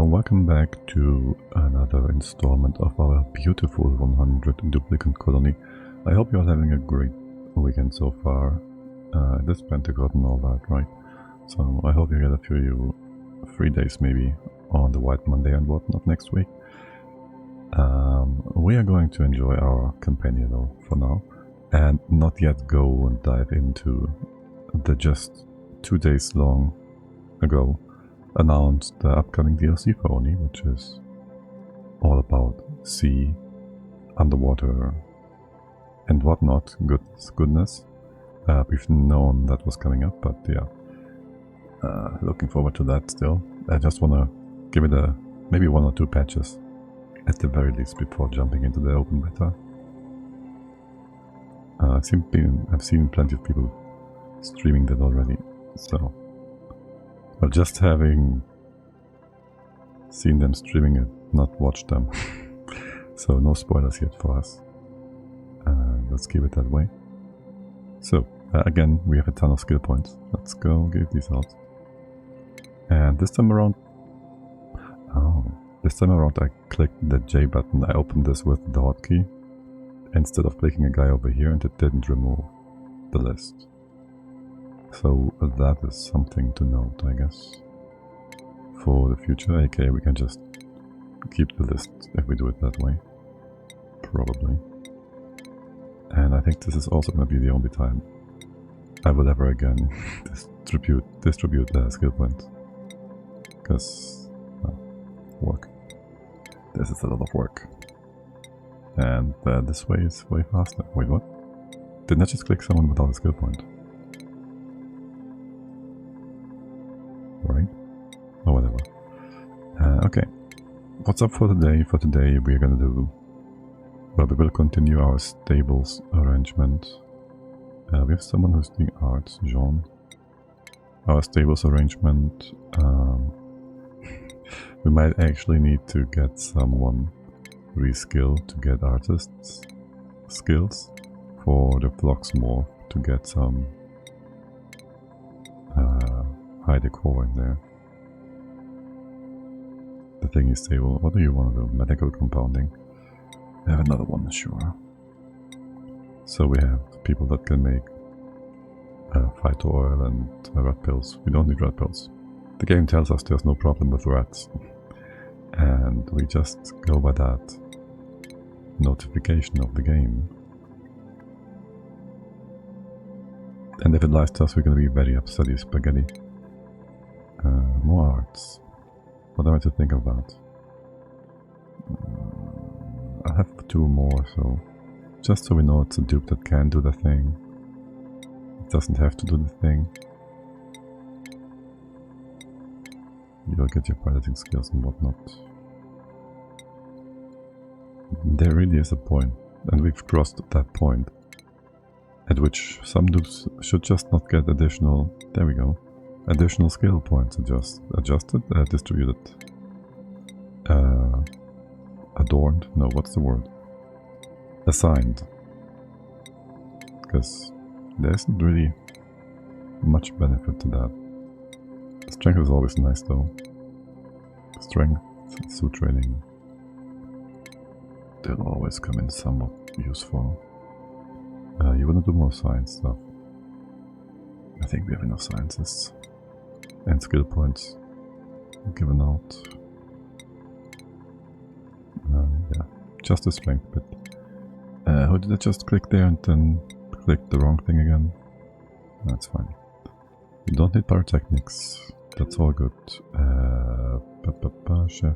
welcome back to another installment of our beautiful 100 duplicate colony. I hope you're having a great weekend so far. This Pentagon and all that, right? So I hope you get a few free days maybe on the White Monday and whatnot next week. We are going to enjoy our campaign though for now and not yet go and dive into the just 2 days long ago announced the upcoming DLC for Oni, which is all about sea, underwater, and whatnot. Goodness. We've known that was coming up, but yeah, looking forward to that still. I just want to give it maybe 1 or 2 patches at the very least before jumping into the open beta. I've seen plenty of people streaming that already, so. Well, just having seen them streaming it, not watched them. So no spoilers yet for us. Let's keep it that way. So, again, we have a ton of skill points. Let's go give these out. And this time around... this time around I clicked the J button. I opened this with the hotkey instead of clicking a guy over here, and it didn't remove the list. So that is something to note, I guess, for the future. aka we can just keep the list if we do it that way, probably. And I think this is also going to be the only time I will ever again distribute the skill points, because, well, work. This is a lot of work, and this way is way faster. Wait, what? Didn't I just click someone without a skill point? Right? Or whatever. Okay. What's up for today? For today we're gonna do... Well, we will continue our Stabels arrangement. We have someone who's doing arts, Jean. Our Stabels arrangement... we might actually need to get someone reskilled to get artists' skills for the flocks morph to get some high decor in there. The thing is stable. What do you want to do? Medical compounding. We have another one, sure. So we have people that can make phyto oil and rat pills. We don't need rat pills. The game tells us there's no problem with rats. And we just go by that notification of the game. And if it lies to us, we're going to be very upset, spaghetti. More arts. What am I to think of that? I have 2 more, so just so we know it's a dupe that can do the thing. It doesn't have to do the thing. You'll get your piloting skills and whatnot. There really is a point, and we've crossed that point, at which some dupes should just not get additional... There we go. Additional skill points adjusted, distributed, adorned, no, what's the word? Assigned. Because there isn't really much benefit to that. Strength is always nice though. Strength, suit training, they'll always come in somewhat useful. You wanna do more science stuff? I think we have enough scientists. And skill points given out. Yeah, just a strength bit. Who did I just click there and then click the wrong thing again? That's fine. You don't need pyrotechnics. That's all good. Chef.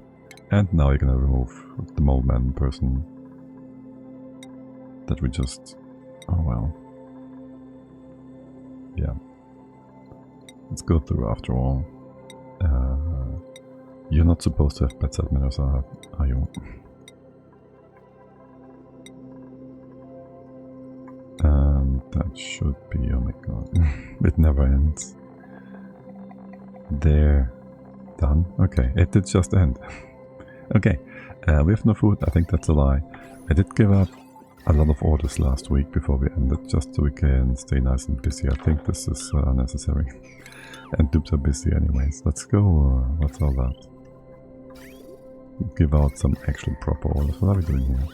And now you're gonna remove the mole man person that we just... Oh well. Yeah. Let's go through after all. You're not supposed to have pets admin, are you? And that should be... Oh my god. It never ends. There. Done. Okay, it did just end. Okay, we have no food. I think that's a lie. I did give up a lot of orders last week before we ended, just so we can stay nice and busy. I think this is unnecessary. And dupes are busy anyways. Let's go. What's all that? give out some actual proper orders. What are we doing here?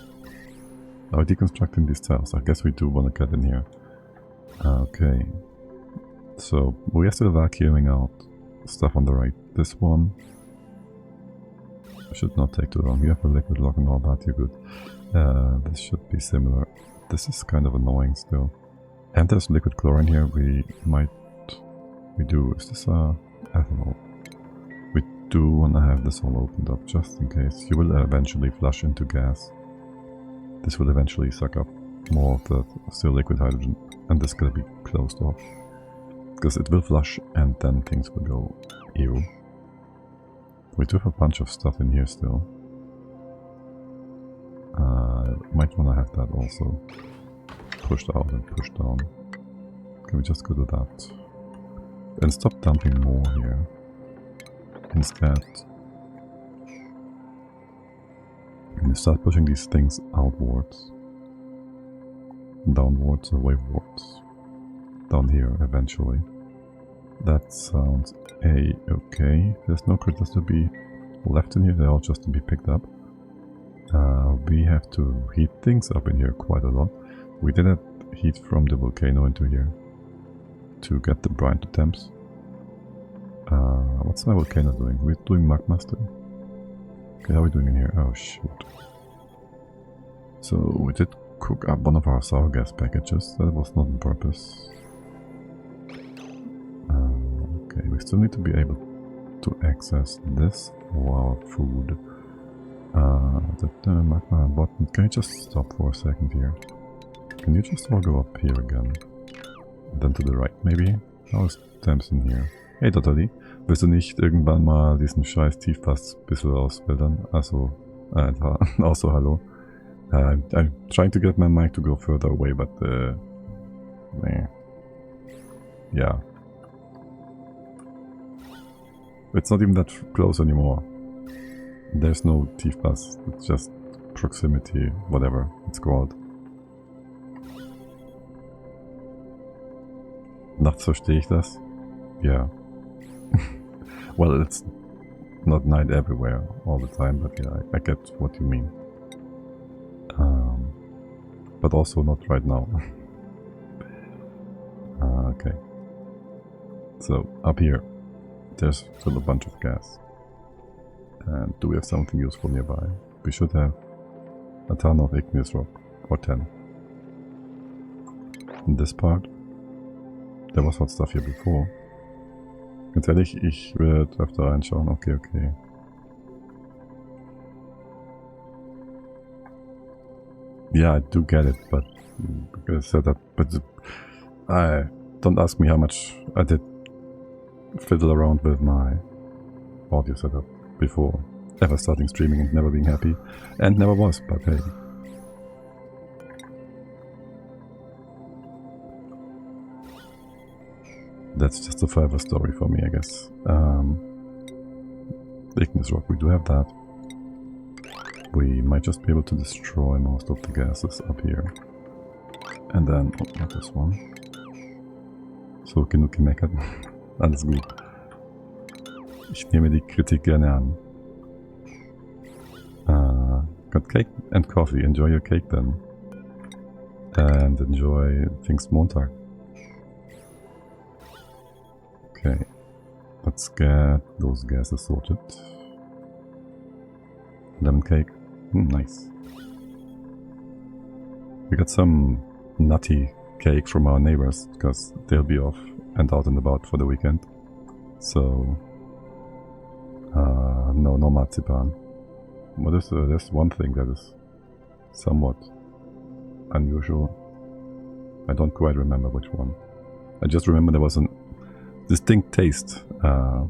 Are we deconstructing these tiles? I guess we do want to get in here. Okay. So, we are still vacuuming out stuff on the right. This one should not take too long. You have a liquid lock and all that, you're good. This should be similar. This is kind of annoying still. And there's liquid chlorine here. We do. Is this ethanol? We do want to have this all opened up just in case. You will eventually flush into gas. This will eventually suck up more of the still liquid hydrogen, and this is gonna be closed off. Because it will flush and then things will go ew. We do have a bunch of stuff in here still. Might want to have that also pushed out and pushed down. Can we just go to that? And stop dumping more here. Instead, when you start pushing these things outwards, downwards or wavewards, down here eventually. That sounds okay. There's no critters to be left in here, they're all just to be picked up. We have to heat things up in here quite a lot. We did have heat from the volcano into here to get the brine to temps. What's my volcano doing? We're doing magma still. Okay, how are we doing in here? Oh shoot. So we did cook up one of our sour gas packages. That was not on purpose. Okay, we still need to be able to access this for our food. The magma button. Can you just stop for a second here? Can you just all go up here again? Then to the right maybe? How is temps in here? Hey Dotterly, willst du nicht irgendwann mal diesen scheiß Tiefpass ein bisschen ausbildern? Also, also hallo. I'm trying to get my mic to go further away, but yeah. It's not even that close anymore. There's no Tiefpass, it's just proximity, whatever it's called. Nachts verstehe ich das? Yeah. Well, it's not night everywhere all the time, but yeah, I get what you mean. But also not right now. Okay. So, up here, there's still a bunch of gas. And do we have something useful nearby? We should have a ton of igneous rock, or 10. In this part, there was hot stuff here before. Ganz ehrlich, ich würde öfter reinschauen. Okay. Yeah, I do get it, but setup. But don't ask me how much I did fiddle around with my audio setup before ever starting streaming and never being happy, and never was. But hey. That's just a forever story for me, I guess. Igneous rock, we do have that. We might just be able to destroy most of the gases up here. And then, oh, not this one. So, genug gemeckert. Alles gut. Ich nehme die Kritik gerne an. Got cake and coffee. Enjoy your cake then. And enjoy things Montag. Okay, let's get those gases sorted. Lemon cake, nice. We got some nutty cake from our neighbors because they'll be off and out and about for the weekend. So, no marzipan. But there's one thing that is somewhat unusual. I don't quite remember which one. I just remember there was an distinct taste. Not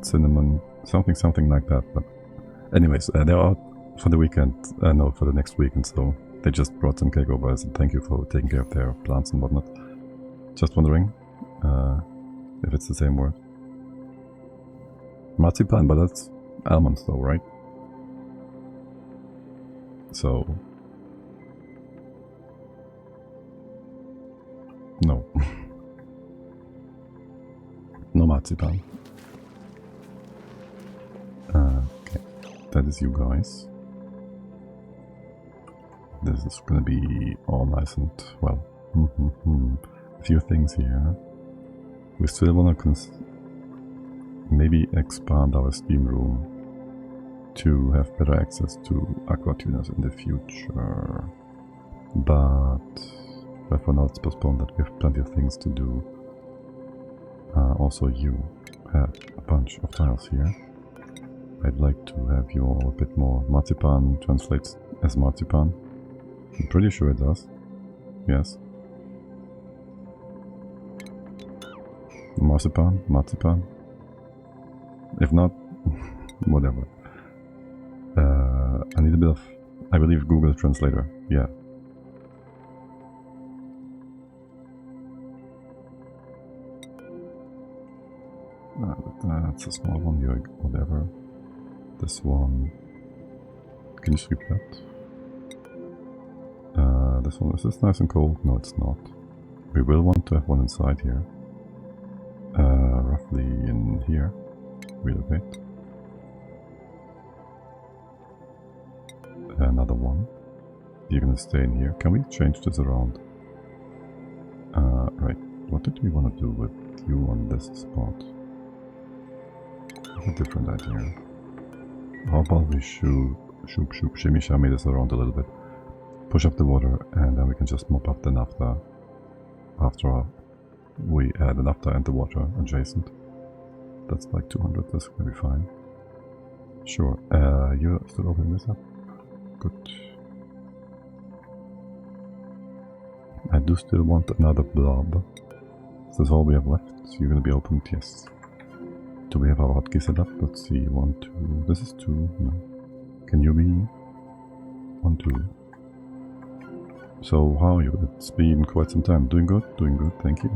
cinnamon, something like that. But anyways, they're out for the weekend. No, for the next weekend. So they just brought some cake over. So thank you for taking care of their plants and whatnot. Just wondering if it's the same word. Marzipan, but that's almonds though, right? So no. No marzipan. that is you guys. This is gonna be all nice and, well, a few things here. We still wanna maybe expand our steam room to have better access to aqua tuners in the future. But for now, let's postpone that. We have plenty of things to do. Also, you have a bunch of tiles here. I'd like to have you all a bit more. Marzipan translates as marzipan. I'm pretty sure it does. Yes. Marzipan? Marzipan? If not, whatever. I need a bit of, I believe, Google Translator. Yeah. That's a small one, whatever. This one. Can you sweep that? This one, is this nice and cold? No, it's not. We will want to have one inside here. Roughly in here. Relocate. Another one. You're gonna stay in here. Can we change this around? Right. What did we want to do with you on this spot? A different idea. How about we shimmy this around a little bit. Push up the water and then we can just mop up the naphtha after we add the naphtha and the water adjacent. That's like 200, that's gonna be fine. Sure, you're still opening this up? Good. I do still want another blob. Is this all we have left? So you're gonna be opened? Yes. Do we have our hotkey set up? Let's see, 1, 2, this is 2, no. Can you be 1, 2? So how are you? It's been quite some time. Doing good, thank you.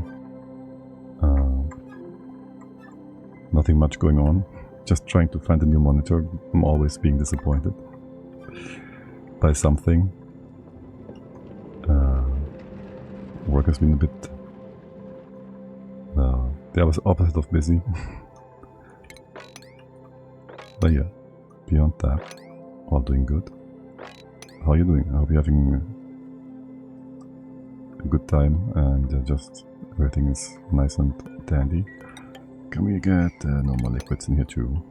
Nothing much going on. Just trying to find a new monitor. I'm always being disappointed by something. Work has been a bit the opposite of busy. But yeah, beyond that, all doing good. How are you doing? I hope you're having a good time and just everything is nice and dandy. Can we get normal liquids in here too?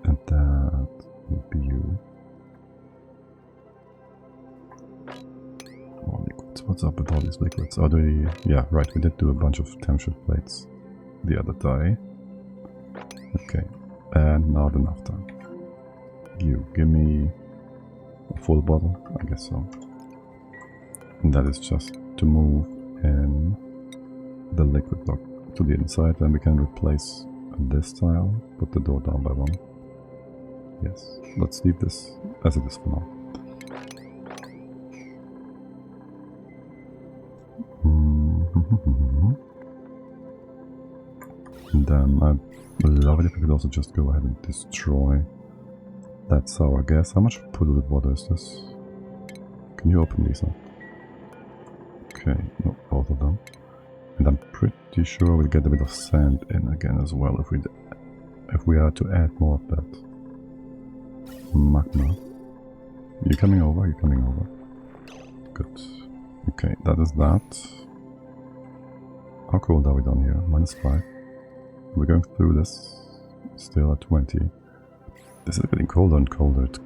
And that would be you. More liquids. What's up with all these liquids? Are they... yeah, right, we did do a bunch of temp shift plates the other day. Okay, and now the naphtha. You, give me a full bottle? I guess so. And that is just to move in the liquid block to the inside, and we can replace this tile, put the door down by 1. Yes, let's leave this as it is for now. And then I'd love it if we could also just go ahead and destroy that sour gas. How much polluted water is this? Can you open these up? Okay, no, both of them. And I'm pretty sure we'll get a bit of sand in again as well if we are to add more of that magma. You coming over? You're coming over. Good. Okay, that is that. How cold are we down here? -5. We're going through this. Still at 20. This is getting colder and colder. It's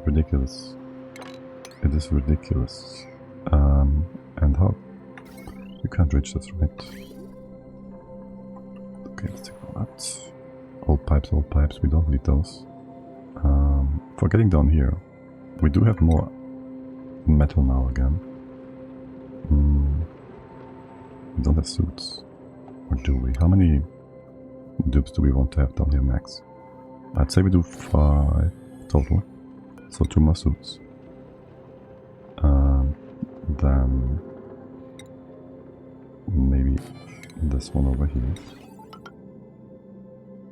ridiculous. It is ridiculous. And how? You can't reach this, right? Okay, let's take all that. Old pipes, we don't need those. For getting down here, we do have more metal now again. We don't have suits. Or do we? How many dupes do we want to have down here max? I'd say we do 5 total. So 2 more suits. Then maybe this one over here.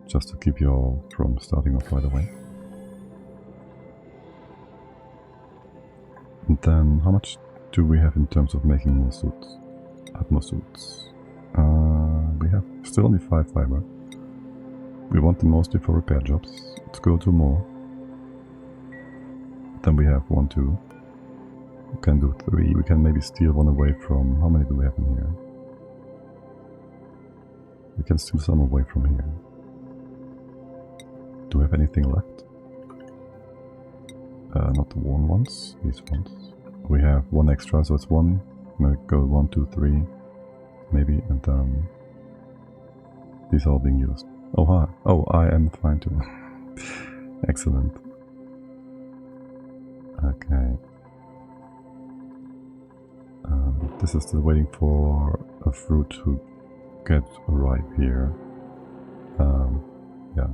Just to keep you all from starting off right away. And then how much do we have in terms of making more suits? Add more suits. We have still only 5 fiber. We want them mostly for repair jobs. Let's go 2 more. Then we have 1, 2. We can do 3. We can maybe steal 1 away from... How many do we have in here? We can steal some away from here. Do we have anything left? Not the worn ones, these ones. We have 1 extra, so it's 1. Maybe go 1, 2, 3, maybe, and then these are all being used. Oh, hi. Oh, I am fine too. Excellent. Okay. This is still waiting for a fruit to get ripe here. Yeah.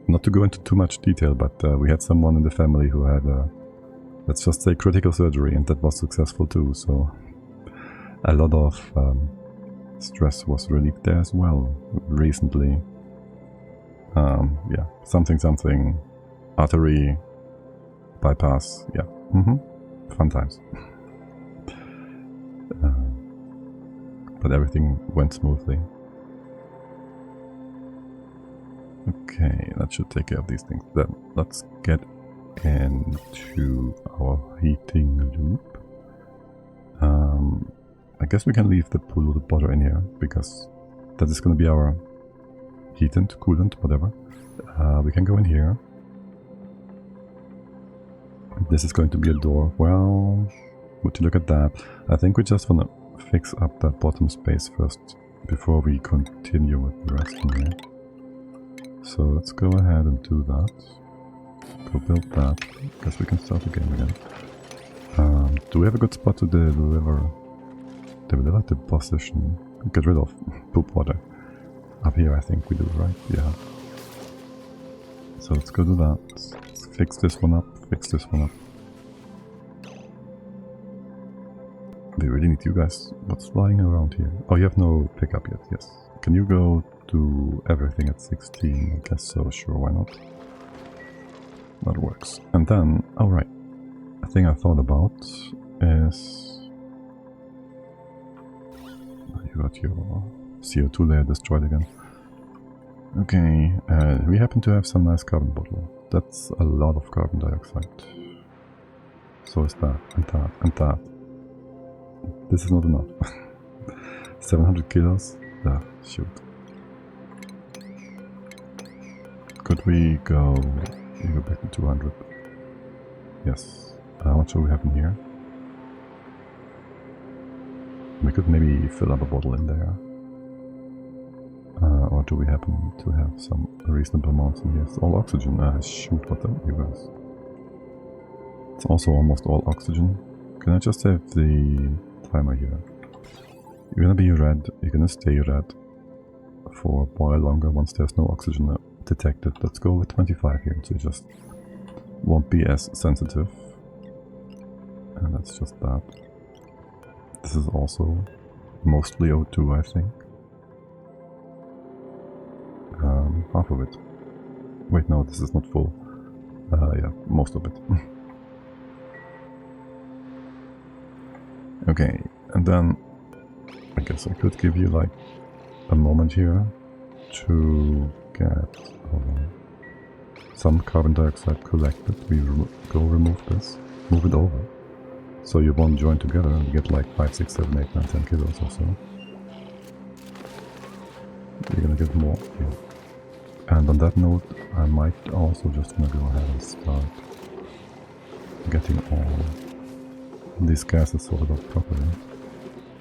Not to go into too much detail, but we had someone in the family who had, let's just say, critical surgery, and that was successful too, so a lot of stress was relieved there as well recently. Yeah, something, artery bypass, yeah, fun times. But everything went smoothly. Okay, that should take care of these things. Then let's get into our heating loop. I guess we can leave the polluted water in here, because that is going to be our heatant, coolant, whatever. We can go in here. This is going to be a door. Well, would you look at that? I think we just want to fix up that bottom space first before we continue with the rest in here. So let's go ahead and do that. Go build that. Guess we can start the game again. Do we have a good spot to deliver the position? Get rid of poop water. Up here I think we do, right? Yeah. So let's go do that. Let's fix this one up, fix this one up. We really need you guys. What's flying around here? Oh, you have no pickup yet, yes. Can you go do everything at 16? I guess so, sure, why not? That works. And then, alright. A thing I thought about is... You got your CO2 layer destroyed again. Okay, we happen to have some nice carbon bottle. That's a lot of carbon dioxide. So is that, and that, and that. This is not enough. 700 kilos? Ah, shoot. Could we go back to 200? Yes. How much do we have in here? We could maybe fill up a bottle in there. Or do we happen to have some reasonable amounts in here? It's all oxygen. Shoot, what the you guys. It's also almost all oxygen. Can I just have the timer here? You're gonna be red, you're gonna stay red for a while longer once there's no oxygen detected. Let's go with 25 here, so it just won't be as sensitive. And that's just that. This is also mostly O2, I think. Half of it. Wait, no, this is not full. Yeah, most of it. Okay, and then I guess I could give you like a moment here to get some carbon dioxide collected. We go remove this, move it over, so you won't join together and get like 5, 6, 7, 8, 9, 10 kilos or so. You're gonna get more here. And on that note, I might also just gonna go ahead and start getting all these gases sorted out properly.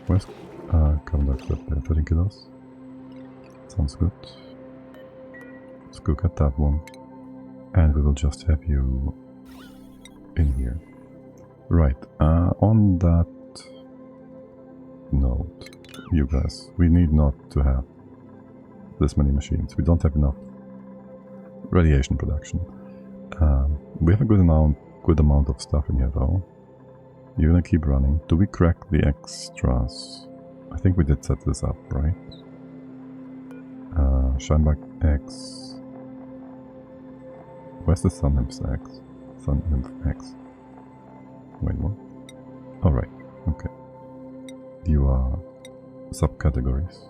Where's carbon dioxide there? 13 kilos. Sounds good. Let's go get that one. And we will just have you in here. Right, on that note, you guys, we need not to have this many machines. We don't have enough radiation production. We have a good amount of stuff in here though. You're gonna keep running. Do we crack the extras? I think we did set this up, right? Shineback X. Where's the Sun Nymph's X? Sun Nymph X. Wait, what? Alright, okay. You are subcategories.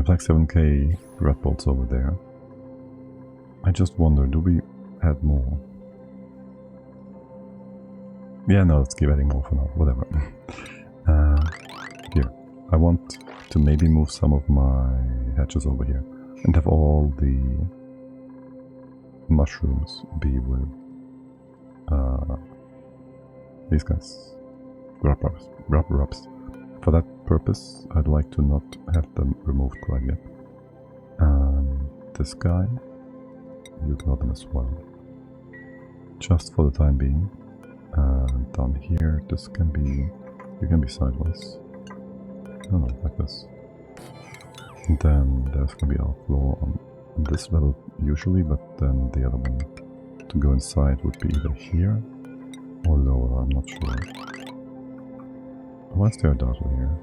have like 7k red bolts over there. I just wonder, do we add more? Yeah, no, let's keep adding more for now, whatever. Here, I want to maybe move some of my hatches over here and have all the mushrooms be with these guys. Grub-rubs. For that purpose, I'd like to not have them removed quite yet. And this guy, you can open as well. Just for the time being. And down here, this can be, you can be sideways. No, like this. And then there's gonna be our floor on this level usually, but then the other one to go inside would be either here or lower, I'm not sure. Why is there a dot over here?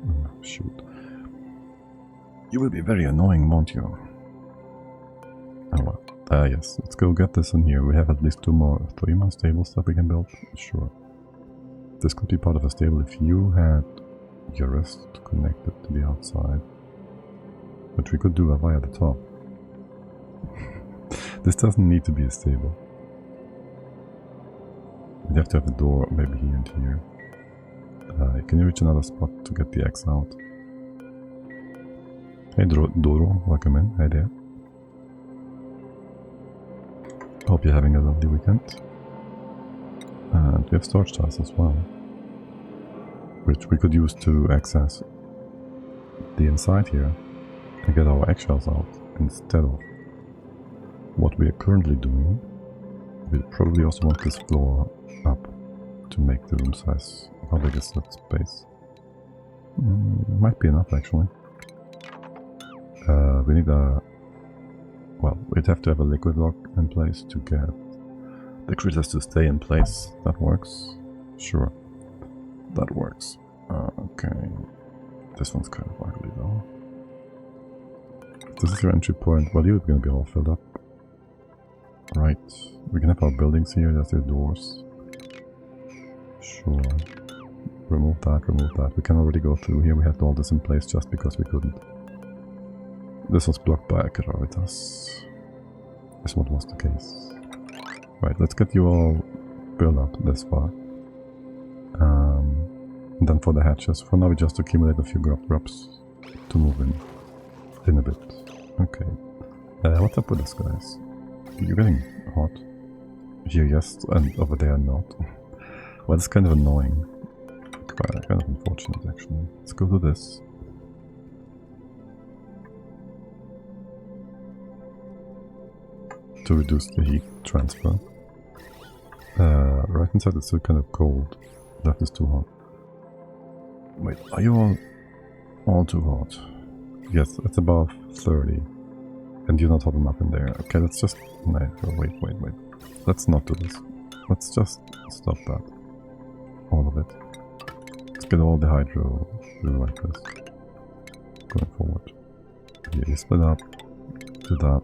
Oh, shoot. You will be very annoying, won't you? Oh well. Yes, let's go get this in here. We have at least 3 more stables that we can build. Sure. This could be part of a stable if you had your wrist connected to the outside. Which we could do via the top. This doesn't need to be a stable. We have to have a door maybe here and here. Can you reach another spot to get the X out? Hey Doro, welcome in. Hey there. Hope you're having a lovely weekend. And we have storage tiles as well, which we could use to access the inside here and get our eggshells out instead of what we are currently doing. We probably also want this floor up to make the room size. How big is that space? Might be enough actually. We need a... well, we'd have to have a liquid lock in place to get the critters to stay in place. That works? Sure. That works. Okay. This one's kind of ugly though. This is your entry point. Well, you're gonna be all filled up. Right. We can have our buildings here. There's your doors. Sure. Remove that. We can already go through here. We had all this in place just because we couldn't. This was blocked by a Gravitas. This one was the case. Right, let's get you all built up this far. And then for the hatches, for now we just accumulate a few grubs to move in a bit. Okay. What's up with this, guys? You're getting hot. Here, yes, and over there not. Well, it's kind of annoying. Kind of unfortunate, actually. Let's go to this. To reduce the heat transfer. Right inside it's still kind of cold. Left is too hot. Wait, are you all too hot? Yes, it's above 30. And you're not hot enough in there. Okay, let's just... no, wait. Let's not do this. Let's just stop that. All of it. Let's get all the hydro through like this. Going forward. Here, you split up. Do that.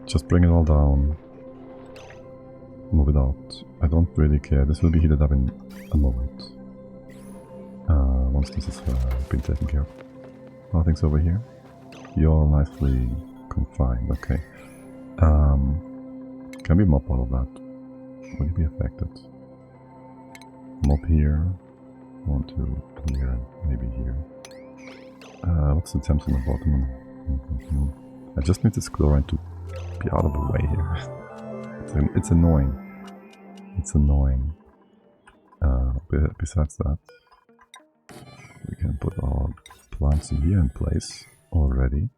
Just bring it all down. Move it out. I don't really care. This will be heated up in a moment. Once this is been taken care of. Nothing's over here. You're all nicely confined. Okay. Can we mop all of that? Will you be affected? Mop here. 1, 2, here, maybe here. What's the temps on the bottom? I just need this chlorine to be out of the way here. It's annoying. It's annoying. Besides that, we can put our plants here in place already.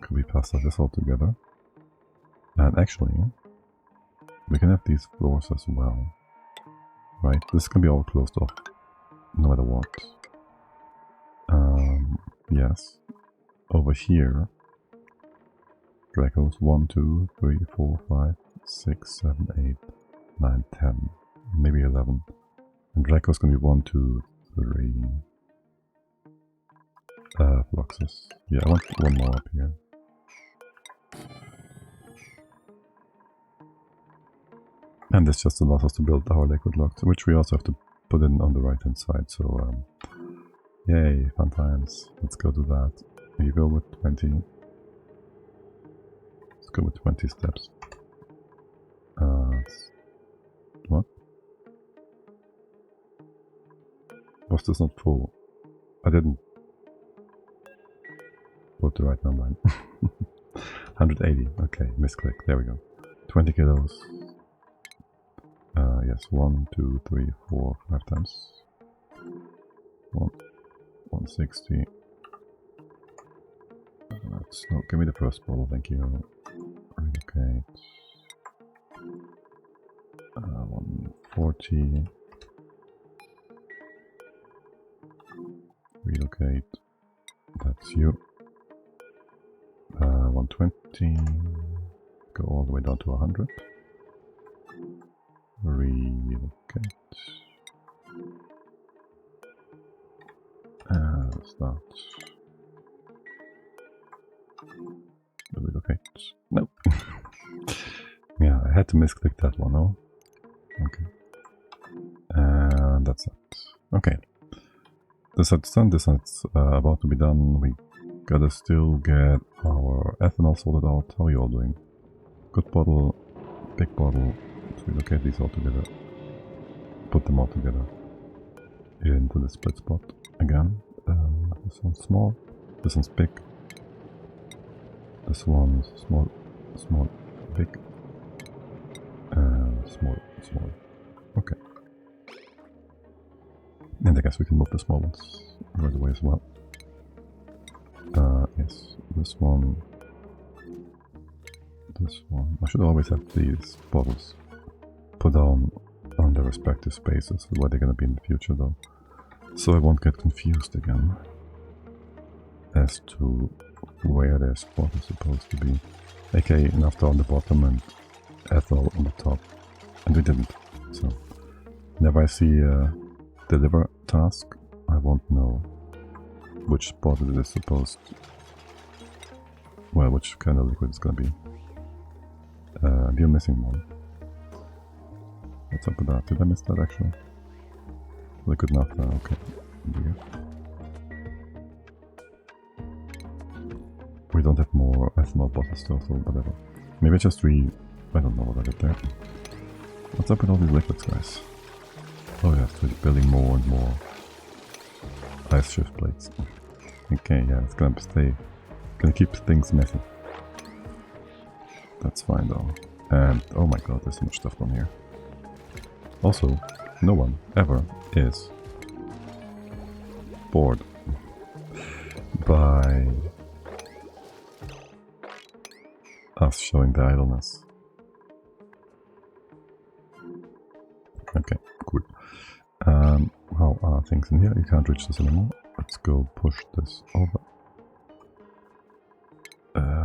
Could we pass this all together? And actually, we can have these floors as well. Right? This can be all closed off, no matter what. Yes. Over here, Dracos 1, 2, 3, 4, 5, 6, 7, 8, 9, 10, maybe 11. And Dracos can be 1, 2, 3. Fluxus. Yeah, I want one more up here. And this just allows us to build our liquid locks, which we also have to put in on the right hand side, so Yay, fun times. Let's go do that. You go with 20. Let's go with 20 steps. What? Was this not full? I didn't put the right number in. 180. Okay, misclick. There we go. 20 kilos. Yes, 1, 2, 3, 4, 5 times. 160. No, give me the first bottle, thank you. Relocate. 140. Relocate. That's you. 120. Go all the way down to 100. Relocate. Start. Relocate. Nope. Yeah, I had to misclick that one, no? Okay. And that's it. Okay. This set's done, this set's about to be done. We gotta still get our ethanol sorted out. How are you all doing? Good bottle, big bottle. Let's relocate these all together. Put them all together into the split spot again. This one's small, this one's big. This one's small, small, big. Small, small. Okay. And I guess we can move the small ones right away as well. Yes, this one. This one. I should always have these bottles put down on their respective spaces, where they're gonna be in the future though. So I won't get confused again as to where their spot is supposed to be. Okay, naphtha on the bottom and ethyl on the top. And we didn't. So whenever I see a deliver task, I won't know which spot it is supposed to, well, which kind of liquid it's gonna be. We're missing one. What's up with that? Did I miss that actually? Liquid naphtha, okay. Here. We don't have more ethanol bottles still, so whatever. Maybe just I don't know what I did there. What's up with all these liquids, guys? Oh yes, we're building more and more ice shift plates. Okay, yeah, it's gonna keep things messy. That's fine though. And oh my god, there's so much stuff on here. Also, no one ever is bored by us showing the idleness. Okay, cool. How are things in here? You can't reach this anymore. Let's go push this over.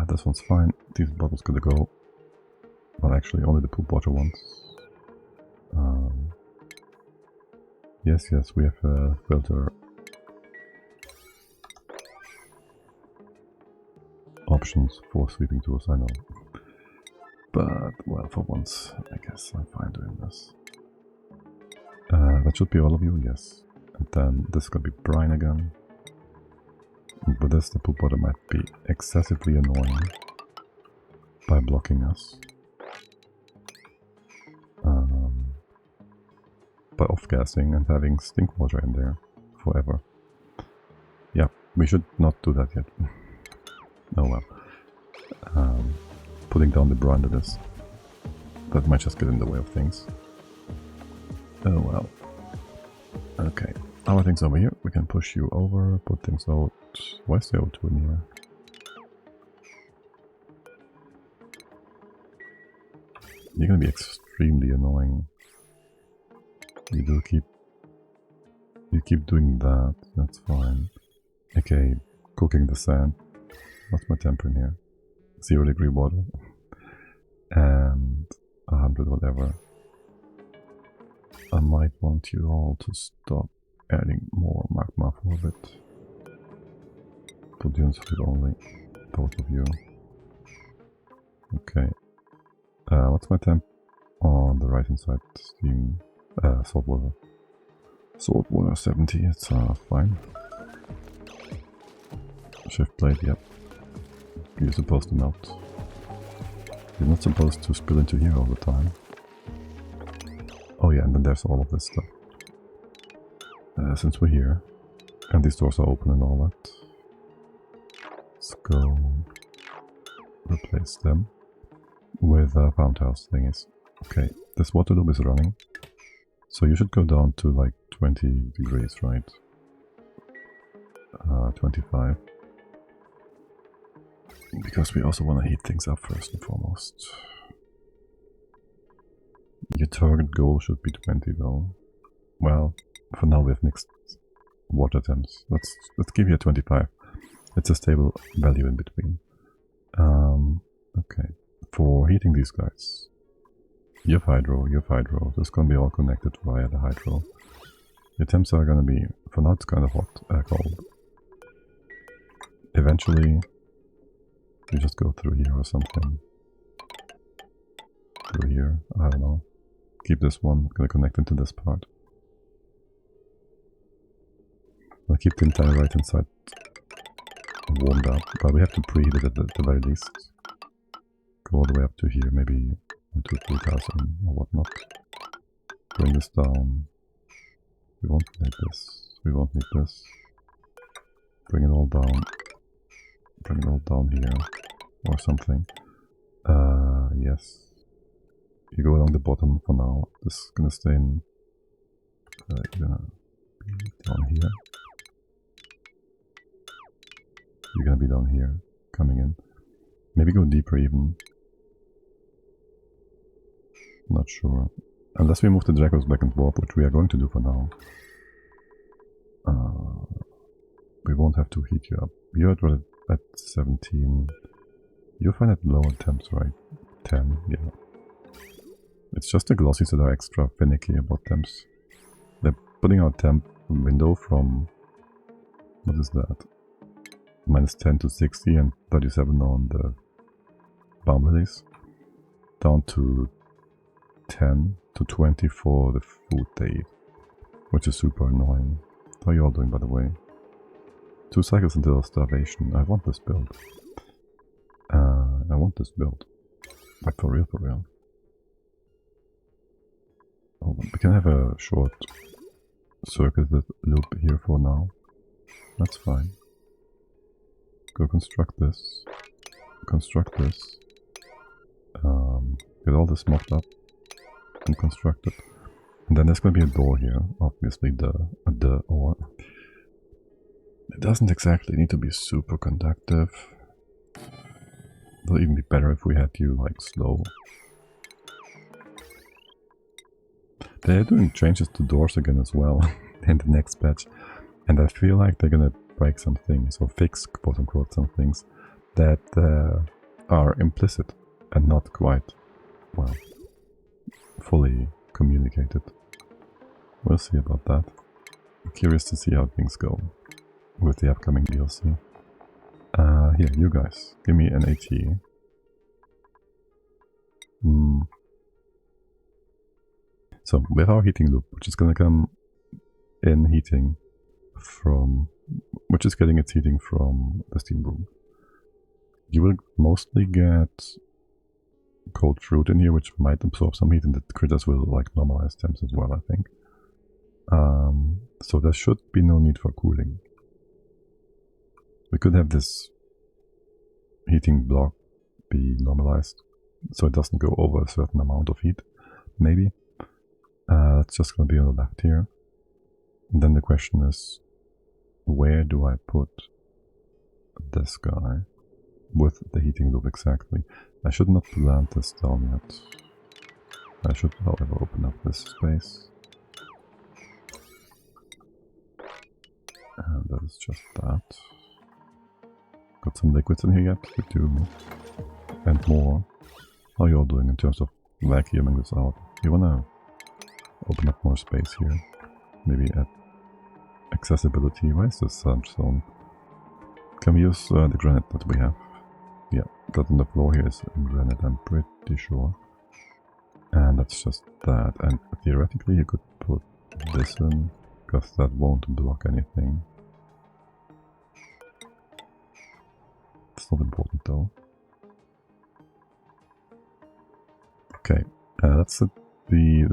This one's fine. These bottles gotta go. Well, actually, only the poop water ones. Yes, we have a filter options for sweeping tools, I know. But, well, for once, I guess I'm fine doing this. That should be all of you, yes. And then this is gonna be brine again. And with this, the poop water might be excessively annoying by blocking us. By off-gassing and having stink water in there forever. Yeah, we should not do that yet. Oh well. Putting down the brine to this. That might just get in the way of things. Oh well. Okay. Our things over here. We can push you over, put things out. Why is the O2 in here? You're gonna be extremely annoying. You keep doing that, that's fine. Okay, cooking the sand. What's my temper in here? 0 degree water. And 100 whatever. I might want you all to stop adding more magma for a bit. Produce food only. Both of you. Okay. What's my temp on the right hand side? Steam. Salt water. Salt water 70, it's fine. Shift plate, yep. You're supposed to melt. You're not supposed to spill into here all the time. Oh yeah, and then there's all of this stuff. Since we're here, and these doors are open and all that, let's go replace them with roundhouse thingies. Okay, this water loop is running, so you should go down to like 20 degrees, right? 25. Because we also want to heat things up first and foremost. Your target goal should be 20 though. Well, for now we have mixed water temps. Let's give you a 25. It's a stable value in between. Okay. For heating these guys, you have hydro. This can be all connected via the hydro. Your temps are gonna be, for now it's kind of hot, cold. Eventually, you just go through here or something. Through here, I don't know. Keep this one, gonna connect into this part. I'll keep the entire right hand side warmed up, but we have to preheat it at the very least. Go all the way up to here, maybe 2,000-3,000 or whatnot. Bring this down. We won't need this. We won't need this. Bring it all down. Bring it all down here or something. Yes. You go along the bottom for now. This is gonna stay in. You're gonna be down here. You're gonna be down here, coming in. Maybe go deeper even. Not sure. Unless we move the Dracos back and warp, which we are going to do for now. We won't have to heat you up. You're at 17. You'll find it lower temps, right? 10, yeah. It's just the glossies that are extra finicky about temps. They're putting out temp window from... What is that? -10 to 60 and 37 on the bomb release. Down to 10 to 20 for the food they eat. Which is super annoying. How are you all doing, by the way? 2 cycles until starvation. I want this build. I want this build. Like for real, for real. Oh, we can have a short circuited loop here for now. That's fine. Go construct this. Construct this. Get all this mocked up and constructed. And then there's going to be a door here. Obviously or it doesn't exactly need to be super conductive. It'll even be better if we had you like slow. They're doing changes to doors again as well in the next patch. And I feel like they're gonna break some things, or fix, quote unquote, some things that are implicit and not quite, well, fully communicated. We'll see about that. I'm curious to see how things go with the upcoming DLC. Here, you guys, give me an AT. So, we have our heating loop, which is gonna come in heating from... which is getting its heating from the steam room. You will mostly get cold fruit in here, which might absorb some heat, and the critters will like normalize temps as well, I think. So there should be no need for cooling. We could have this heating block be normalized, so it doesn't go over a certain amount of heat, maybe. It's just going to be on the left here. And then the question is, where do I put this guy with the heating loop exactly? I should not plant this down yet. I should, however, open up this space. And that is just that. Got some liquids in here yet? We do. And more. How are you all doing in terms of vacuuming this out? You wanna open up more space here? Maybe add accessibility. Where is the sand zone? Can we use the granite that we have? Yeah, that on the floor here is granite, I'm pretty sure. And that's just that. And theoretically you could put this in, because that won't block anything. That's not important though. Okay, that's the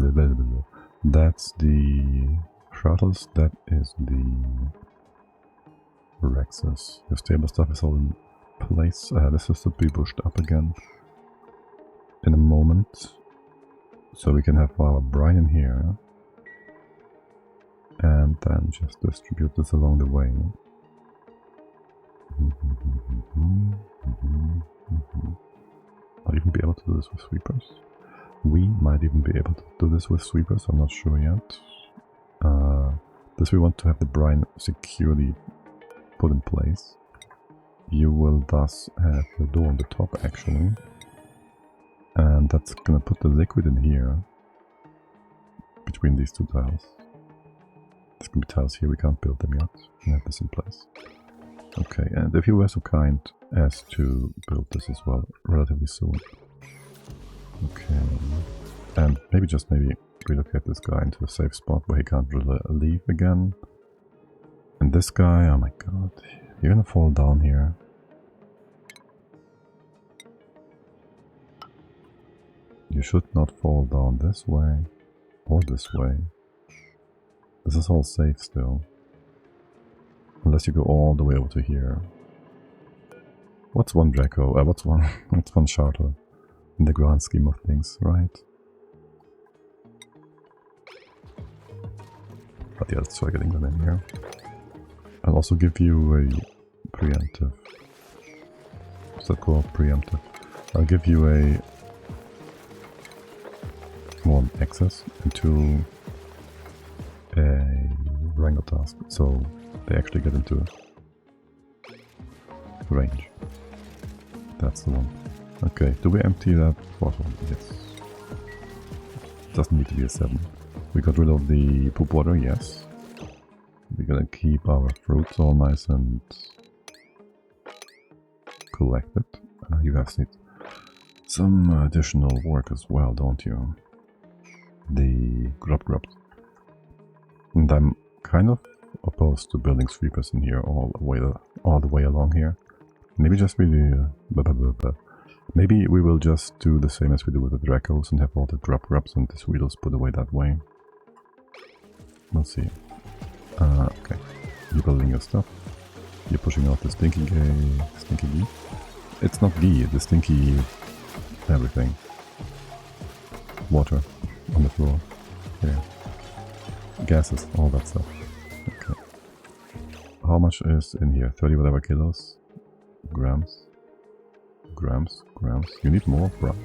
Shuttles, that is the Rexes. Your stable stuff is all in place. This is to be pushed up again in a moment. So we can have our brine in here. And then just distribute this along the way. Might even be able to do this with sweepers. We might even be able to do this with sweepers, I'm not sure yet. This we want to have the brine securely put in place. You will thus have your door on the top actually. And that's gonna put the liquid in here. Between these two tiles. There's gonna be tiles here, we can't build them yet. We have this in place. Okay, and if you were so kind as to build this as well relatively soon. Okay, and maybe relocate this guy into a safe spot where he can't really leave again. And this guy, oh my god, you're gonna fall down here. You should not fall down this way or this way. This is all safe still. Unless you go all the way over to here. What's one Draco? What's one Charter in the grand scheme of things, right? But yeah, let's try getting them in here. I'll also give you a preemptive. What's that called? Preemptive. I'll give you a one access into a wrangle task, so they actually get into range. That's the one. Okay, do we empty that bottle? Yes. Doesn't need to be a 7. We got rid of the poop water, yes. We're gonna keep our fruits all nice and collected. You guys need some additional work as well, don't you? The grubs. And I'm kind of opposed to building sweepers in here all the way along here. Maybe just maybe we will just do the same as we do with the Dracos and have all the grubs and the Sweetles put away that way. We'll see. Okay. You're building your stuff. You're pushing out the stinky gee. It's not gee, the stinky everything. Water on the floor. Yeah. Gases, all that stuff. Okay. How much is in here? 30 whatever kilos? Grams. You need more brine.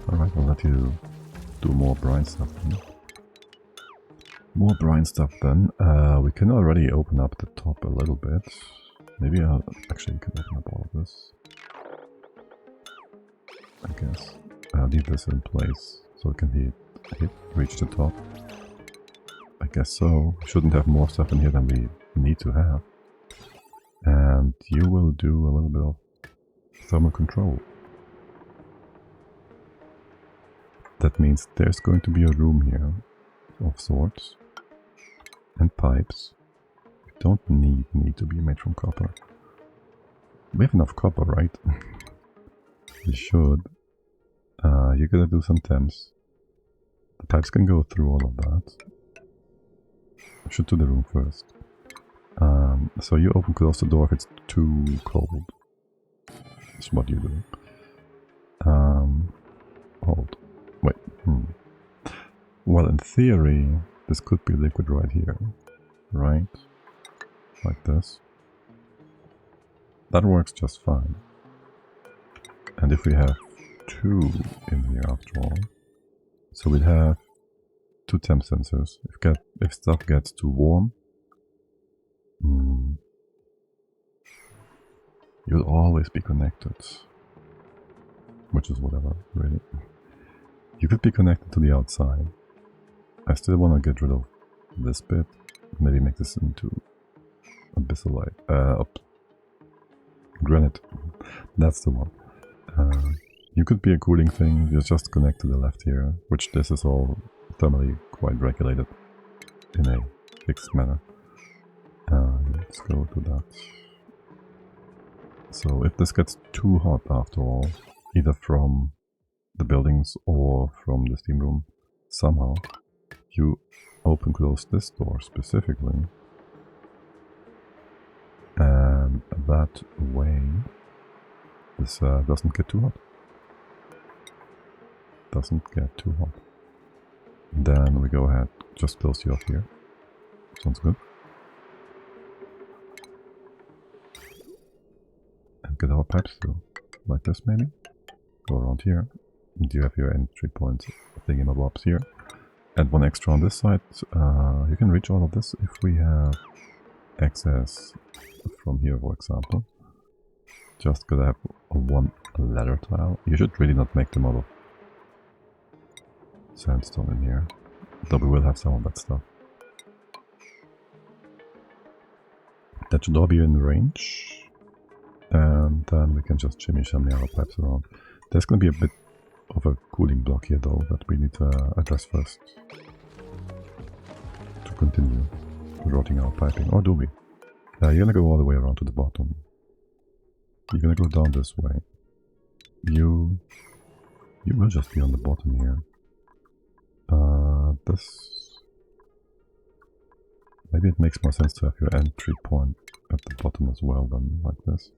Alright, I'll let you do more brine stuff then. More brine stuff then. We can already open up the top a little bit. Maybe actually we can open up all of this. I guess. I'll leave this in place so it can reach the top. I guess so. We shouldn't have more stuff in here than we need to have. And you will do a little bit of thermal control. That means there's going to be a room here of sorts. And pipes. We don't need to be made from copper. We have enough copper, right? We should. You're gonna do some temps. The pipes can go through all of that. I should do the room first. So you close the door if it's too cold. That's what you do. Hold. Wait. Well, in theory, this could be liquid right here. Right? Like this. That works just fine. And if we have 2 in here after all, so we'd have 2 temp sensors. If stuff gets too warm, you'll always be connected. Which is whatever, really. You could be connected to the outside. I still want to get rid of this bit. Maybe make this into abyssalite. Granite. That's the one. You could be a cooling thing. You just connect to the left here, which this is all thermally quite regulated in a fixed manner. Let's go to that. So if this gets too hot after all, either from the buildings or from the steam room, somehow you close this door specifically, and that way this doesn't get too hot. Doesn't get too hot. Then we go ahead, just close you off here. Sounds good. And get our pipes through, like this maybe. Go around here. And you have your entry points thingamabobs here. And one extra on this side. You can reach all of this if we have access from here, for example. Just gotta have one ladder tile. You should really not make them out of sandstone in here, though we will have some of that stuff. That should all be in range, and then we can just shimmy our pipes around. There's gonna be a bit of a cooling block here though that we need to address first to continue routing our piping. Or do we? You're gonna go all the way around to the bottom. You're gonna go down this way. You will just be on the bottom here. This... Maybe it makes more sense to have your entry point at the bottom as well than like this.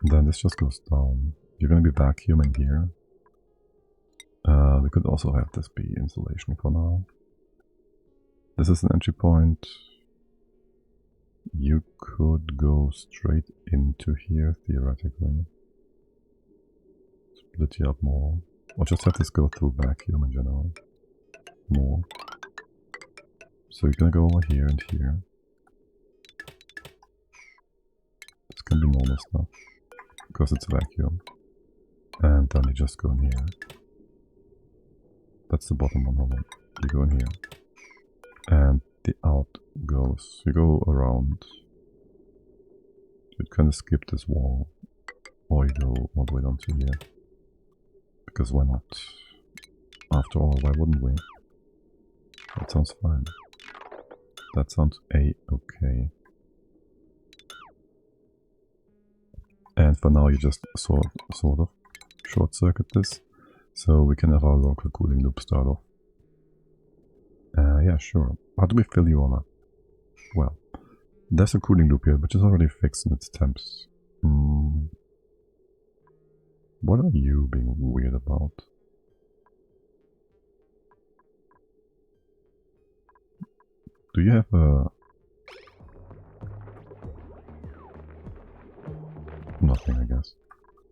And then this just goes down. You're gonna be vacuuming here. We could also have this be insulation for now. This is an entry point. You could go straight into here, theoretically. Split you up more. Or just have this go through vacuum in general. More. So you're gonna go over here and here. This can be normal stuff, because it's a vacuum. And then you just go in here. That's the bottom one, hold on. You go in here. And the out goes, you go around. You kind of skip this wall. Or you go all the way down to here. Because why not? After all, why wouldn't we? That sounds fine. That sounds a-okay. And for now you just sort of short circuit this, so we can have our local cooling loop start off. Yeah, sure. How do we fill you all up? Well, there's a cooling loop here, which is already fixed in its temps. What are you being weird about? Do you have a... Nothing, I guess.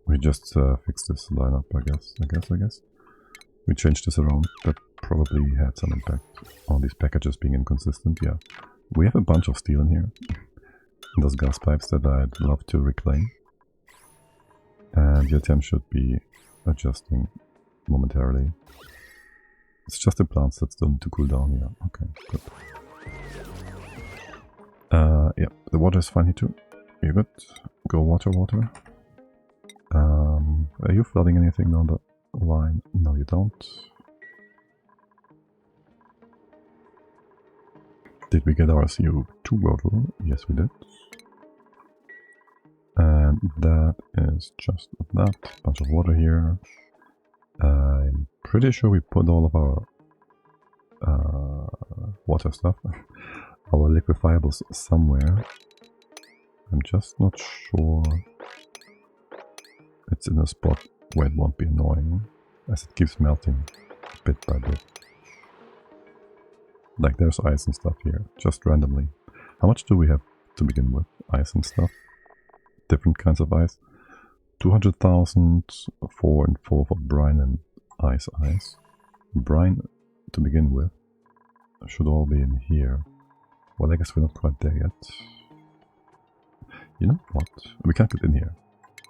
We just fixed this lineup, I guess. We changed this around. That probably had some impact on these packages being inconsistent, yeah. We have a bunch of steel in here. And those gas pipes that I'd love to reclaim. And your temp should be adjusting momentarily. It's just the plants that still need to cool down, yeah. Okay, good. Yeah, the water is fine here too. You're good. Go water. Are you flooding anything down the line? No, you don't. Did we get our CO2 bottle? Yes, we did. And that is just that. Bunch of water here. I'm pretty sure we put all of our water stuff, our liquefiables somewhere. I'm just not sure it's in a spot where it won't be annoying, as it keeps melting bit by bit. Like there's ice and stuff here, just randomly. How much do we have to begin with? Ice and stuff? Different kinds of ice. 200,000, 4 and 4 for brine and ice. Brine, to begin with, should all be in here. Well, I guess we're not quite there yet. You know what? We can't get in here.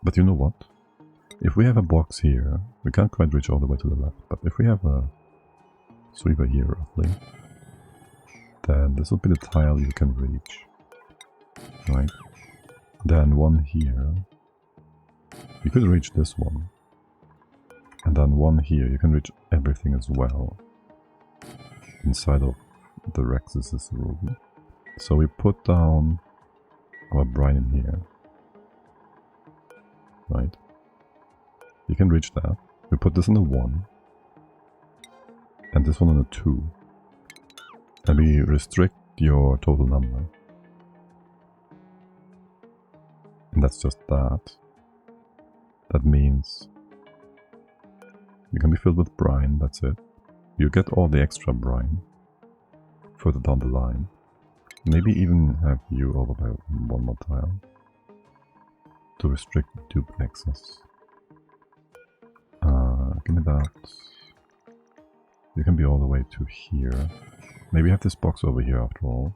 But you know what? If we have a box here, we can't quite reach all the way to the left. But if we have a sweeper here, roughly, then this will be the tile you can reach. Right? Then one here. You could reach this one. And then one here. You can reach everything as well. Inside of the Rex's room. So we put down our brine in here. right? You can reach that. We put this on a 1. And this one on a 2. And we restrict your total number. And that's just that. That means you can be filled with brine, that's it. You get all the extra brine further down the line. Maybe even have you over by 1 more tile to restrict dupe access. Give me that. You can be all the way to here. Maybe have this box over here after all.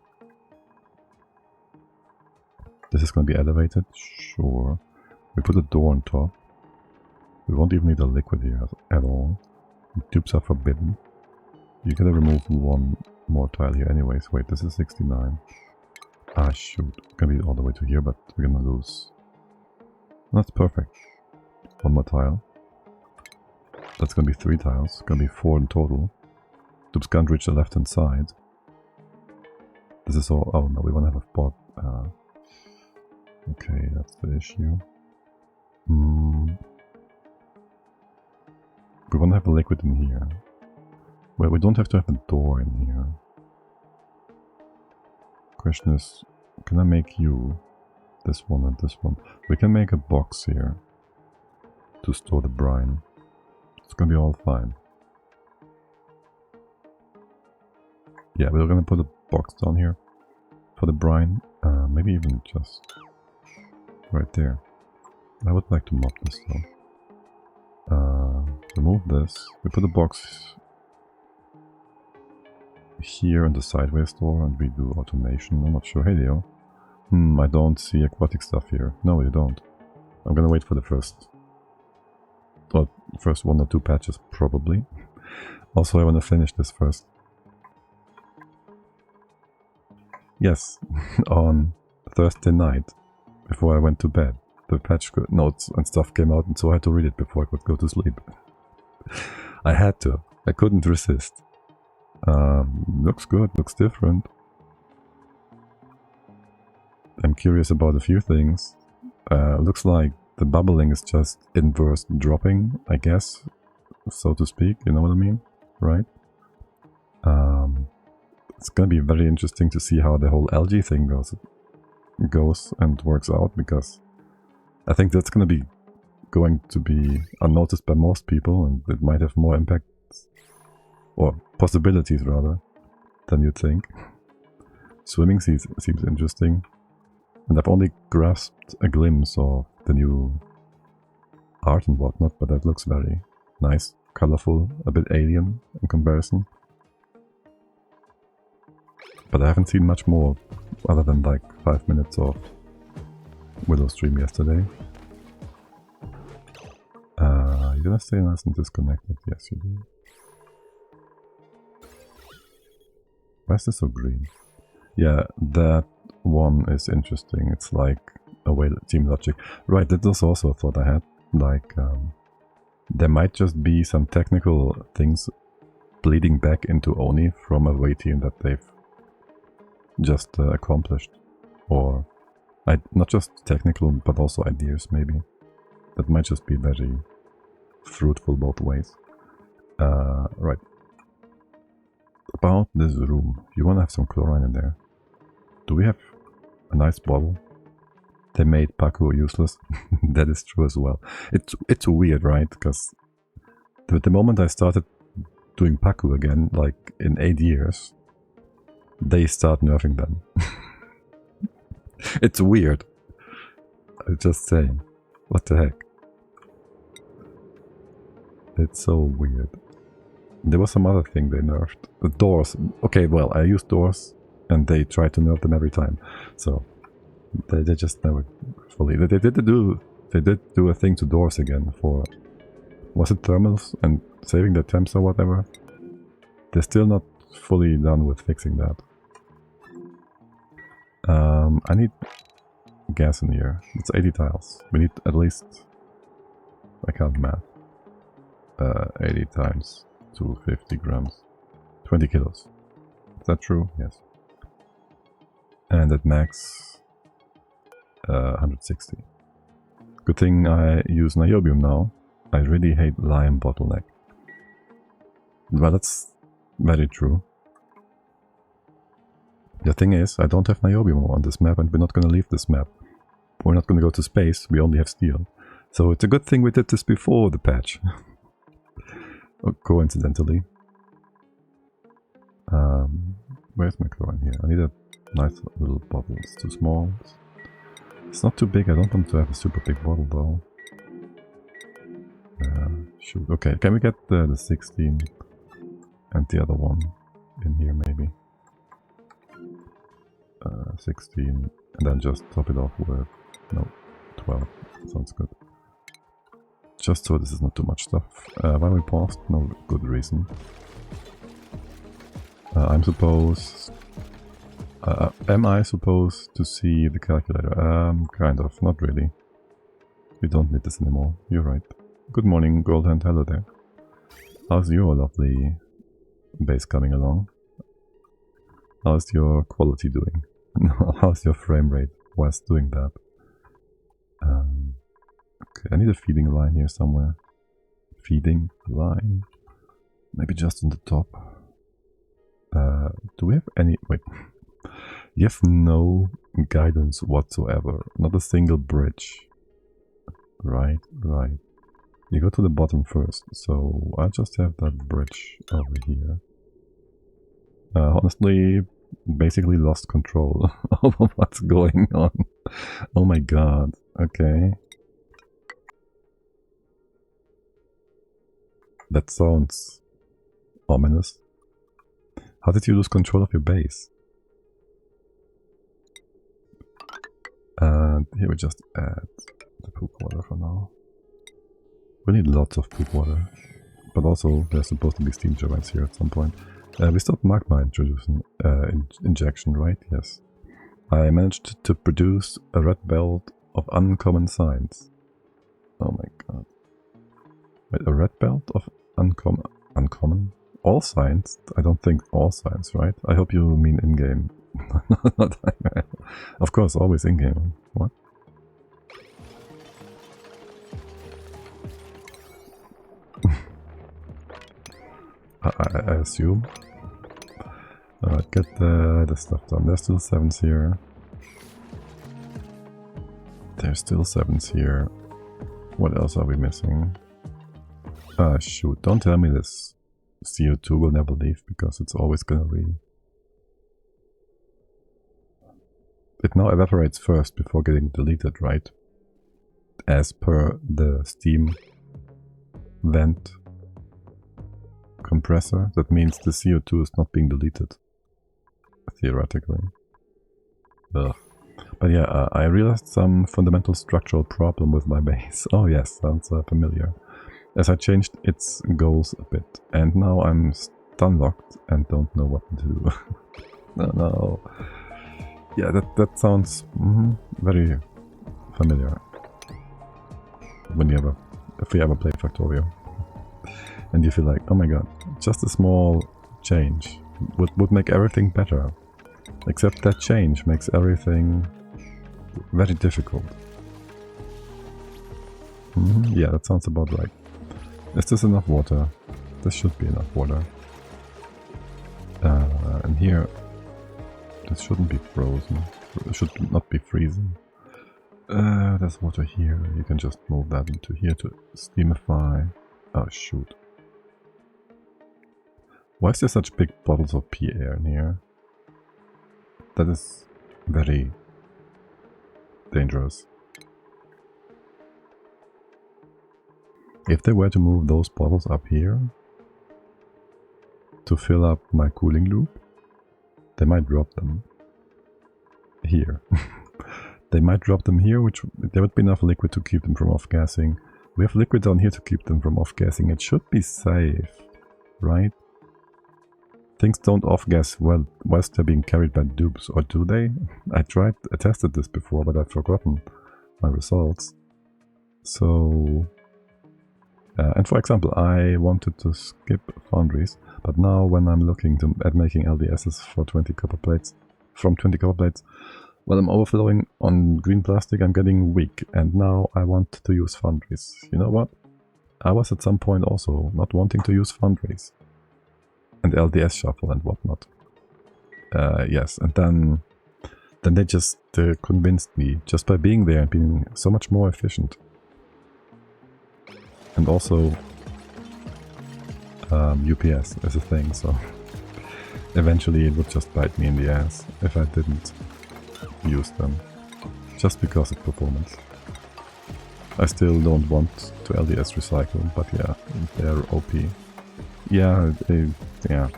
This is going to be elevated, sure. We put a door on top. We won't even need a liquid here at all. Dupes are forbidden. You gotta remove 1 more tile here anyways. Wait, this is 69. Ah, shoot. Gonna be all the way to here, but we're gonna lose. That's perfect. 1 more tile. That's gonna be 3 tiles. Gonna be 4 in total. Dupes can't reach the left hand side. This is all. Oh no, we wanna have a pot. Okay, that's the issue. We wanna have a liquid in here. Well, we don't have to have a door in here. Question is, can I make you this one and this one? We can make a box here to store the brine. It's gonna be all fine. Yeah, we're gonna put a box down here for the brine. Maybe even just right there. I would like to mop this though. Remove this. We put a box here in the sideways door and we do automation. I'm not sure. Hey Leo. I don't see aquatic stuff here. No, you don't. I'm gonna wait for the first 1 or 2 patches probably. Also, I want to finish this first. Yes, on Thursday night, before I went to bed, the patch notes and stuff came out, and so I had to read it before I could go to sleep. I had to. I couldn't resist. Looks good, looks different. I'm curious about a few things. Looks like the bubbling is just inverse dropping, I guess, so to speak, you know what I mean? Right? It's gonna be very interesting to see how the whole algae thing goes and works out, because I think that's going to be unnoticed by most people, and it might have more impact, or possibilities rather, than you'd think. Swimming seems interesting, and I've only grasped a glimpse of the new art and whatnot, but that looks very nice, colorful, a bit alien in comparison. But I haven't seen much more, other than like 5 minutes of Willow stream yesterday. You're gonna stay nice and disconnected? Yes, you do. Why is this so green? Yeah, that one is interesting. It's like a way team logic. Right, that was also a thought I had. Like, there might just be some technical things bleeding back into Oni from a away team that they've just accomplished. Or not just technical, but also ideas maybe. That might just be very fruitful both ways. Right. About this room, you want to have some chlorine in there. Do we have a nice bottle? They made Paku useless. That is true as well. It's weird, right? Because the moment I started doing Paku again, like in 8 years, they start nerfing them. It's weird. I'm just saying. What the heck? It's so weird. There was some other thing they nerfed. The doors. Okay, well, I use doors, and they try to nerf them every time. So they just never fully. They did do a thing to doors again for, was it thermals and saving the temps or whatever? They're still not fully done with fixing that. I need gas in here. It's 80 tiles. We need at least, I can't math. 80 times 250 grams. 20 kilos. Is that true? Yes. And at max 160. Good thing I use niobium now. I really hate lime bottleneck. Well, that's very true. The thing is, I don't have niobium on this map and we're not going to leave this map. We're not going to go to space, we only have steel. So it's a good thing we did this before the patch. Coincidentally. Where's my chlorine here? I need a nice little bottle. It's too small. It's not too big, I don't want to have a super big bottle though. Shoot. Okay, can we get the 16 and the other one in here maybe? 16 and then just top it off with, no, 12. Sounds good. Just so this is not too much stuff. Why we paused? No good reason. I'm supposed... am I supposed to see the calculator? Kind of, not really. We don't need this anymore, you're right. Good morning, Goldhand, hello there. How's your lovely base coming along? How's your quality doing? How's your frame rate whilst doing that? Okay, I need a feeding line here somewhere. Feeding line. Maybe just on the top. Do we have any... Wait. You have no guidance whatsoever. Not a single bridge. Right, right. You go to the bottom first, so I just have that bridge over here. Honestly, basically lost control over what's going on. Oh my god, okay. That sounds ominous. How did you lose control of your base? And here we just add the poop water for now. We need lots of poop water. But also, there's supposed to be steam turbines here at some point. We stopped magma injection, right? Yes. I managed to produce a red belt of uncommon signs. Oh my god. Wait, a red belt of uncommon? All signs? I don't think all signs, right? I hope you mean in-game. Of course, always in-game. What? I assume. Alright, get the stuff done. There's still 7s here. There's still 7s here. What else are we missing? Ah, shoot. Don't tell me this CO2 will never leave, because it's always gonna be... It now evaporates first before getting deleted, right? As per the steam vent compressor. That means the CO2 is not being deleted. Theoretically. Ugh. But yeah, I realized some fundamental structural problem with my base. Oh yes, sounds familiar. As I changed its goals a bit. And now I'm stun-locked and don't know what to do. No. Yeah, that sounds very familiar. When you ever, if you ever play Factorio. And you feel like, oh my god, just a small change would make everything better. Except that change makes everything very difficult. Yeah, that sounds about right. Is this enough water? This should be enough water. And here, this shouldn't be frozen. It should not be freezing. There's water here. You can just move that into here to steamify. Oh shoot. Why is there such big bottles of pea air in here? That is very dangerous. If they were to move those bottles up here to fill up my cooling loop, they might drop them here. They might drop them here, which there would be enough liquid to keep them from off-gassing. We have liquid down here to keep them from off-gassing. It should be safe, right? Things don't off-gas well whilst they're being carried by dupes, or do they? I tested this before, but I've forgotten my results. So... and for example, I wanted to skip foundries, but now when I'm looking at making LDSs for 20 copper plates, from 20 copper plates, Well, I'm overflowing on green plastic, I'm getting weak, and now I want to use fundraise. You know what? I was at some point also not wanting to use fundraise. And LDS shuffle and whatnot. Yes, and then they just convinced me, just by being there and being so much more efficient. And also, UPS is a thing, so eventually it would just bite me in the ass if I didn't use them, just because of performance. I still don't want to LDS recycle, but yeah, they're OP. Yeah, yeah.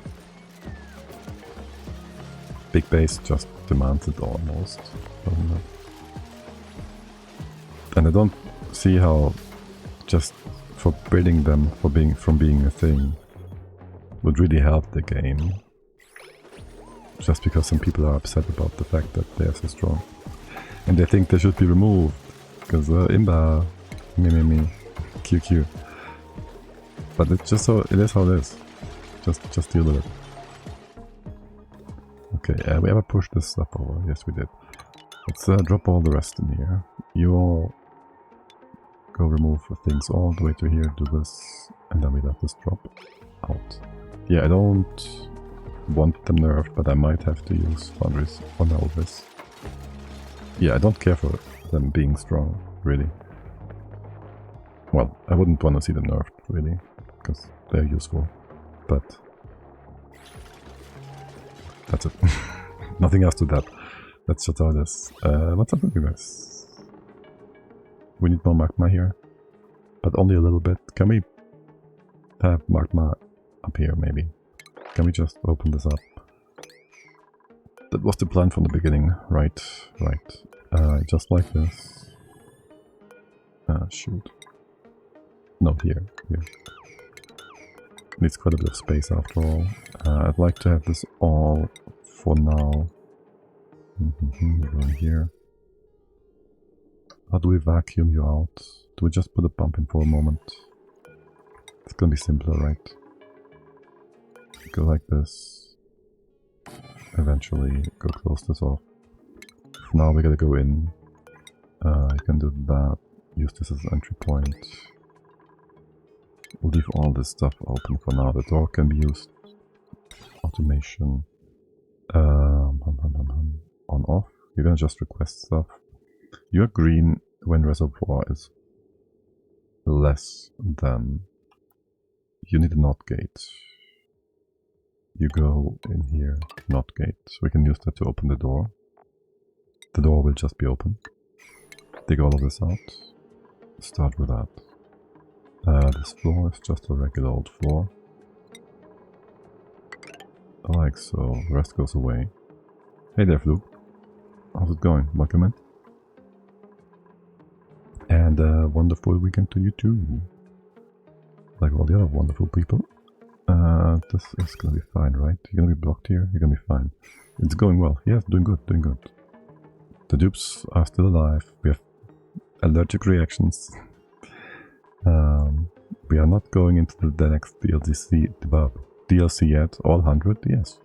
Big base just demands it almost, doesn't it? And I don't see how just forbidding them from being a thing would really help the game. Just because some people are upset about the fact that they are so strong. And they think they should be removed. Because imba, me, QQ. But it's just so, it is how it is. Just deal with it. Okay, we ever pushed this stuff over? Yes, we did. Let's drop all the rest in here. You all go remove things all the way to here, do this, and then we let this drop out. Yeah, I don't want them nerfed, but I might have to use Fundraise on Elvis. Yeah, I don't care for them being strong, really. Well, I wouldn't want to see them nerfed, really, because they're useful, but that's it. Nothing else to that. Let's shut out this. What's up with you guys? We need more magma here, but only a little bit. Can we have magma up here, maybe? Can we just open this up? That was the plan from the beginning, right? Just like this. Shoot. Not here. Needs quite a bit of space after all. I'd like to have this all for now. Go in here. How do we vacuum you out? Do we just put a pump in for a moment? It's gonna be simpler, right? Go like this. Eventually go close this off. Now we gotta go in. You can do that. Use this as an entry point. We'll leave all this stuff open for now. The door can be used. Automation. On off. You're gonna just request stuff. You're green when reservoir is less than. You need a NOT gate. You go in here, NOT gate. We can use that to open the door. The door will just be open. Dig all of this out. Start with that. This floor is just a regular old floor. Like so. The rest goes away. Hey there, Fluke. How's it going? Welcome in. And a wonderful weekend to you too. Like all the other wonderful people. This is gonna be fine, right? You're gonna be blocked here? You're gonna be fine. It's going well. Yes, doing good, doing good. The dupes are still alive. We have allergic reactions. We are not going into the next DLC yet. All 100? Yes.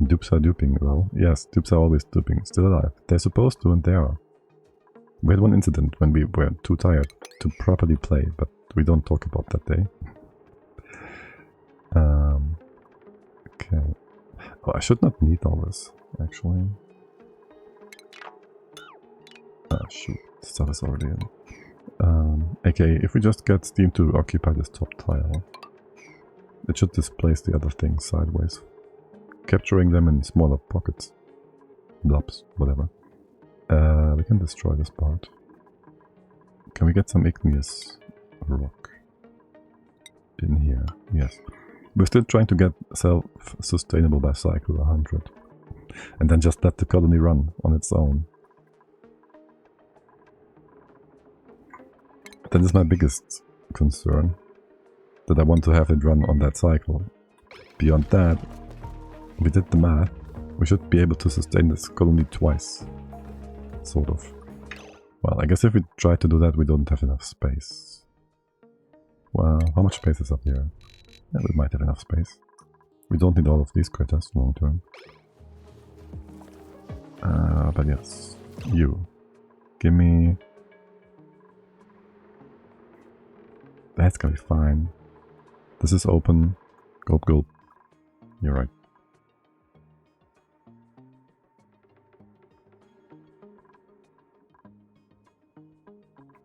Dupes are duping, well. Yes, dupes are always duping. Still alive. They're supposed to, and they are. We had one incident when we were too tired to properly play, but we don't talk about that day. Okay. Oh, I should not need all this, actually. Shoot. Stuff is already in. Okay, if we just get Steam to occupy this top tile, it should displace the other things sideways. Capturing them in smaller pockets. Blobs, whatever. We can destroy this part. Can we get some igneous rock in here? Yes. We're still trying to get self-sustainable by cycle 100. And then just let the colony run on its own. That is my biggest concern. That I want to have it run on that cycle. Beyond that, we did the math. We should be able to sustain this colony twice. Sort of. Well, I guess if we try to do that, we don't have enough space. Well, how much space is up here? Yeah, we might have enough space. We don't need all of these critters long term. But yes, you. Give me... That's gonna be fine. This is open. Gulp, gulp. You're right.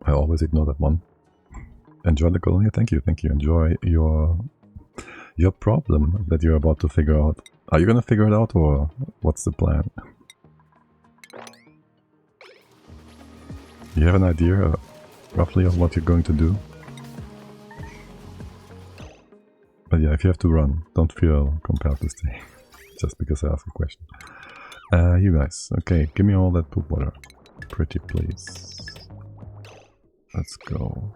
I always ignore that one. Enjoy the colony. Thank you, thank you. Enjoy your problem that you're about to figure out. Are you gonna figure it out, or what's the plan? You have an idea, roughly, of what you're going to do? But yeah, if you have to run, don't feel compelled to stay. Just because I asked a question. You guys, okay, give me all that poop water. Pretty please. Let's go.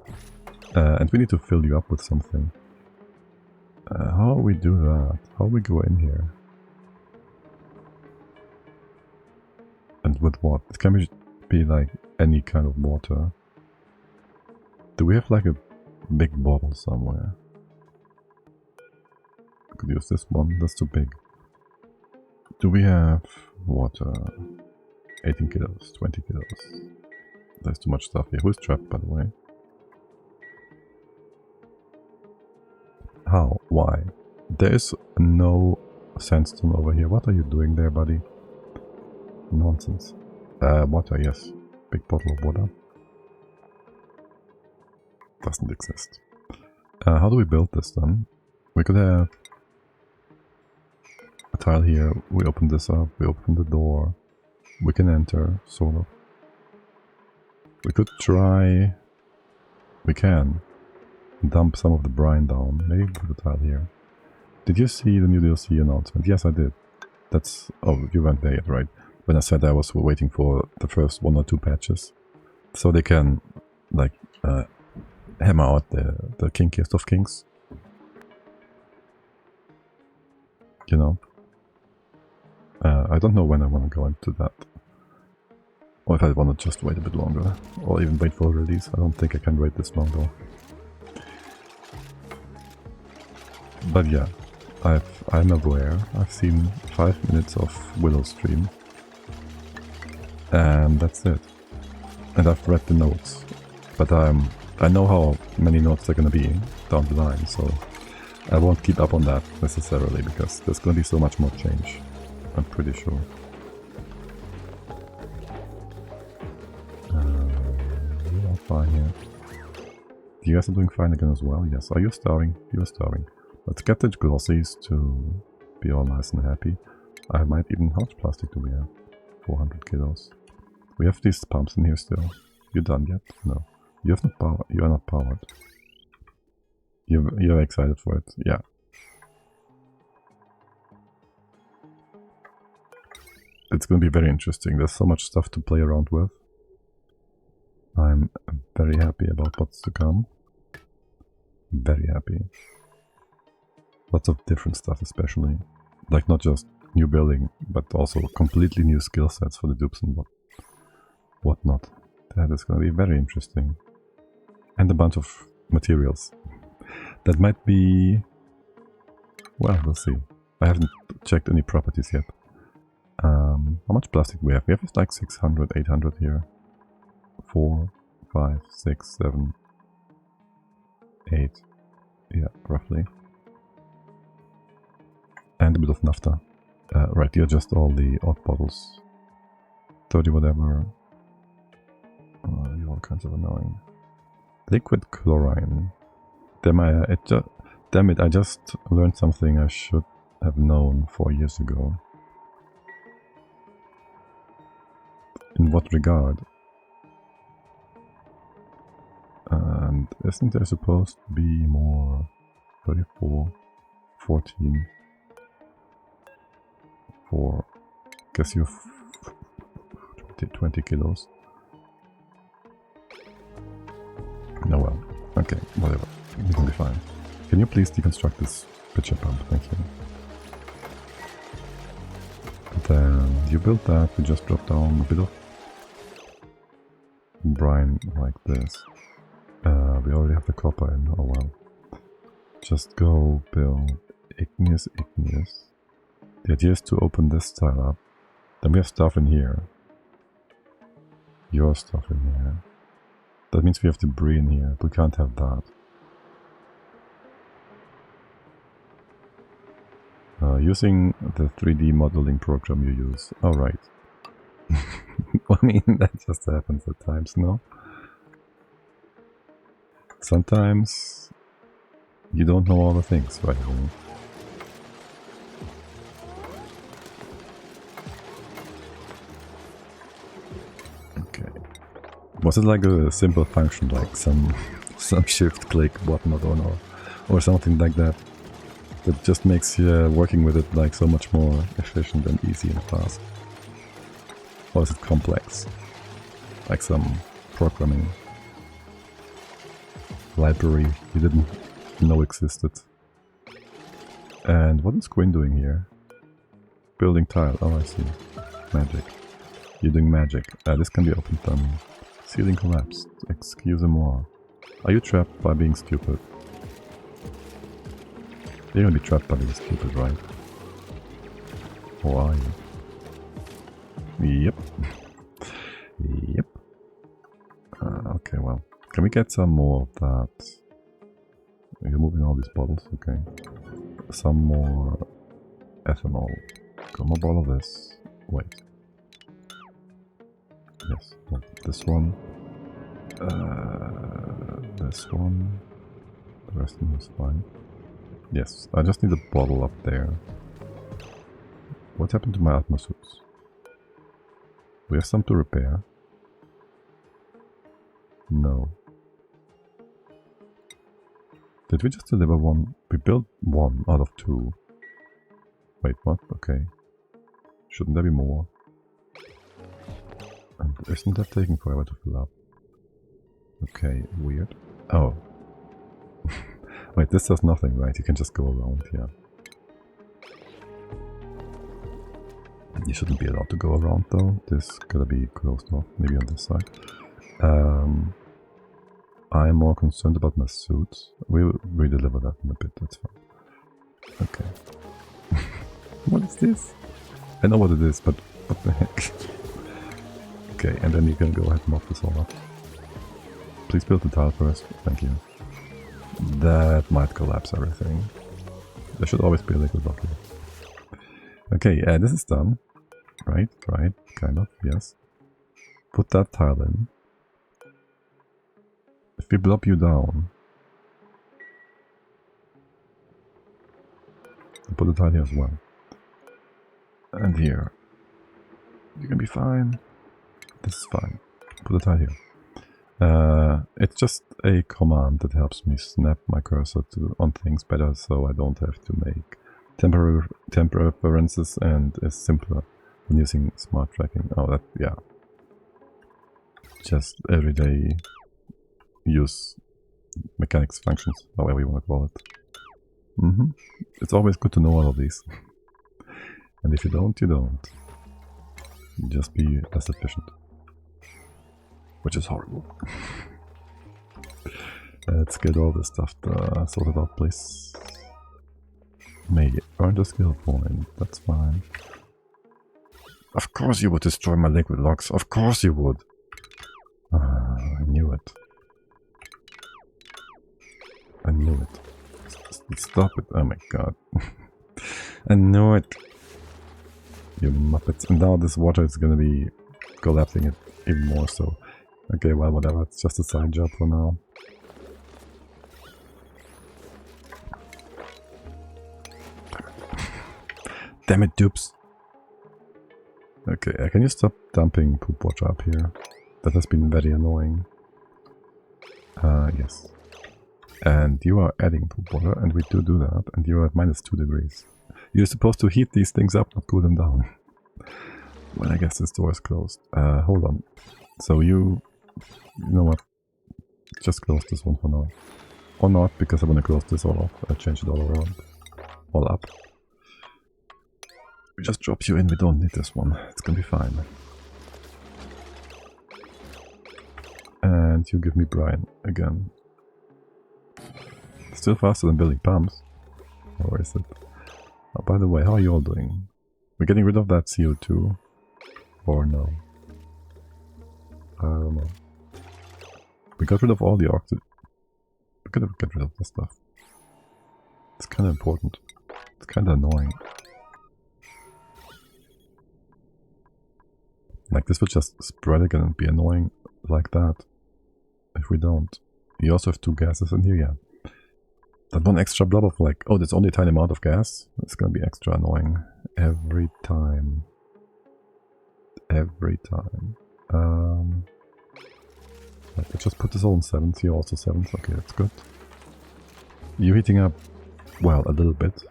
And we need to fill you up with something. How we do that? How we go in here? And with what? It can be like any kind of water. Do we have like a big bottle somewhere? I could use this one, that's too big. Do we have water? 18 kilos, 20 kilos. There's too much stuff here. Who's trapped, by the way? How? Why? There is no sandstone over here. What are you doing there, buddy? Nonsense. Water, yes. Big bottle of water. Doesn't exist. How do we build this then? We could have a tile here. We open this up. We open the door. We can enter, sort of. We could try... We can dump some of the brine down. Maybe put a tile here. Did you see the new DLC announcement? Yes, I did. That's... Oh, you weren't there yet, right? When I said I was waiting for the first 1 or 2 patches. So they can, like, hammer out the kinkiest of kinks. You know? I don't know when I want to go into that. Or if I want to just wait a bit longer. Or even wait for release. I don't think I can wait this long though. But yeah, I'm aware. I've seen 5 minutes of Willow stream. And that's it. And I've read the notes. But I know how many notes there are gonna be down the line, so I won't keep up on that necessarily, because there's gonna be so much more change. I'm pretty sure. You are fine here. You guys are doing fine again as well? Yes. Are you starving? You're starving. Let's get the glossies to be all nice and happy. I might even... How much plastic do we have? 400 kilos. We have these pumps in here still. You done yet? No. You have not power. You are not powered. You're excited for it. Yeah. It's gonna be very interesting. There's so much stuff to play around with. I'm very happy about what's to come. Very happy. Lots of different stuff, especially. Like, not just new building, but also completely new skill sets for the dupes and whatnot. That is gonna be very interesting. And a bunch of materials. That might be... Well, we'll see. I haven't checked any properties yet. How much plastic we have? We have like 600, 800 here. 4, 5, 6, 7, 8. Yeah, roughly. And a bit of naphtha. Right, here just all the odd bottles. 30 whatever. All kinds of annoying. Liquid chlorine. Damn it, I just learned something I should have known 4 years ago. In what regard? And isn't there supposed to be more? 34, 14, 4, guess you have 20 kilos. No, well, okay, whatever, you can be fine. Can you please deconstruct this pitcher pump? Thank you. Then you built that, we just dropped down a bit of brine like this. We already have the copper in, oh well. Just go build igneous. The idea is to open this tile up. Then we have stuff in here. your stuff in here. That means we have debris in here. We can't have that. Using the 3D modeling program you use. Alright. I mean, that just happens at times, no? Sometimes you don't know all the things right away. Okay. Was it like a simple function, like some shift click whatnot or something like that? That just makes working with it like so much more efficient and easy and fast. Or is it complex? Like some programming library you didn't know existed. And what is Quinn doing here? Building tile. Oh, I see. Magic. You're doing magic. This can be opened then. Ceiling collapsed. Excuse-moi. Are you trapped by being stupid? You're gonna be trapped by being stupid, right? Or are you? Yep. Yep. Okay, well. Can we get some more of that? You're moving all these bottles, okay. Some more ethanol. Got more bottle of this. Wait. Yes, well, this one. This one. The rest of them is fine. Yes, I just need a bottle up there. What happened to my atmosuits? We have some to repair. No. Did we just deliver one? We built one out of two. Wait, what? Okay. Shouldn't there be more? And isn't that taking forever to fill up? Okay, weird. Oh. Wait, this does nothing, right? You can just go around, yeah. You shouldn't be allowed to go around though. This gotta be closed off, maybe on this side. I'm more concerned about my suits. We'll redeliver that in a bit, that's fine. Okay. What is this? I know what it is, but what the heck? Okay, and then you can go ahead and mop this all up. Please build the tile first, thank you. That might collapse everything. There should always be a liquid bucket. Okay, this is done. Right, kind of, yes. Put that tile in. If we blob you down, I'll put the tile here as well. And here. You can be fine. This is fine. Put the tile here. It's just a command that helps me snap my cursor on things better, so I don't have to make temporary references, and is simpler than using smart tracking. Oh, that, yeah. Just everyday use mechanics functions, however you want to call it. It's always good to know all of these. And if you don't, you don't. Just be less efficient. Which is horrible. Let's get all this stuff sorted out, please. May earn a skill point, that's fine. Of course you would destroy my liquid logs, of course you would. I knew it. I knew it. Stop it, oh my god. I knew it. You muppets. And now this water is gonna be collapsing it even more so. Okay, well, whatever, it's just a side job for now. Damn it, Dupes. Okay, can you stop dumping poop water up here? That has been very annoying. Yes. And you are adding poop water, and we do that, and you are at -2 degrees. You're supposed to heat these things up, not cool them down. Well, I guess this door is closed. Hold on. So you know what? Just close this one for now. Or not, because I'm gonna close this all off. I change it all around. All up. We just drop you in, we don't need this one. It's gonna be fine. And you give me brine again. Still faster than building pumps. Or is it? Oh, by the way, how are you all doing? We're getting rid of that CO2? Or no? I don't know. We got rid of all the oxygen. We could have got rid of this stuff. It's kind of important. It's kind of annoying. Like this would just spread again and be annoying like that. If we don't. You also have 2 gases in here, yeah. That one extra blob of like, oh, that's only a tiny amount of gas. It's gonna be extra annoying every time. Every time. Let's just put this all in 7s here, also 7s. Okay, that's good. You're heating up, well, a little bit.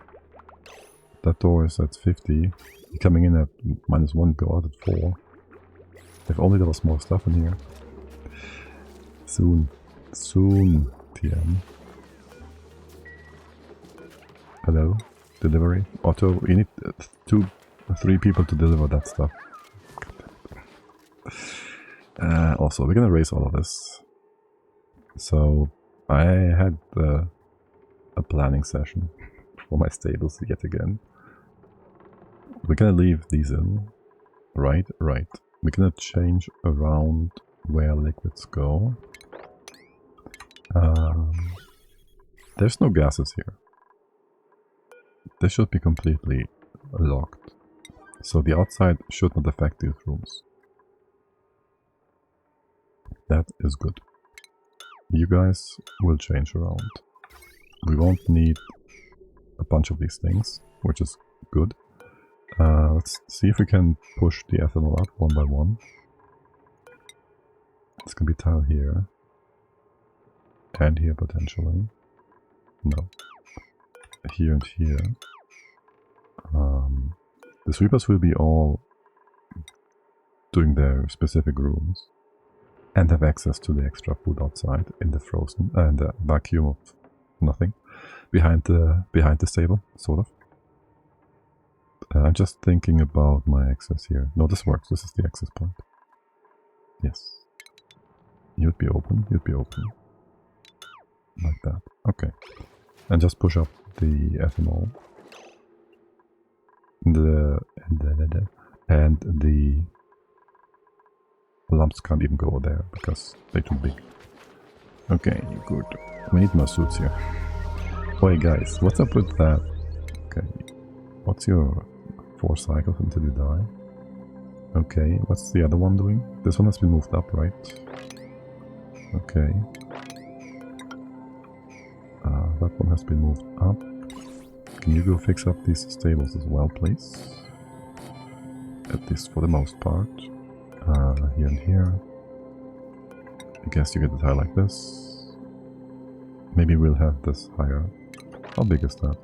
That door is at 50. You're coming in at -1, go out at 4. If only there was more stuff in here. Soon. Soon, TM. Hello? Delivery? Otto, you need 3 people to deliver that stuff. Also, we're gonna erase all of this. So, I had a planning session for my stables yet again. We're gonna leave these in. Right. We're gonna change around where liquids go. There's no gases here. This should be completely locked. So the outside should not affect these rooms. That is good. You guys will change around. We won't need a bunch of these things, which is good. Let's see if we can push the ethanol up one by one. It's gonna be tile here. And here potentially. No. Here and here. The sweepers will be all doing their specific rooms. And have access to the extra food outside in the frozen and the vacuum of nothing behind the stable, sort of. I'm just thinking about my access here. No, this works. This is the access point. Yes. You'd be open. You'd be open. Like that. Okay. And just push up the ethanol. And the lamps can't even go there because they're too big. Okay, good. We need more suits here. Wait, guys, what's up with that? Okay. What's your 4 cycles until you die? Okay, what's the other one doing? This one has been moved up, right? Okay. That one has been moved up. Can you go fix up these stables as well, please? At least for the most part. Here and here. I guess you get a tile like this. Maybe we'll have this higher. How big is that?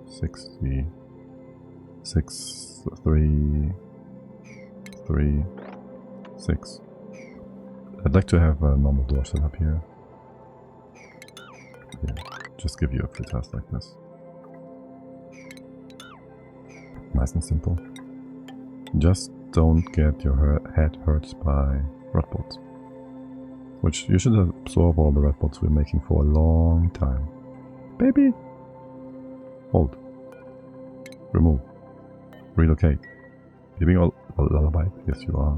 60. 6, 3, 3, 6. I'd like to have a normal door set up here. Yeah, just give you a free task like this. Nice and simple. Just don't get your head hurt by red bolts. Which you should absorb all the red bolts we're making for a long time. Baby! Hold. Remove. Relocate. You being all lullaby? Yes, you are.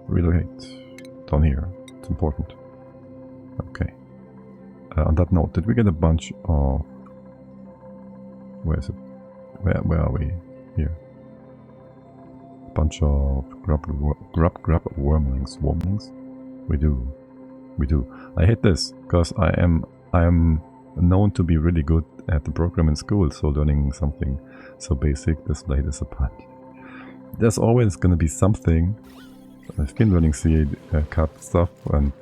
Relocate. Down here. It's important. Okay. On that note, did we get a bunch of... Where is it? Where are we? Here. Bunch of grub wormlings. Wormlings? We do. We do. I hate this because I am known to be really good at the program in school, so learning something so basic this late is a punch. There's always gonna be something. I've been learning cut stuff and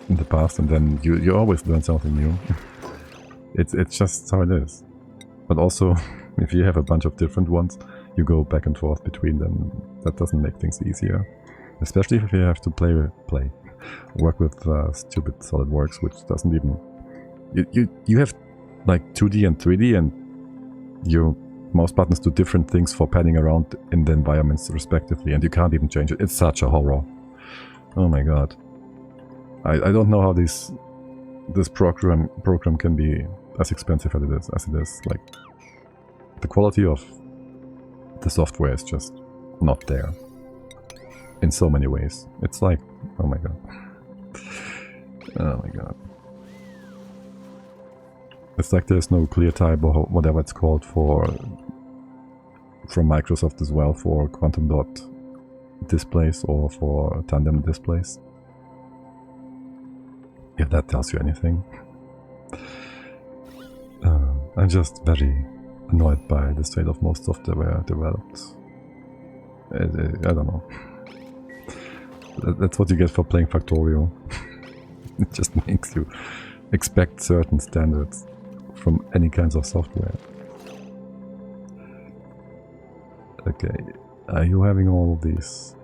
in the past, and then you always learn something new. It's just how it is. But also, if you have a bunch of different ones, you go back and forth between them. That doesn't make things easier. Especially if you have to work with stupid SolidWorks, which doesn't even... You have like 2D and 3D, and your mouse buttons do different things for padding around in the environments respectively, and you can't even change it. It's such a horror. Oh my god. I don't know how this program can be as expensive as it is. Like, the quality of the software is just not there. In so many ways. It's like, oh my god. Oh my god. It's like there's no clear type or whatever it's called for from Microsoft as well for quantum dot displays or for tandem displays. If that tells you anything. I'm just very annoyed by the state of most software developed. I don't know. That's what you get for playing Factorio. It just makes you expect certain standards from any kinds of software. Okay, are you having all of these?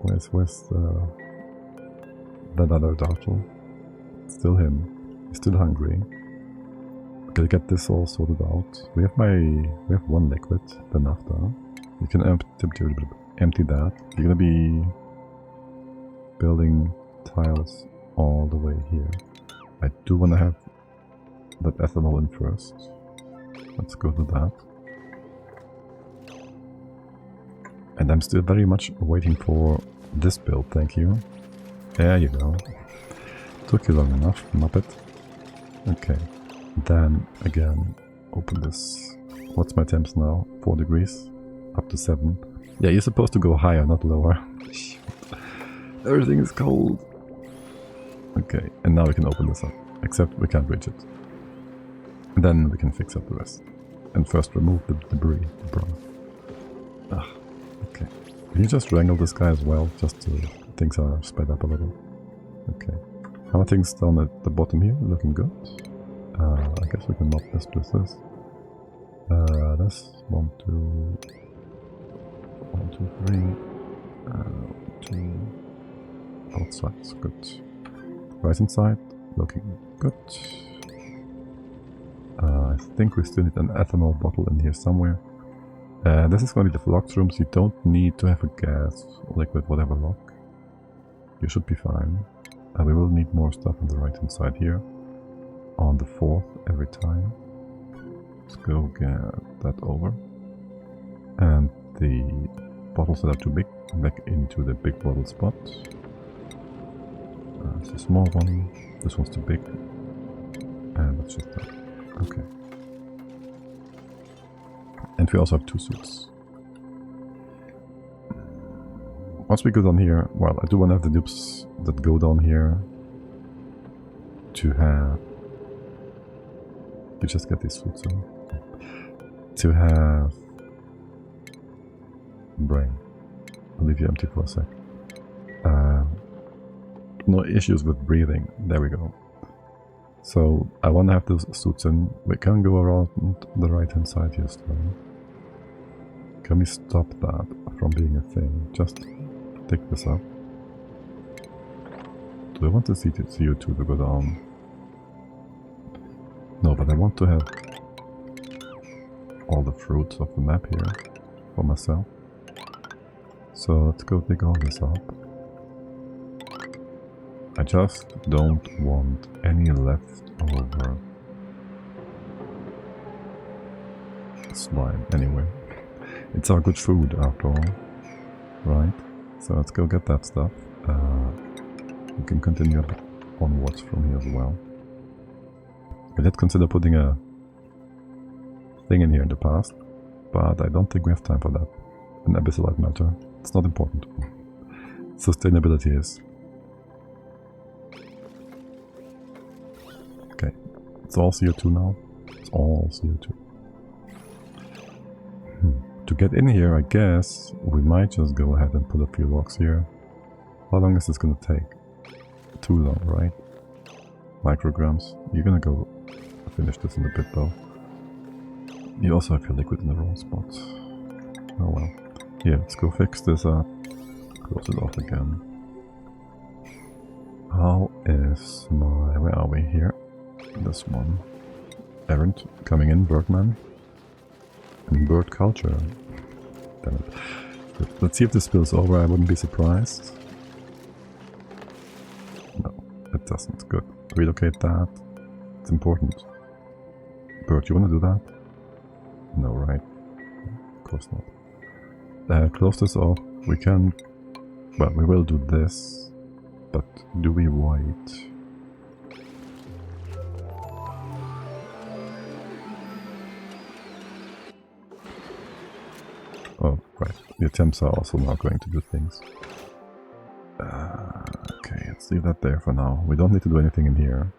Where's that other turtle? Still him. He's still hungry. Okay, get this all sorted out. We have one liquid, the naphtha. You can empty that. You're gonna be building tiles all the way here. I do want to have that ethanol in first. Let's go to that. And I'm still very much waiting for this build, thank you. There you go. Took you long enough, Muppet. Okay. Then, again, open this. What's my temps now? 4 degrees? Up to 7. Yeah, you're supposed to go higher, not lower. Everything is cold. Okay, and now we can open this up. Except we can't reach it. And then we can fix up the rest. And first remove the debris, the brown. Ah, okay. Can you just wrangle this guy as well? Just so things are sped up a little. Okay. How are things down at the bottom here? Looking good. I guess we can mop this with this. This 1, 2, 3. Both sides, good. Right hand side, looking good. I think we still need an ethanol bottle in here somewhere. This is going to be the flux rooms. You don't need to have a gas, liquid, whatever lock. You should be fine. We will need more stuff on the right hand side here. On the 4th every time. Let's go get that over. And the bottles that are too big, back into the big bottle spot. It's a small one. This one's too big. And that's just that. Okay. And we also have 2 suits. Once we go down here, well, I do want to have the dupes that go down here to have... You just get these suits in. To have... brain. I'll leave you empty for a sec. No issues with breathing. There we go. So I want to have those suits in. We can go around the right hand side here still. Can we stop that from being a thing? Just take this up. Do I want to see CO2 to go down? No, but I want to have all the fruits of the map here for myself. So let's go dig all this up. I just don't want any leftover slime anyway. It's our good food after all, right? So let's go get that stuff. We can continue onwards from here as well. We did consider putting a thing in here in the past, but I don't think we have time for that. An abyssalite melter. It's not important. Sustainability is. Okay, it's all CO2 now. It's all CO2. To get in here, I guess we might just go ahead and put a few rocks here. How long is this gonna take? Too long, right? Micrograms. You're gonna go finish this in a bit though. You also have your liquid in the wrong spot. Oh well. Here, let's go fix this up. Close it off again. How is my... where are we here? This one. Errant coming in, Birdman. And bird culture. Damn it. Let's see if this spills over, I wouldn't be surprised. No, it doesn't. Good. Relocate that. It's important. Bird, you wanna do that? No, right? Of course not. Close this off. We can Well, we will do this, but do we wait? Oh, right. The attempts are also now going to do things. Okay, let's leave that there for now. We don't need to do anything in here.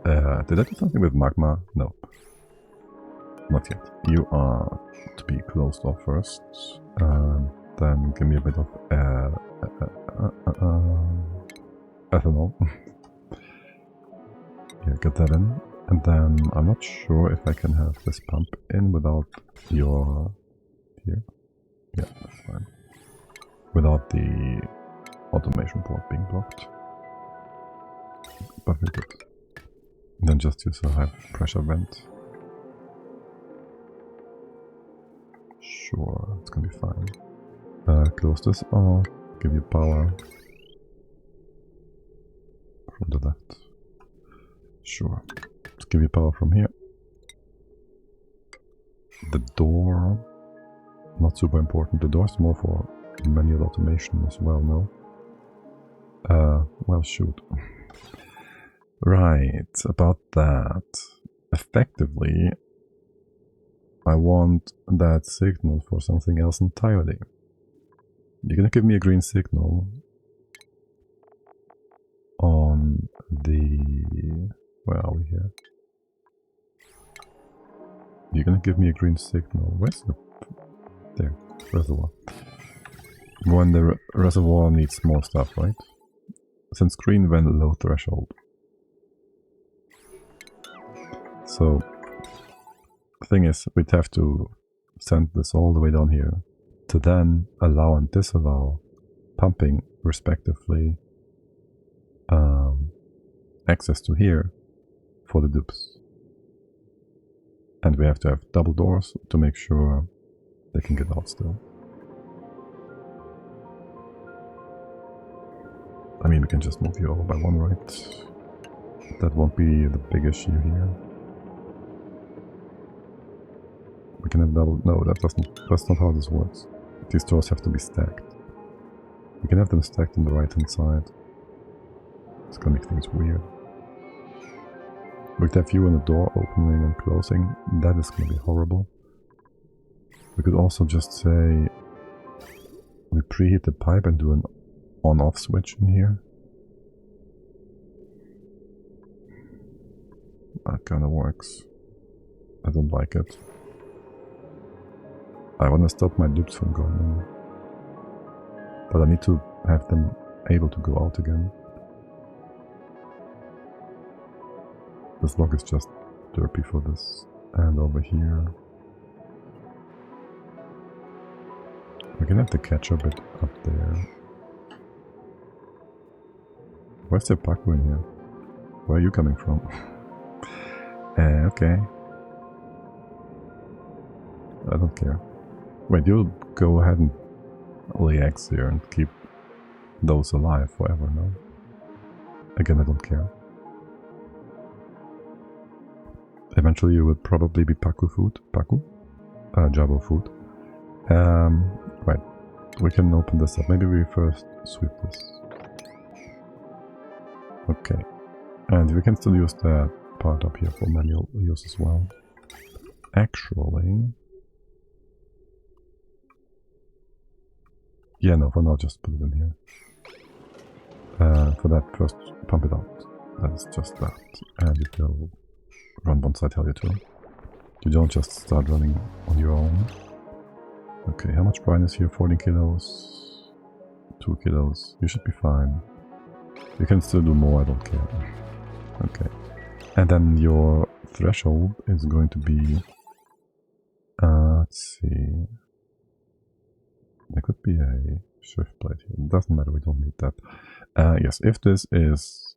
Did I do something with magma? No. Not yet. You are to be closed off first. Then give me a bit of ethanol. Yeah, get that in. And then I'm not sure if I can have this pump in without your... Here? Yeah, that's fine. Without the automation port being blocked. But we could. Then just use a high pressure vent. Sure, it's gonna be fine. Close this off, give you power from the left. Sure, let's give you power from here. The door, not super important. The door is more for manual automation as well, no? Well, shoot. Right, about that. Effectively, I want that signal for something else entirely. You're gonna give me a green signal on the... Where are we here? You're gonna give me a green signal. Where's the... There, reservoir. When the reservoir needs more stuff, right? Since green, when low threshold. So, the thing is, we'd have to send this all the way down here to then allow and disallow pumping, respectively, access to here for the dupes. And we have to have double doors to make sure they can get out still. I mean, we can just move you over by one, right? That won't be the big issue here. We can have double... No, that's not how this works. These doors have to be stacked. We can have them stacked on the right hand side. It's gonna make things weird. We could have you on the door opening and closing. That is gonna be horrible. We could also just say we preheat the pipe and do an on-off switch in here. That kinda works. I don't like it. I want to stop my dupes from going in. But I need to have them able to go out again. This log is just derpy for this. And over here... We can have the catcher bit up there. Where's the Paco in here? Where are you coming from? Okay. I don't care. Wait, you'll go ahead and lay eggs here and keep those alive forever, no? Again, I don't care. Eventually you will probably be Pacu food. Pacu? Jabo food. Right. We can open this up. Maybe we first sweep this. Okay. And we can still use that part up here for manual use as well. Actually... Yeah, no, for now just put it in here. For that, first pump it out. That is just that. And it will run one side Helio too. You don't just start running on your own. Okay, how much brine is here? 40 kilos. 2 kilos. You should be fine. You can still do more, I don't care. Okay. And then your threshold is going to be... let's see... There could be a shift plate here. It doesn't matter, we don't need that. Yes, if this is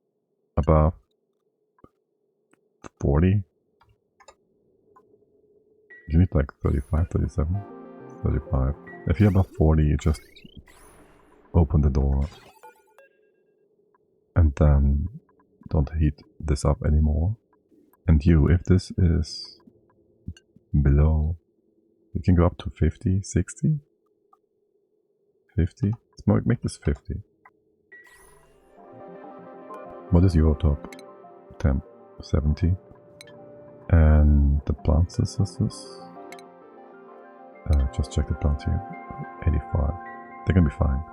above 40, you need like 35, 37, 35. If you're above 40, you just open the door and then don't heat this up anymore. And you, if this is below, you can go up to 50, 60. 50? Let's make this 50. What is your top temp? 70. And the plants is just check the plants here. 85. They're gonna be fine.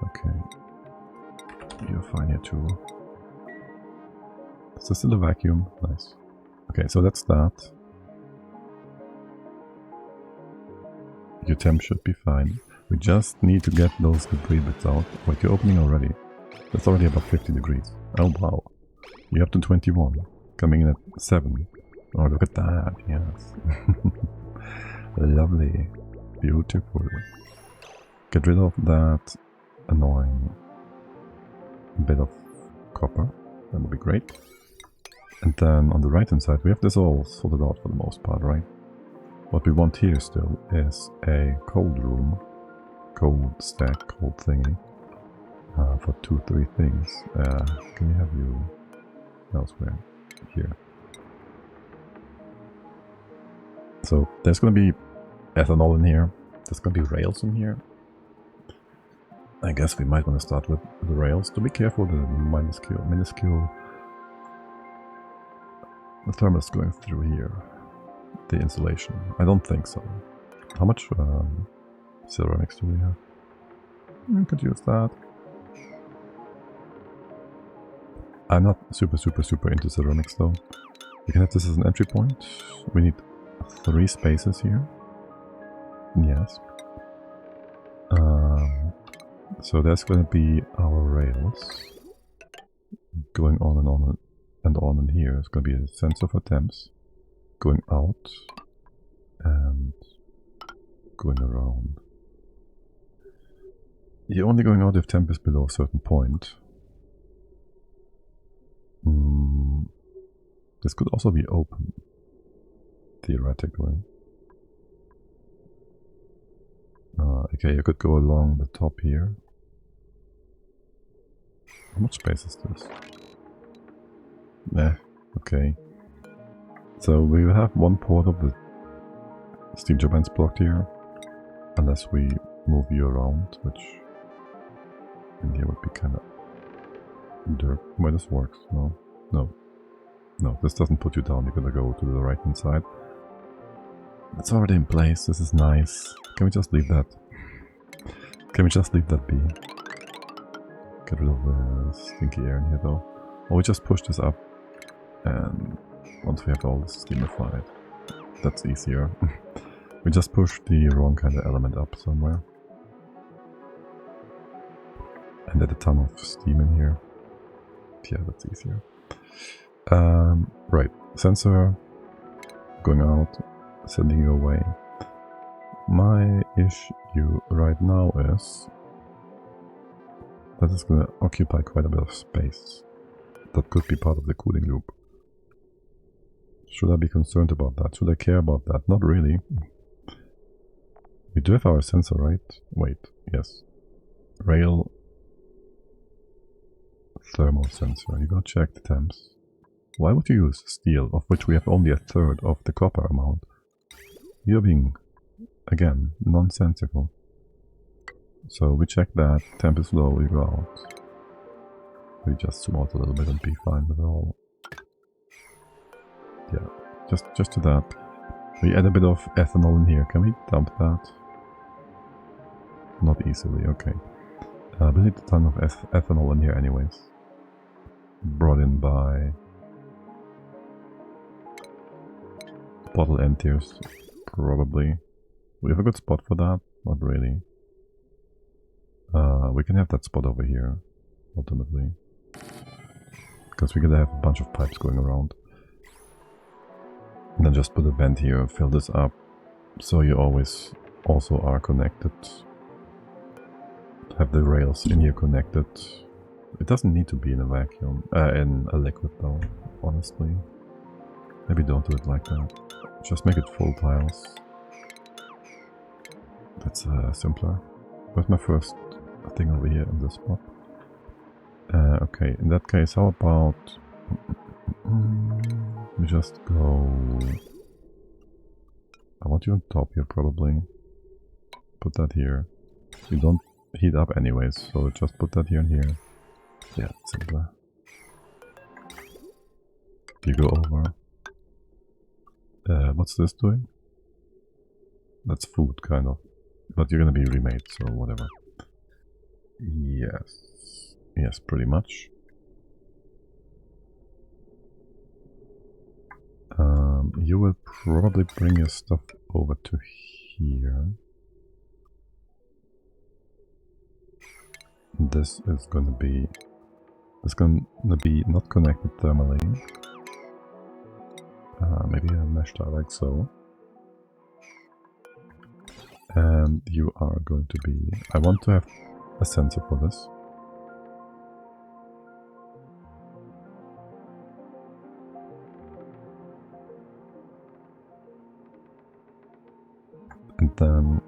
Okay. You're fine here too. Is this still a vacuum? Nice. Okay, so that's that. Your temp should be fine. We just need to get those debris bits out. Wait, you're opening already. That's already about 50 degrees. Oh wow. You're up to 21. Coming in at 7. Oh, look at that. Yes. Lovely. Beautiful. Get rid of that annoying bit of copper. That would be great. And then on the right hand side, we have this all sorted out for the most part, right? What we want here still is a cold room. Cold stack, cold thingy. For 2-3 things. Can we have you elsewhere? Here. So there's gonna be ethanol in here. There's gonna be rails in here. I guess we might want to start with the rails. To be careful, the minuscule the thermal is going through here. The insulation. I don't think so. How much ceramics do we have? We could use that. I'm not super into ceramics though. We can have this as an entry point. We need 3 spaces here. Yes. So there's going to be our rails going on and on and on in here. It's going to be a sensor for temps going out and going around. You're only going out if temp is below a certain point. This could also be open, theoretically. Okay, you could go along the top here. How much space is this? Okay. So we will have one port of the steam turbines blocked here, unless we move you around, which in here would be kind of dirt. Where this works? No, this doesn't put you down. You're gonna go to the right hand side. It's already in place. This is nice. Can we just leave that? Can we just leave that be? Get rid of the stinky air in here though. Or we just push this up, and once we have all this steamified, that's easier. We just push the wrong kind of element up somewhere. And add a ton of steam in here. Yeah, that's easier. Right, sensor going out, sending you away. My issue right now is that it's going to occupy quite a bit of space. That could be part of the cooling loop. Should I be concerned about that? Should I care about that? Not really. We do have our sensor, right? Wait, yes. Rail thermal sensor. You gotta check the temps. Why would you use steel, of which we have only 1/3 of the copper amount? You're being, again, nonsensical. So we check that, temp is low, we go out. We just zoom out a little bit and be fine with it all. Yeah, just to that. We add a bit of ethanol in here, can we dump that? Not easily, okay. We need a ton of ethanol in here anyways. Brought in by bottle emptiers, probably. We have a good spot for that? Not really. We can have that spot over here, ultimately. Because we're gonna have a bunch of pipes going around. And then just put a vent here, fill this up, so you always also are connected. Have the rails in here connected. It doesn't need to be in a vacuum, in a liquid though, honestly. Maybe don't do it like that. Just make it full tiles. That's simpler. Where's my first thing over here in this spot? Okay, in that case, how about we just go... I want you on top here, probably. Put that here. You don't heat up anyways, so just put that here and here. Yeah, simpler. You go over. What's this doing? That's food, kind of. But you're gonna be remade, so whatever. Yes. Yes, pretty much. You will probably bring your stuff over to here. This is gonna be... It's gonna be not connected thermally. Maybe a mesh tile like so. And you are going to be... I want to have a sensor for this. And then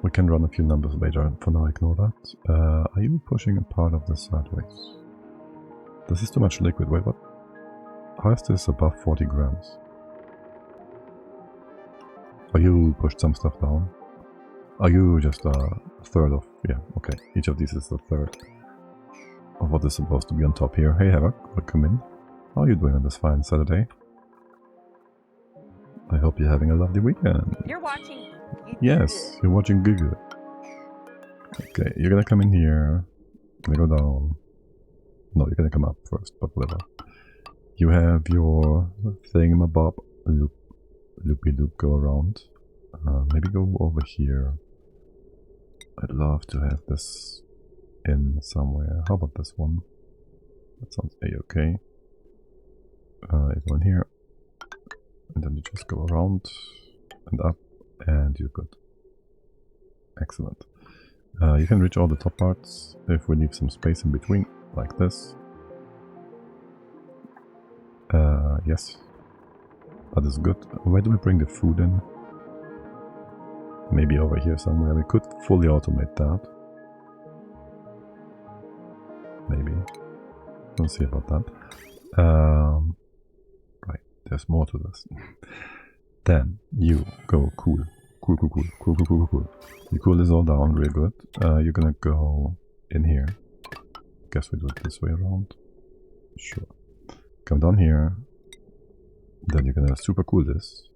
we can run a few numbers later. For now, ignore that. Are you pushing a part of this sideways? This is too much liquid. Wait, what? How is this above 40 grams? Are you pushed some stuff down? Are you just a third of... Yeah, okay. Each of these is a third of what is supposed to be on top here. Hey Havoc, welcome in. How are you doing on this fine Saturday? I hope you're having a lovely weekend. You're watching. Yes, you're watching Google. Okay, you're gonna come in here. Gonna go down. No, you're gonna come up first, but whatever. You have your thingamabob loopy loop go around. Maybe go over here. I'd love to have this in somewhere. How about this one? That sounds a-okay. You go in here. And then you just go around and up, and you're good. Excellent. You can reach all the top parts if we leave some space in between, like this. Yes. That is good. Where do we bring the food in? Maybe over here somewhere. We could fully automate that. Maybe. We'll see about that. Right, there's more to this. Then you go cool. Cool. You cool this all down real good. You're gonna go in here. Guess we do it this way around. Sure. Come down here. Then you're gonna super cool this.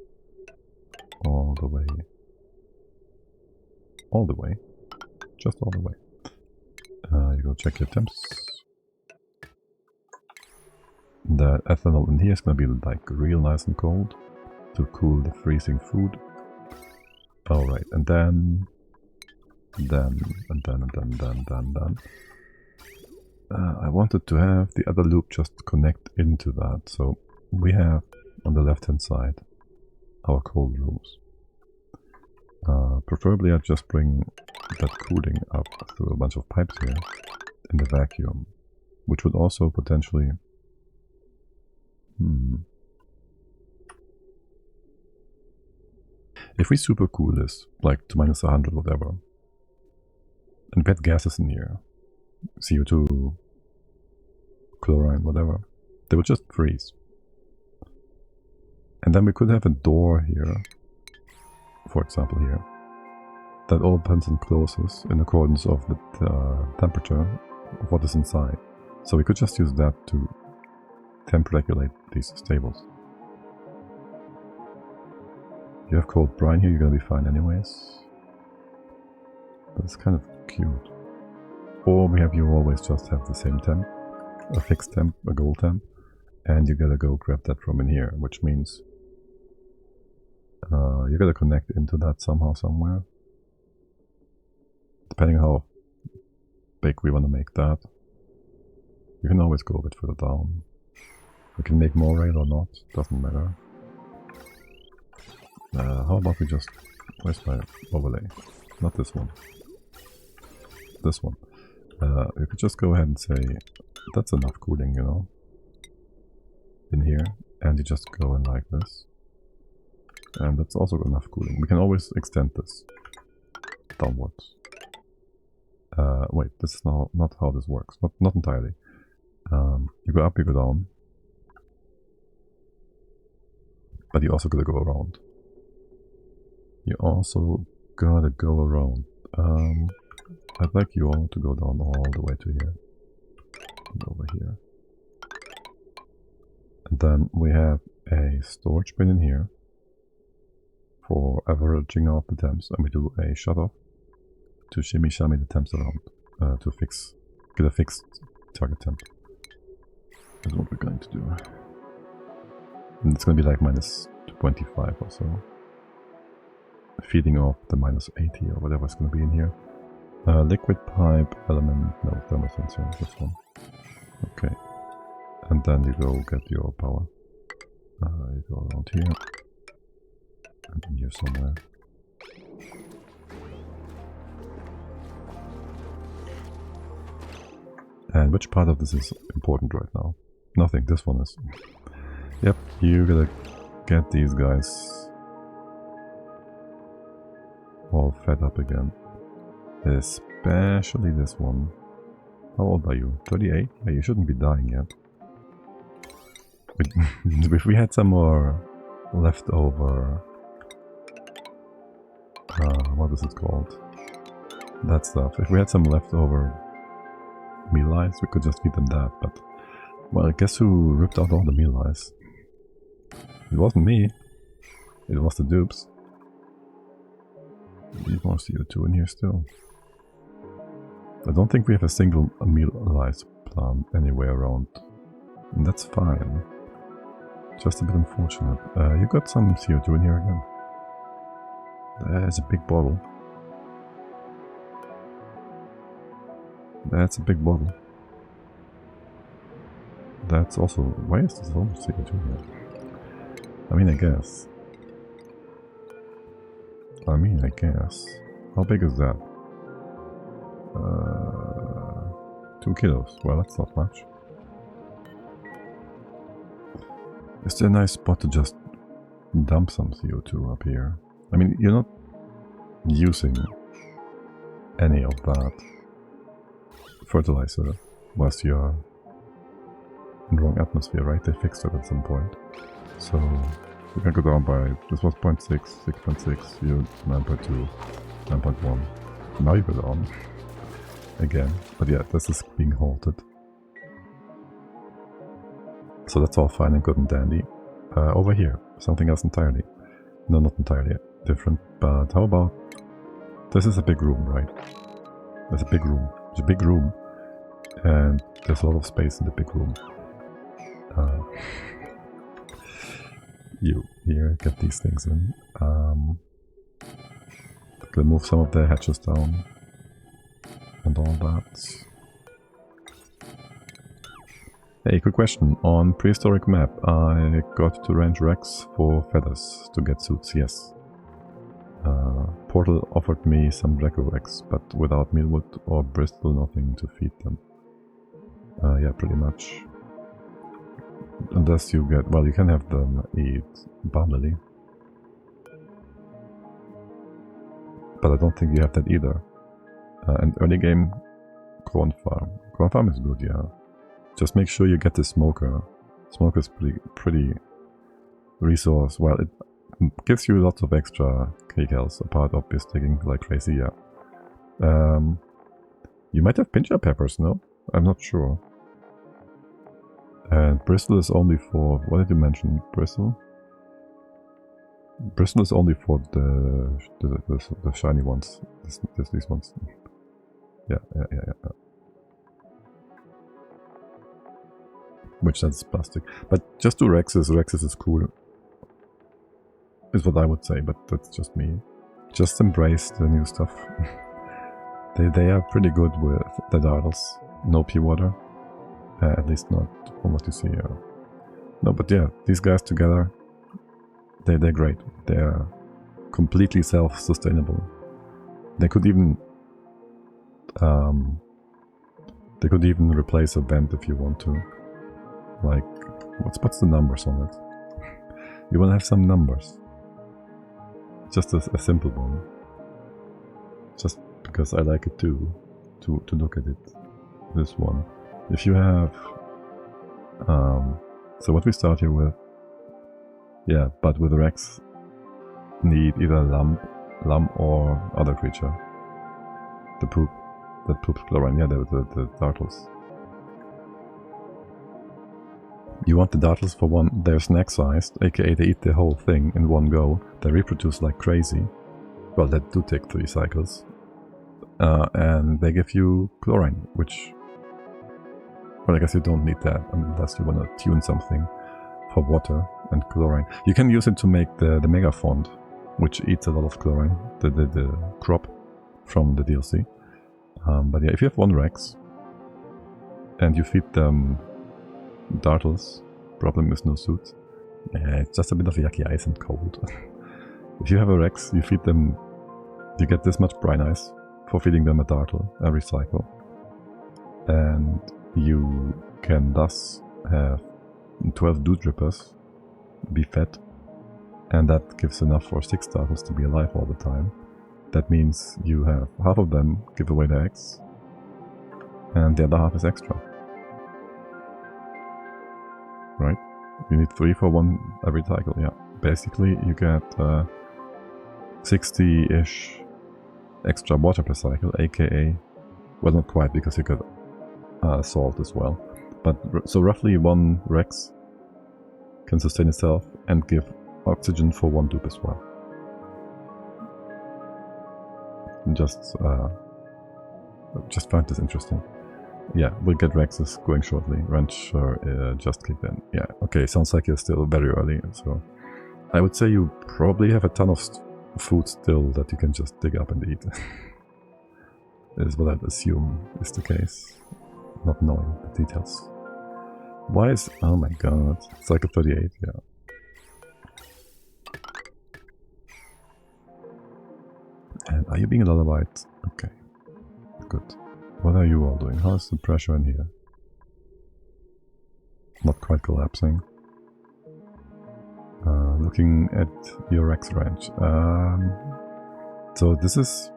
All the way. All the way. Just all the way. You go check your temps. The ethanol in here is gonna be like real nice and cold to cool the freezing food. Alright, and then I wanted to have the other loop just connect into that. So we have on the left hand side our cold rooms. Preferably I'd just bring that cooling up through a bunch of pipes here in the vacuum, which would also potentially... If we super cool this, like to minus 100 whatever, and we had gases in here, CO2, chlorine, whatever, they would just freeze. And then we could have a door here, for example here, that opens and closes in accordance of the temperature of what is inside. So we could just use that to temp regulate these stables. You have cold brine here, you're gonna be fine anyways. That's kind of cute. Or we have you always just have the same temp, a fixed temp, a gold temp, and you gotta go grab that from in here, which means you gotta connect into that somehow, somewhere. Depending on how big we want to make that. You can always go a bit further down. We can make more rail or not, doesn't matter. How about we just... Where's my overlay? Not this one. This one. You could just go ahead and say, that's enough cooling, you know, in here. And you just go in like this. And that's also enough cooling. We can always extend this downwards. Wait, this is not how this works. Not entirely. You go up, you go down. But you also gotta go around. You also gotta go around. I'd like you all to go down all the way to here. And over here. And then we have a storage bin in here for averaging out the temps, and we do a shut off to shimmy shammy the temps around to get a fixed target temp. That's what we're going to do. And it's going to be like minus 25 or so. Feeding off the minus 80 or whatever it's going to be in here. Liquid pipe, element, no, thermosensor, this one. Okay. And then you go get your power. You go around here. And in here somewhere. And which part of this is important right now? Nothing, this one is. Yep, you gotta get these guys all fed up again. Especially this one. How old are you? 38? Yeah, you shouldn't be dying yet. If we had some more leftover... what is it called? That stuff. If we had some leftover meal ice, we could just feed them that, but... Well, guess who ripped out all the meal ice? It wasn't me. It was the dupes. Need more CO2 in here still. I don't think we have a single meal ice plant anywhere around. And that's fine. Just a bit unfortunate. You got some CO2 in here again. There's a big bottle. That's a big bottle. That's also... Why is this almost CO2 here? I mean, I guess. How big is that? 2 kilos. Well, that's not much. Is there a nice spot to just dump some CO2 up here? I mean, you're not using any of that fertilizer whilst you're in the wrong atmosphere, right? They fixed it at some point. So we can go down by, this was 0.6, 6.6, you 9.2, 9.1. Now you go down again. But yeah, this is being halted. So that's all fine and good and dandy. Over here, something else entirely. No, not entirely different, but how about... This is a big room, right? There's a big room. It's a big room. And there's a lot of space in the big room. You here, get these things in. Gonna move some of the hatches down. And all that. Hey, quick question. On Prehistoric map, I got to range Rex for feathers to get suits, yes. Portal offered me some Draco Rex, but without mealwood or Bristol, nothing to feed them. Yeah, pretty much. Unless you get... Well, you can have them eat barley. But I don't think you have that either. And early game, corn farm. Corn farm is good, yeah. Just make sure you get the smoker. Smoker is pretty resource. Well, it gives you lots of extra cake health, apart of digging like crazy, yeah. You might have pincher peppers, no? I'm not sure. And Bristol is only for... What did you mention? Bristol? Bristol is only for the shiny ones. These ones. Yeah. Which that's plastic. But just do Rexes. Rexes is cool. Is what I would say, but that's just me. Just embrace the new stuff. They are pretty good with the dartles. No pure water. At least not from what you see. No, but yeah, these guys together, they're great. They're completely self-sustainable. They could even replace a vent if you want to. Like, what's the numbers on it? You want to have some numbers. Just a simple one. Just because I like it too, to look at it. This one. If you have... so what we start here with... Yeah, but with Rex, need either a lamp llama or other creature. The poop that poops chlorine. Yeah, the dartles. You want the dartles for one. They're snack-sized, aka they eat the whole thing in one go. They reproduce like crazy. Well, they do take 3 cycles. And they give you chlorine, which... Well, I guess you don't need that unless you want to tune something for water and chlorine. You can use it to make the mega font, which eats a lot of chlorine, the crop from the DLC. But yeah, if you have 1 Rex and you feed them dartles, problem is no suits. It's just a bit of yucky ice and cold. If you have a Rex, you feed them, you get this much brine ice for feeding them a dartle every cycle. And you can thus have 12 Dupes be fed, and that gives enough for 6 dartles to be alive all the time. That means you have half of them give away their eggs, and the other half is extra. Right? You need 3 for 1 every cycle, yeah. Basically, you get 60-ish extra water per cycle, aka... Well, not quite, because you got salt as well. But so roughly 1 Rex can sustain itself and give oxygen for 1 Dupe as well. Just find this interesting. Yeah, we'll get Rexes going shortly. Rancher just clicked in. Yeah, okay, sounds like you're still very early, so... I would say you probably have a ton of food still that you can just dig up and eat. Is what I'd assume is the case. Not knowing the details. Why is... Oh my god. Cycle 38, yeah. And are you being lullabied? Okay. Good. What are you all doing? How's the pressure in here? Not quite collapsing. Looking at your Rex range. So this is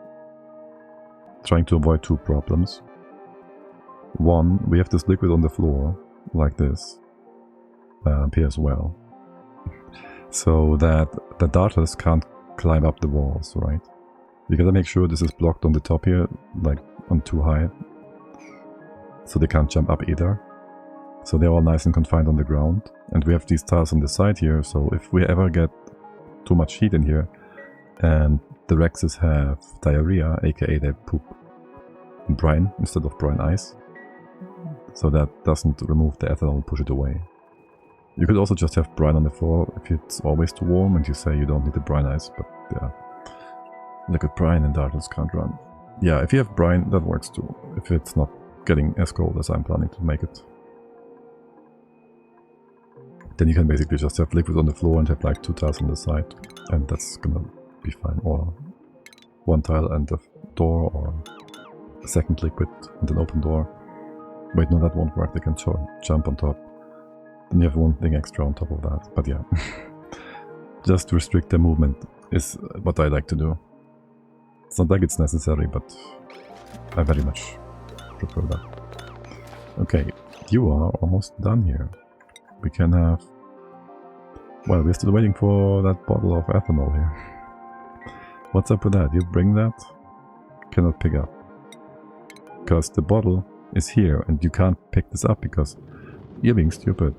trying to avoid 2 problems. One, we have this liquid on the floor, like this, here as well. So that the darters can't climb up the walls, right? You gotta make sure this is blocked on the top here, like on too high. So they can't jump up either. So they're all nice and confined on the ground. And we have these tiles on the side here, so if we ever get too much heat in here, and the Rexes have diarrhea, aka they poop brine instead of brine ice, so that doesn't remove the ethanol and push it away. You could also just have brine on the floor if it's always too warm and you say you don't need the brine ice, but yeah, liquid brine and dartles can't run. Yeah, if you have brine, that works too, if it's not getting as cold as I'm planning to make it. Then you can basically just have liquid on the floor and have like 2 tiles on the side, and that's gonna be fine. Or 1 tile and a door, or a second liquid and an open door. Wait, no, that won't work. They can jump on top. Then you have 1 thing extra on top of that. But yeah, just restrict their movement is what I like to do. It's not like it's necessary, but I very much prefer that. Okay, you are almost done here. We can have... Well, we're still waiting for that bottle of ethanol here. What's up with that? You bring that? Cannot pick up. Because the bottle is here and you can't pick this up because you're being stupid.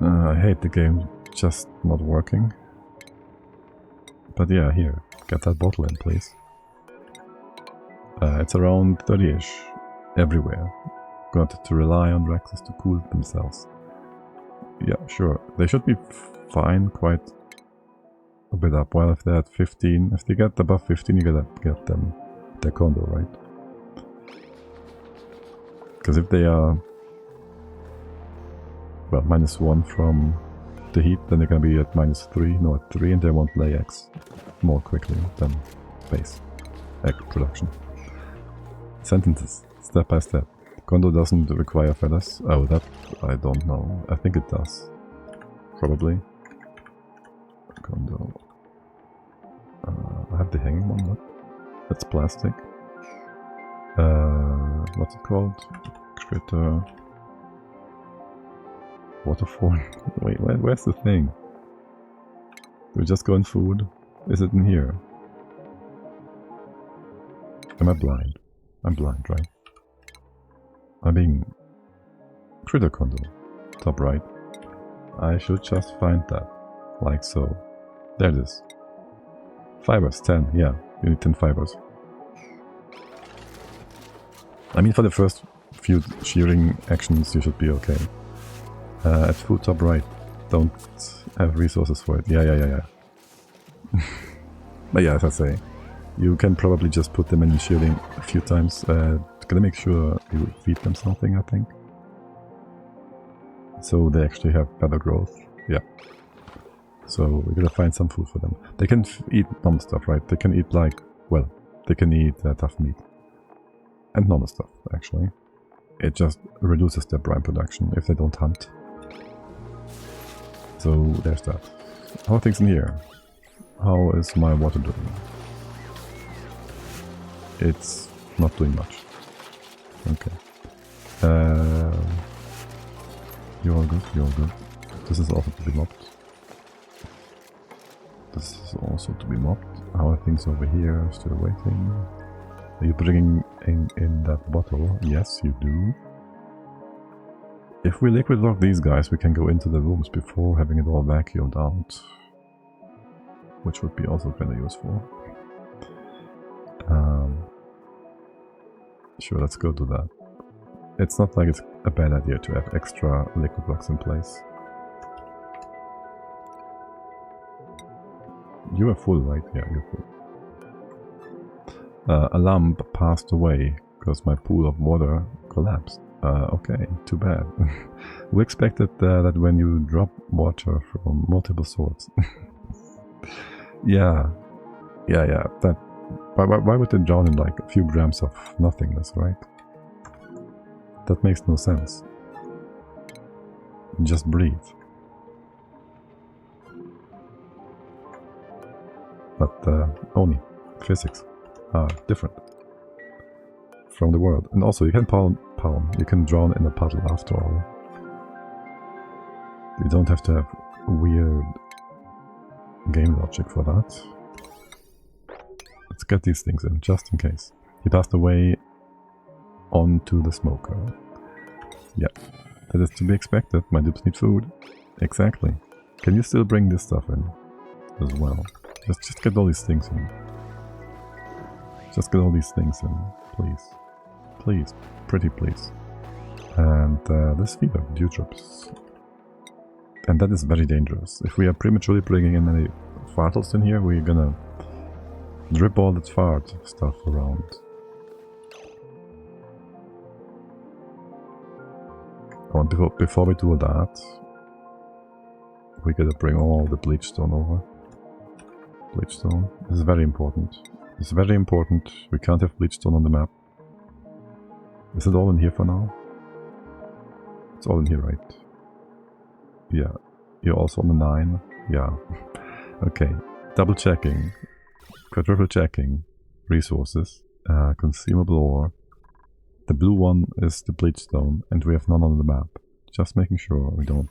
I hate the game just not working. But yeah, here. Get that bottle in, please. It's around 30-ish everywhere. Got to rely on Rexes to cool themselves. Yeah, sure. They should be fine quite a bit up. Well, if they're at 15, if they get above 15, you gotta get them their condo, right? Because if they are, well, -1 from the heat, then they're gonna be at -3, no, at 3, and they won't lay eggs more quickly than base egg production. Sentences, step by step. Condo doesn't require feathers. Oh, that I don't know. I think it does. Probably. Condo. I have the hanging one. What? That's plastic. What's it called? Critter. Waterfall. Wait, where's the thing? Do we just go in food? Is it in here? Am I blind? I'm blind, right? I'm being critical though. Top right. I should just find that. Like so. There it is. Fibers, 10. Yeah, you need 10 fibers. I mean, for the first few shearing actions, you should be okay. At food top right. Don't have resources for it. Yeah. But yeah, as I say, you can probably just put them in shielding a few times. Gotta make sure you feed them something, I think. So they actually have better growth. Yeah. So we're gonna find some food for them. They can eat normal stuff, right? They can eat like, well, they can eat tough meat. And normal stuff, actually. It just reduces their brine production if they don't hunt. So there's that. How are things in here? How is my water doing? It's not doing much. Okay. You're all good, you're all good. This is also to be mopped. This is also to be mopped. How are things over here? Still waiting. Are you bringing in that bottle? Yes, you do. If we liquid lock these guys, we can go into the rooms before having it all vacuumed out. Which would be also kind of useful. Sure, let's go do that. It's not like it's a bad idea to have extra liquid blocks in place. You are full, right? Yeah, you're full. A lamp passed away because my pool of water collapsed. Okay, too bad. We expected that when you drop water from multiple sorts. Yeah. That. Why would they drown in like a few grams of nothingness, right? That makes no sense. Just breathe. But only physics are different from the world. And also you can you can drown in a puddle after all. You don't have to have weird game logic for that. Let's get these things in, just in case. He passed away onto the smoker. Yeah, that is to be expected. My dupes need food. Exactly. Can you still bring this stuff in as well? Just get all these things in. Just get all these things in, please. Please. Pretty please. And this feeder, Dupes. And that is very dangerous. If we are prematurely bringing in any fartles in here, we're gonna drip all that fart stuff around. Oh, and before we do that, we gotta bring all the bleach stone over. Bleach stone. This is very important. It's very important. We can't have bleach stone on the map. Is it all in here for now? It's all in here, right? Yeah. You're also on the 9? Yeah. Okay. Double checking. Quadruple checking. Resources. Consumable ore. The blue one is the bleach stone, and we have none on the map. Just making sure we don't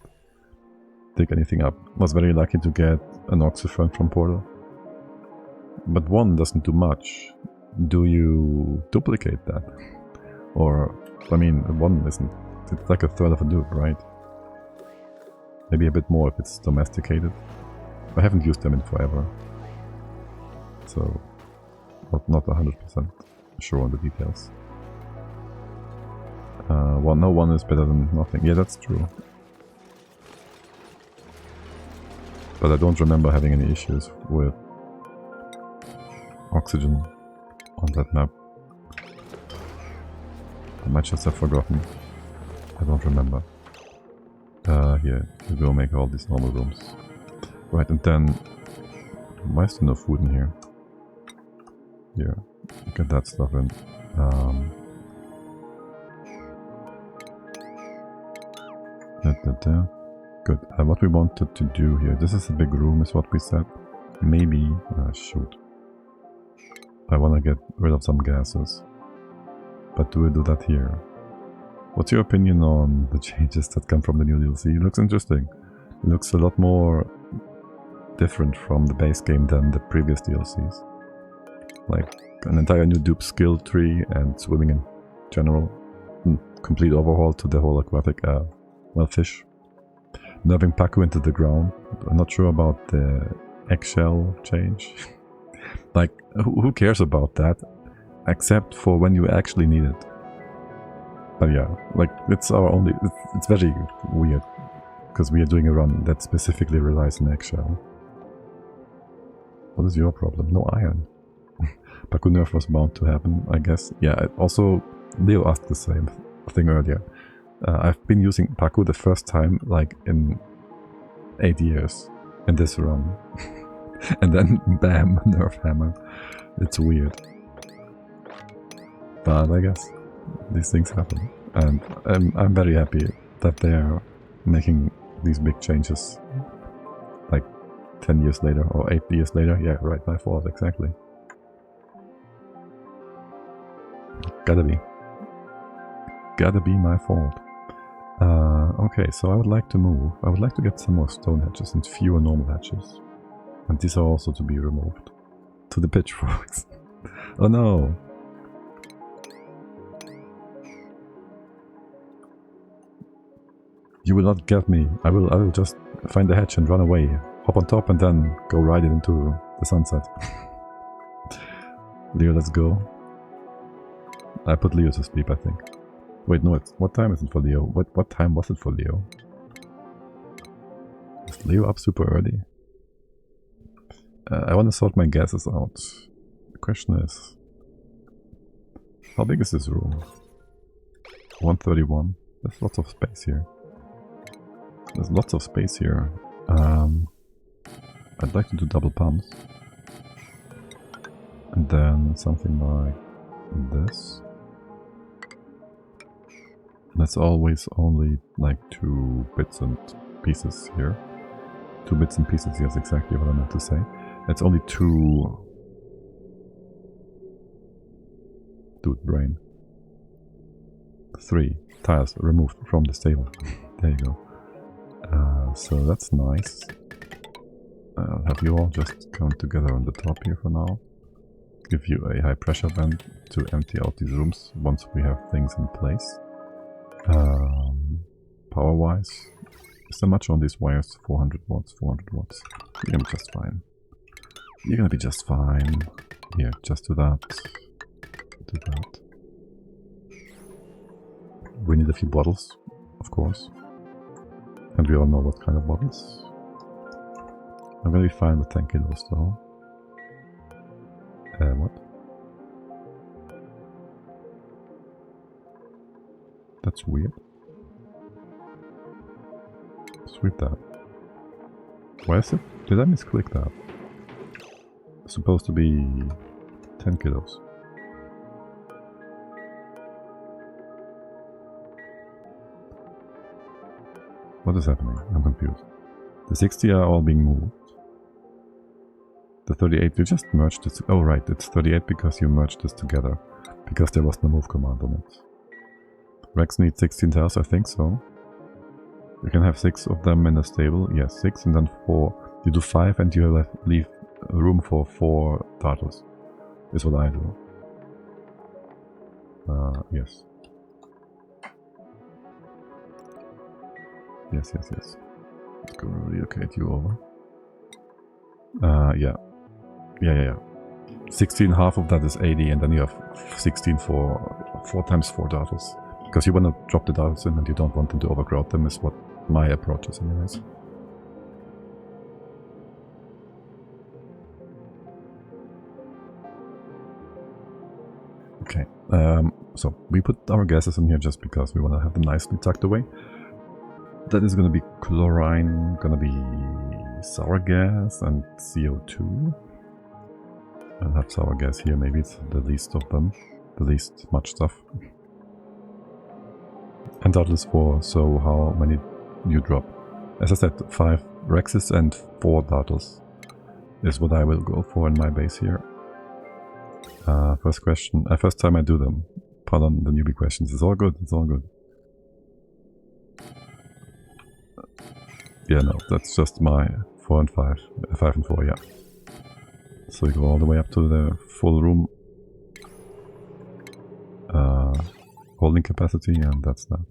dig anything up. Was very lucky to get an oxyphone from Portal. But one doesn't do much. Do you duplicate that? Or, I mean, one isn't. It's like a third of a dupe, right? Maybe a bit more if it's domesticated. I haven't used them in forever. So, not 100% sure on the details. Well, no one is better than nothing. Yeah, that's true. But I don't remember having any issues with oxygen on that map. I might just have forgotten. I don't remember. Here, we will make all these normal rooms. Right, and then... Why is there no food in here? Here, get that stuff in. Good. What we wanted to do here, this is a big room is what we said. Maybe, shoot. I want to get rid of some gases. But do we do that here? What's your opinion on the changes that come from the new DLC? It looks interesting. It looks a lot more different from the base game than the previous DLCs. Like an entire new Dupe skill tree and swimming in general. Complete overhaul to the whole aquatic, well, fish. Nerving Paku into the ground. I'm not sure about the eggshell change. Like, who cares about that? Except for when you actually need it. But yeah, like, it's our only... It's very weird. Because we are doing a run that specifically relies on eggshell. What is your problem? No iron. Paku nerf was bound to happen, I guess. Yeah, also, Leo asked the same thing earlier. I've been using Paku the first time, like, in 8 years. In this run. And then, bam, nerf hammer. It's weird. But I guess these things happen. And I'm very happy that they're making these big changes. Like 10 years later or 8 years later. Yeah, right, my fault, exactly. Gotta be. Gotta be my fault. Okay, so I would like to move. I would like to get some more stone hatches and fewer normal hatches. And these are also to be removed. To the pitchforks. Oh no! You will not get me. I will just find the hatch and run away. Hop on top and then go ride it into the sunset. Leo, let's go. I put Leo to sleep, I think. Wait, no, what time is it for Leo? What time was it for Leo? Is Leo up super early? I want to sort my gases out. The question is... How big is this room? 131. There's lots of space here. There's lots of space here. I'd like to do double pumps. And then something like this. That's always only like 2 bits and pieces here. 2 bits and pieces, yes, exactly what I meant to say. It's only 2... Dude, brain. 3 tiles removed from the stable. There you go. So that's nice. I'll have you all just come together on the top here for now. Give you a high pressure vent to empty out these rooms once we have things in place. Power wise, is there much on these wires? 400 watts, 400 watts. You're gonna be just fine. You're gonna be just fine. Here, just do that. Do that. We need a few bottles, of course. And we all know what kind of bottles. I'm gonna be fine with 10 kilos though. What? That's weird. Sweep that. Why is it? Did I misclick that? It's supposed to be 10 kilos. What is happening? I'm confused. The 60 are all being moved. The 38, you just merged this. Oh right, it's 38 because you merged this together. Because there was no move command on it. Rex needs 16 tiles, I think so. You can have 6 of them in the stable. Yes, 6 and then 4. You do 5 and you leave room for 4 turtles. Is what I do. Yes. Yes. Let's go relocate you over. Yeah. 16, half of that is 80, and then you have 16 for 4 times 4 turtles. Because you want to drop the turtles in and you don't want them to overcrowd them, is what my approach is anyways. Okay, so we put our gases in here just because we want to have them nicely tucked away. That is going to be chlorine, going to be sour gas and CO2. I'll have sour gas here, maybe it's the least of them, the least much stuff. And turtles 4, so how many you drop? As I said, 5 Rexes and 4 turtles is what I will go for in my base here. First question, first time I do them. Pardon the newbie questions, it's all good, it's all good. Yeah, no, that's just my 4 and 5. 5 and 4, yeah. So you go all the way up to the full room holding capacity, and that's that.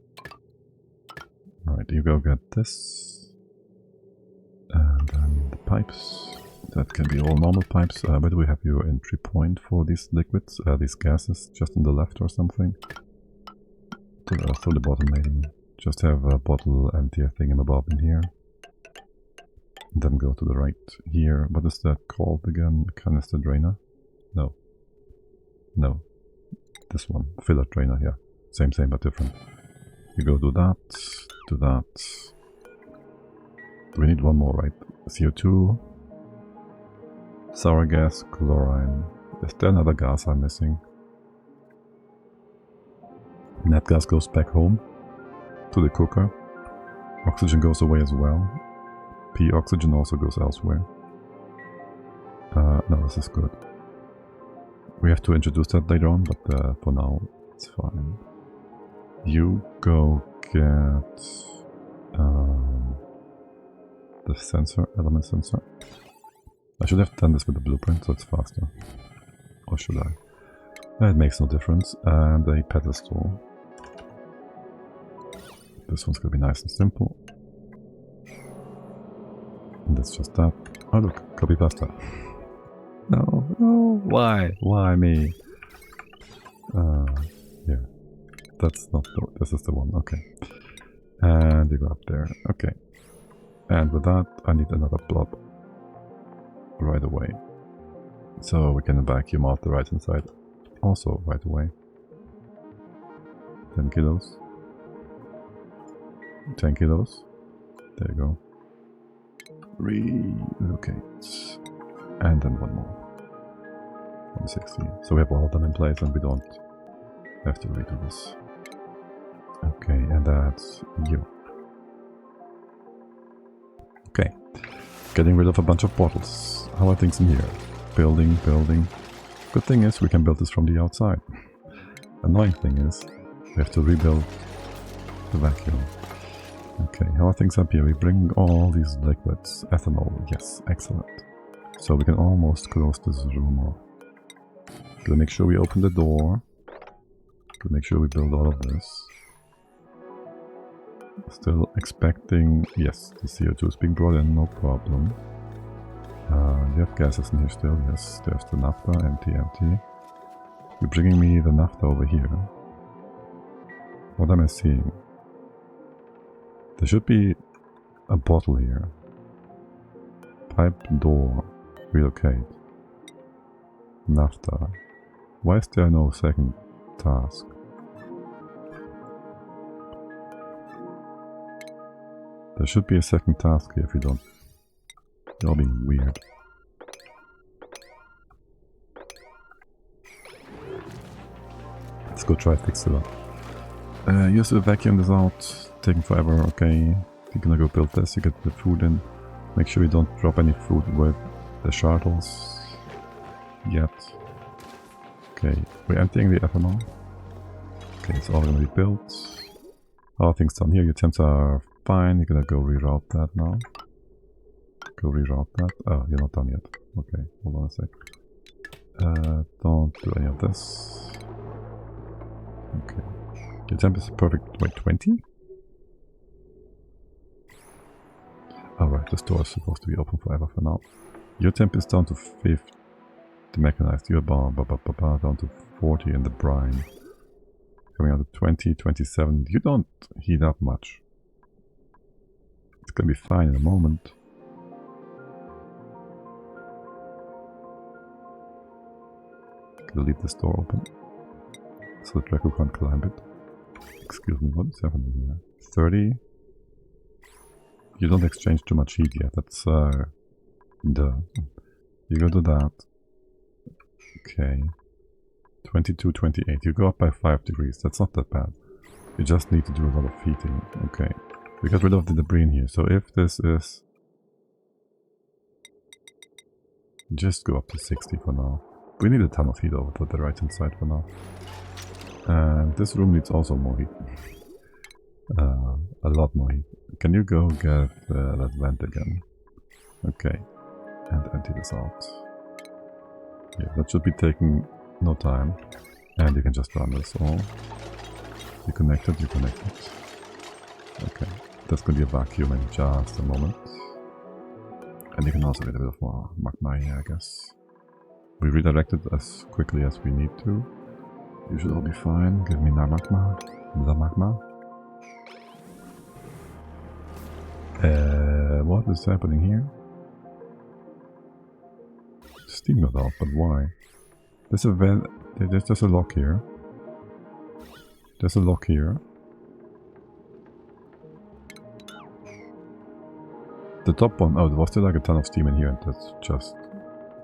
Alright, you go get this. And then the pipes. That can be all normal pipes. Where do we have your entry point for these liquids, these gases? Just on the left or something? Through the bottom maybe. Just have a bottle empty thingamabob in here. And then go to the right here. What is that called again? Canister drainer? No. No. This one. Filler drainer, yeah. Same but different. You go do that. Do that. We need one more, right? CO2. Sour gas, chlorine. Is there another gas I'm missing? Net gas goes back home to the cooker. Oxygen goes away as well. P oxygen also goes elsewhere. No, this is good. We have to introduce that later on, but for now it's fine. You go get the sensor, element sensor. I should have done this with the blueprint, so it's faster. Or should I? It makes no difference. And a pedestal. This one's gonna be nice and simple. And that's just that. Oh look, copy pasta. No, no, why? Why me? Yeah. That's not the, this is the one, okay. And you go up there, okay. And with that, I need another blob. Right away. So we can vacuum out the right hand side. Also right away. 10 kilos. 10 kilos. There you go. Relocate. And then one more. 160. So we have all of them in place and we don't have to redo this. Okay, and that's you. Okay. Getting rid of a bunch of bottles. How are things in here? Building. Good thing is we can build this from the outside. Annoying thing is we have to rebuild the vacuum. Okay, how are things up here? We bring all these liquids. Ethanol, yes, excellent. So we can almost close this room off. Gonna make sure we open the door. Gonna make sure we build all of this. Still expecting... Yes, the CO2 is being brought in, no problem. You have gases in here still, yes. There's the naphtha, empty. You're bringing me the naphtha over here. What am I seeing? There should be a bottle here. Pipe, door, relocate. Naphtha. Why is there no second task? There should be a second task here if you don't. You're all being weird. Let's go try to fix it up. You have to vacuum this out. Taking forever, okay. You're gonna go build this, you get the food in. Make sure you don't drop any food with the shuttles yet. Okay, we're emptying the ethanol. Okay, it's all gonna be built. All things done here, your temps are fine. You're gonna go reroute that now. Go reroute that. Oh, you're not done yet. Okay, hold on a sec. Don't do any of this. Okay. Your temp is perfect. Wait, 20? Alright, this door is supposed to be open forever for now. Your temp is down to 50 mechanized. You're down to 40 in the brine. Coming out to 20, 27. You don't heat up much. It's gonna be fine in a moment. Gonna leave this door open so the Draco can't climb it. Excuse me, what is happening here? 30. You don't exchange too much heat yet, that's duh. You go to that. Okay. 22, 28. You go up by 5 degrees, that's not that bad. You just need to do a lot of heating. Okay. We got rid of the debris in here, so if this is... Just go up to 60 for now. We need a ton of heat over to the right hand side for now. And this room needs also more heat. A lot more heat. Can you go get that vent again? Okay, and empty this out. Yeah, that should be taking no time. And you can just run this all. You connected, you connected. Okay, that's going to be a vacuum in just a moment. And you can also get a bit of more magma here, I guess. We redirected as quickly as we need to. You should all be fine. Give me the magma. The magma. What is happening here? Steam got off, but why? There's a vent. There's a lock here. There's a lock here. The top one. Oh, there was still like a ton of steam in here, and that's just.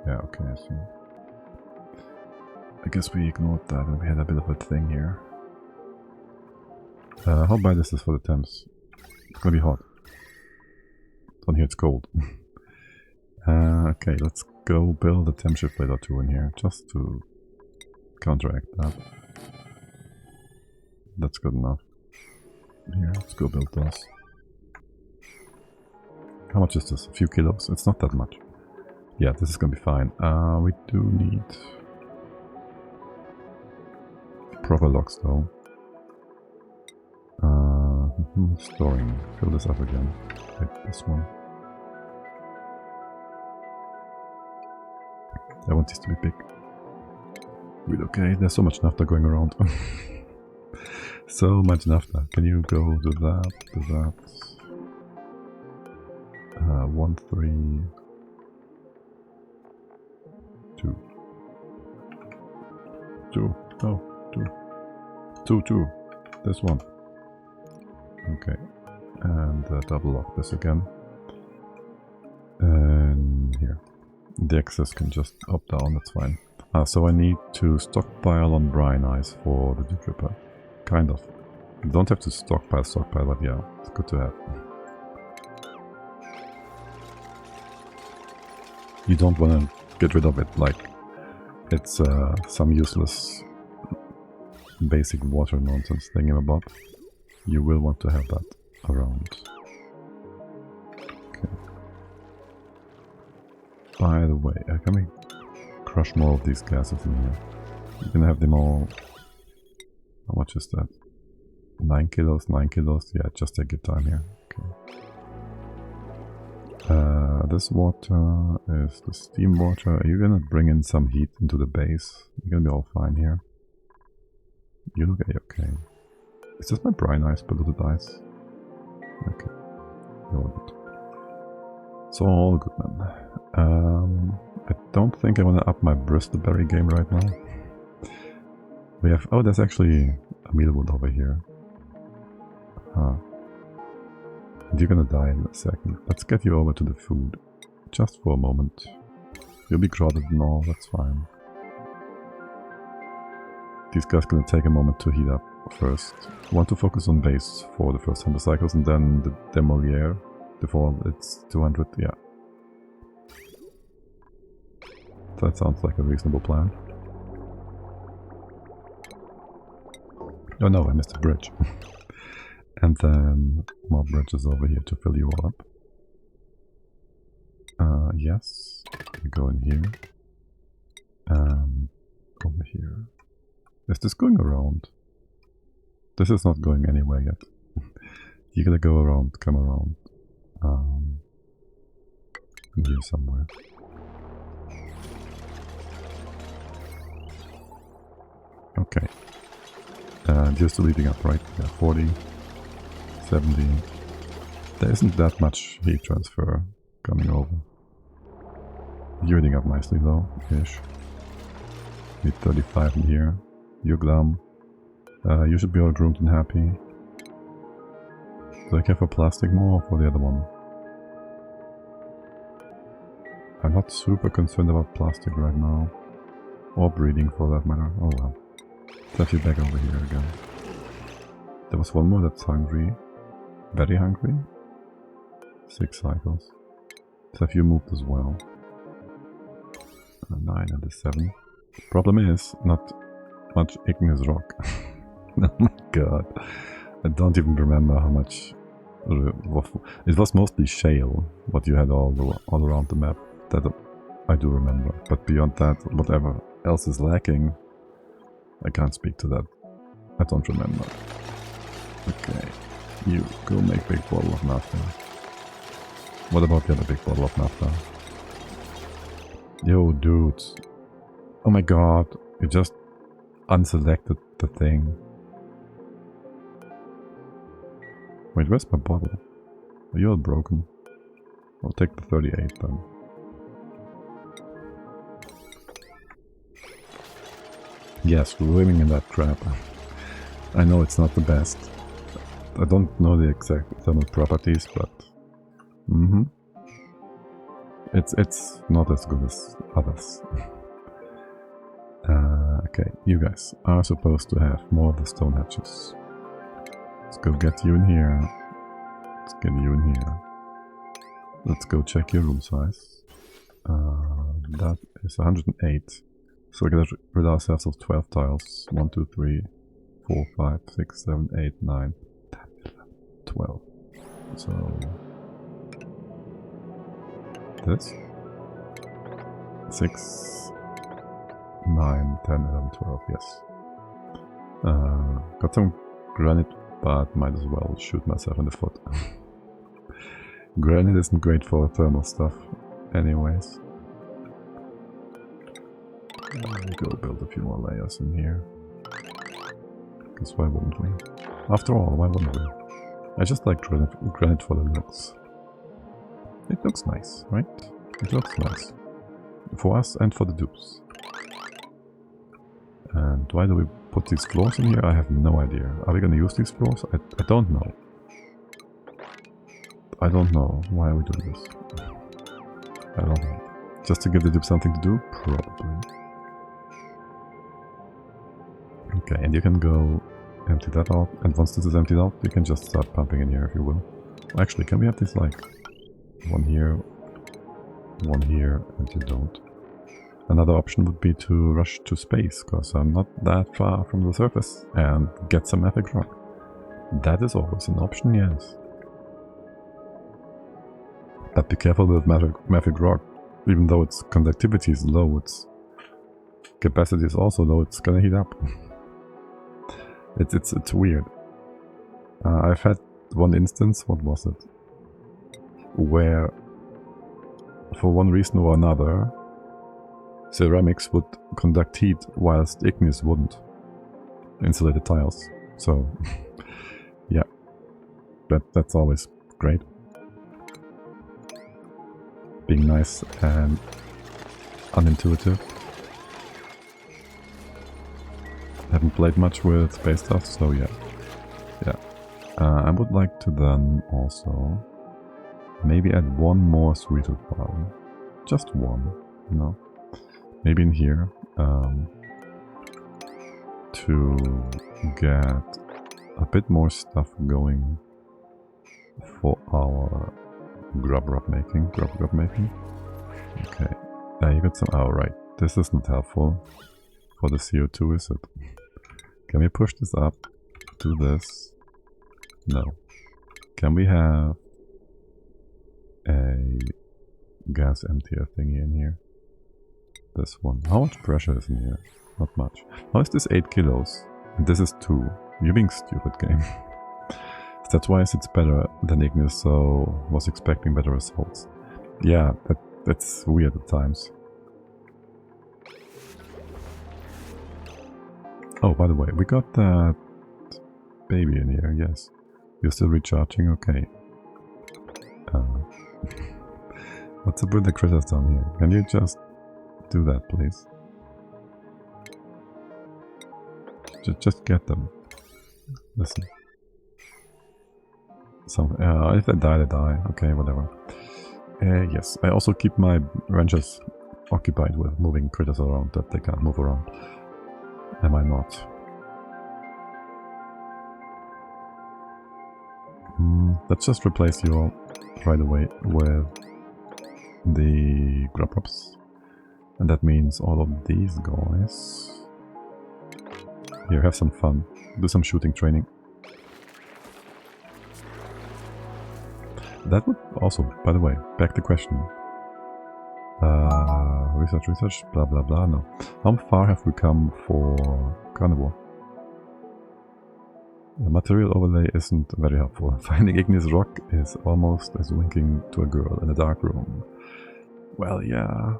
Yeah, okay, I see. I guess we ignored that, and we had a bit of a thing here. How bad is this for the temps? It's gonna be hot. On here it's cold. Okay, let's go build a temp shift plate or two in here, just to counteract that. That's good enough. Here, let's go build those. How much is this? A few kilos? It's not that much. Yeah, this is gonna be fine. We do need proper locks though. Storing. Fill this up again. Like this one. I want this to be big. Really okay, there's so much naphtha going around. So much naphtha. Can you go do that, do that? 1, 3, 2. 2. Oh, 2. 2, 2. This one. Okay. And double lock this again. And here. The excess can just up down, that's fine. So I need to stockpile on brine ice for the Dupe. Kind of. You don't have to stockpile, but yeah, it's good to have. You don't want to get rid of it like it's some useless basic water nonsense thingamabob. You will want to have that around. Okay. By the way, can we crush more of these gases in here? You can have them all. How much is that? 9 kilos, 9 kilos. Yeah, just take your time here. Okay. This water is the steam water. Are you gonna bring in some heat into the base? You're gonna be all fine here. You look okay. Is this my brine ice, polluted ice? Okay. All good. It's all good, man. I don't think I want to up my bristleberry game right now. We have... Oh, there's actually a mealwood over here. Huh. And you're gonna die in a second. Let's get you over to the food. Just for a moment. You'll be crowded and all, that's fine. These guys gonna take a moment to heat up first. I want to focus on base for the first 100 cycles and then the demolier before it's 200, yeah. That sounds like a reasonable plan. Oh no, I missed a bridge. And then more bridges over here to fill you all up. Yes. You go in here. And over here. Is this going around? This is not going anywhere yet. You gotta go around, come around. In here somewhere. Okay. Just leading up, right? Yeah, 40, 70. There isn't that much heat transfer coming over. You're heating up nicely though, ish. Need 35 in here. You're glum. You should be all groomed and happy. Do I care for plastic more or for the other one? I'm not super concerned about plastic right now. Or breeding for that matter. Oh well. Let's have you back over here again. There was one more that's hungry. Very hungry. 6 cycles. Let's have you moved as well. 9 and a 7. Problem is, not much igneous rock. Oh my god. I don't even remember how much It was mostly shale, what you had all around the map, that I do remember. But beyond that, whatever else is lacking, I can't speak to that. I don't remember. Okay, you go make big bottle of naphtha. What about the other big bottle of naphtha? Yo, dudes. Oh my god, you just unselected the thing. Wait, where's my bottle? Are you all broken? I'll take the 38 then. Yes, swimming in that crap. I know it's not the best. I don't know the exact thermal properties, but... It's not as good as others. Okay, you guys are supposed to have more of the stone hatches. Let's go get you in here. Let's get you in here. Let's go check your room size. That is 108. So we're gonna rid ourselves of 12 tiles. 1, 2, 3, 4, 5, 6, 7, 8, 9, 10, 11, 12. So... this? 6, 9, 10, 11, 12, yes. Got some granite, but might as well shoot myself in the foot. Granite isn't great for thermal stuff, anyways. Go build a few more layers in here. Because why wouldn't we? After all, why wouldn't we? I just like granite for the looks. It looks nice, right? It looks nice. For us and for the dupes. And why do we put these floors in here? I have no idea. Are we gonna use these floors? I don't know. I don't know. Why are we doing this? I don't know. Just to give the dupes something to do? Probably. Okay, and you can go empty that out. And once this is emptied out, you can just start pumping in here if you will. Actually, can we have this like... one here, and you don't. Another option would be to rush to space, because I'm not that far from the surface, and get some mafic rock. That is always an option, yes. But be careful with mafic rock. Even though its conductivity is low, its capacity is also low, it's gonna heat up. It's weird. I've had one instance, what was it? Where, for one reason or another, ceramics would conduct heat whilst igneous wouldn't. Insulated tiles. So, yeah, that's always great. Being nice and unintuitive. Haven't played much with space stuff, so yeah. I would like to then also maybe add one more sweeter farm. Just one, you know. Maybe in here. To get a bit more stuff going for our grub making. Okay. You got some... oh, right. This isn't helpful for the CO2, is it? Can we push this up? Do this? No. Can we have a gas emptier thingy in here? This one. How much pressure is in here? Not much. How is this 8 kilos? And this is 2. You're being stupid, game. That's why it's better than igneous, so was expecting better results. Yeah, that's weird at times. Oh, by the way, we got that baby in here, yes. You're still recharging? Okay. What's up with the critters down here? Can you just do that, please? Just get them. Listen. If they die, they die. Okay, whatever. Yes, I also keep my rangers occupied with moving critters around that they can't move around. Am I not? Let's just replace you all right away with the grubs. And that means all of these guys. Here, have some fun. Do some shooting training. That would also, by the way, beg the question. Research, blah blah blah, no. How far have we come for carnivore? The material overlay isn't very helpful. Finding igneous rock is almost as winking to a girl in a dark room. Well, yeah.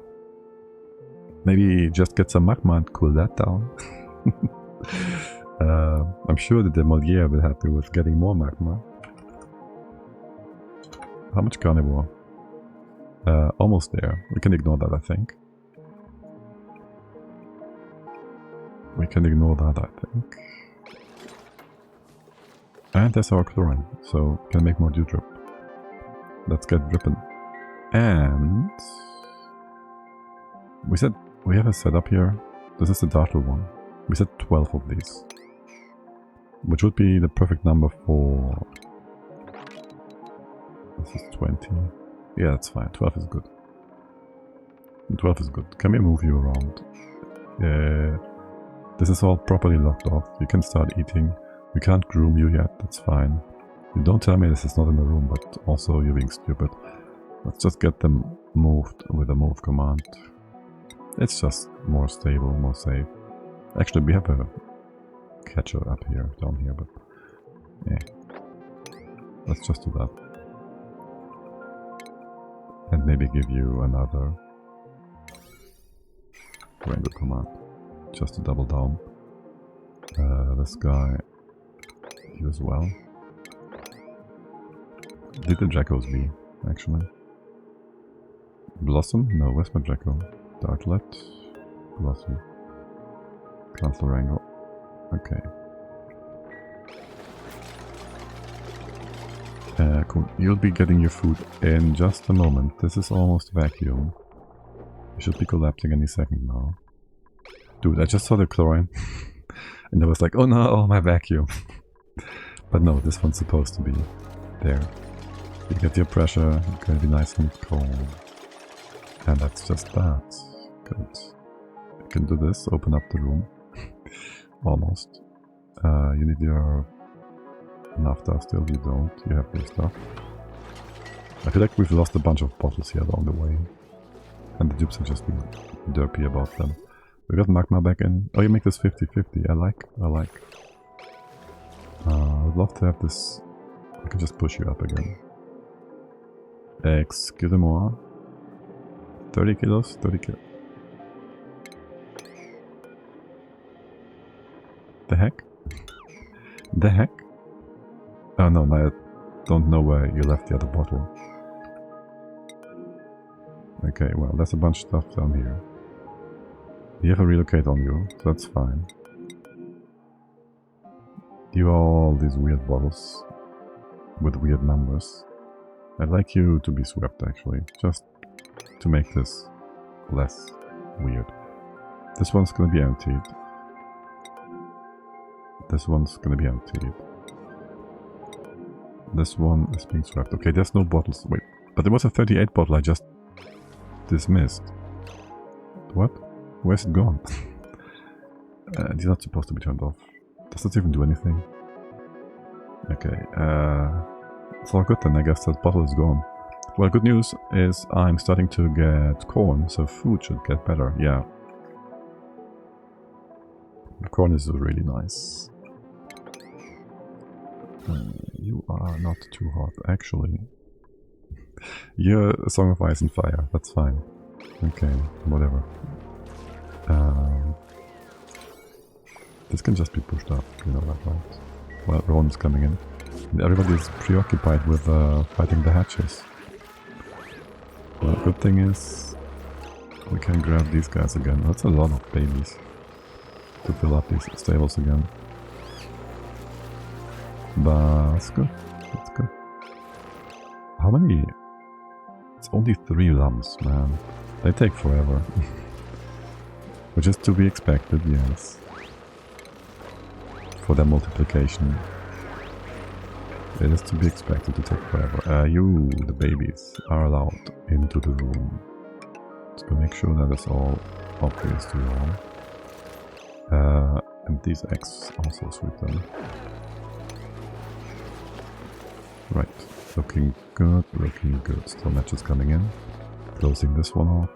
Maybe just get some magma and cool that down. I'm sure that the Moliere will help you with getting more magma. How much carnivore? Almost there. We can ignore that, I think. We can ignore that, I think. And there's our chlorine, so can make more dew drip. Let's get dripping. And we said we have a setup here. This is the dartle one. We said 12 of these, which would be the perfect number for. This is 20. Yeah, that's fine. 12 is good. 12 is good. Can we move you around? This is all properly locked off. You can start eating. We can't groom you yet. That's fine. You don't tell me this is not in the room, but also you're being stupid. Let's just get them moved with a move command. It's just more stable, more safe. Actually, we have a catcher up here, down here, but yeah. Let's just do that. And maybe give you another wrangle command, just to double down. This guy, you as well. Did the Jackos be, actually? Blossom? No, where's my Jacko? Dartlet. Blossom. Cancel wrangle. Okay. Cool. You'll be getting your food in just a moment. This is almost vacuum. You should be collapsing any second now. Dude, I just saw the chlorine. And I was like, oh no, my vacuum. But no, this one's supposed to be there. You get your pressure, it's gonna be nice and cold. And that's just that. Good. You can do this, open up the room. Almost. You need your naphtha still, you don't. You have your stuff. I feel like we've lost a bunch of bottles here along the way. And the dupes have just been derpy about them. We got magma back in. Oh, you make this 50-50. I like. I'd love to have this. I can just push you up again. Excusez-moi. 30 kilos? 30 kilos. The heck? The heck? Oh no, I don't know where you left the other bottle. Okay, well, there's a bunch of stuff down here. You have a relocate on you, so that's fine. You are all these weird bottles with weird numbers. I'd like you to be swept, actually, just to make this less weird. This one's gonna be emptied. This one's gonna be emptied. This one is being swept. Okay, there's no bottles. Wait, but there was a 38 bottle I just dismissed. What? Where's it gone? It's not supposed to be turned off. Does it even do anything? Okay, it's all good then. I guess that bottle is gone. Well, good news is I'm starting to get corn, so food should get better. Yeah. The corn is really nice. You are not too hot, actually. You're a Song of Ice and Fire, that's fine. Okay, whatever. This can just be pushed up, you know that, right? Well, Ron's coming in. And everybody is preoccupied with fighting the hatches. Well, the good thing is we can grab these guys again. That's a lot of babies to fill up these stables again. But that's good. That's good. How many? It's only 3 lumps, man. They take forever. Which is to be expected, yes. For their multiplication. It is to be expected to take forever. You, the babies, are allowed into the room. Just to make sure that it's all obvious to you all. And these eggs also sweep them. Right. Looking good, looking good. Still matches coming in. Closing this one off.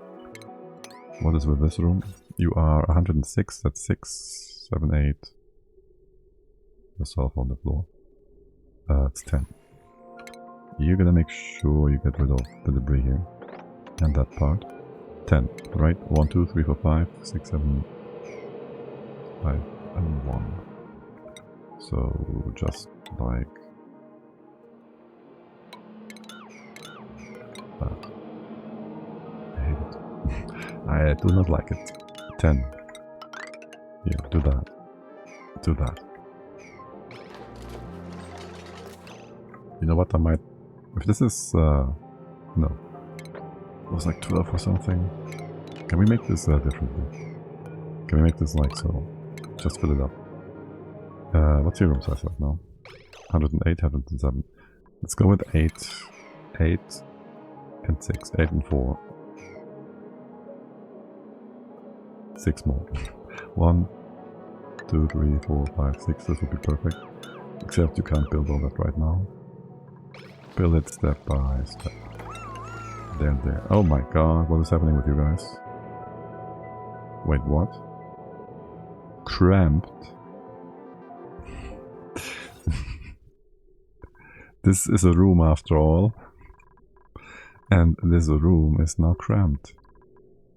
What is with this room? You are 106, that's 6, 7, 8. Yourself on the floor. It's 10. You're gonna make sure you get rid of the debris here. And that part. 10, right? 1, 2, 3, 4, 5, 6, 7, 5, and 1. So just like that. I hate it. I do not like it. 10. Yeah, do that. Do that. You know what, I might... If this is... no. It was like 12 or something. Can we make this differently? Can we make this like so? Just fill it up. What's your room size right now? 108, 107. Let's go with 8. 8 and 6. 8 and 4. 6 more. 1, 2, 3, 4, 5, 6. This would be perfect. Except you can't build all that right now. Build it step by step. There and there. Oh my god, what is happening with you guys? Wait, what? Cramped? This is a room after all. And this room is now cramped.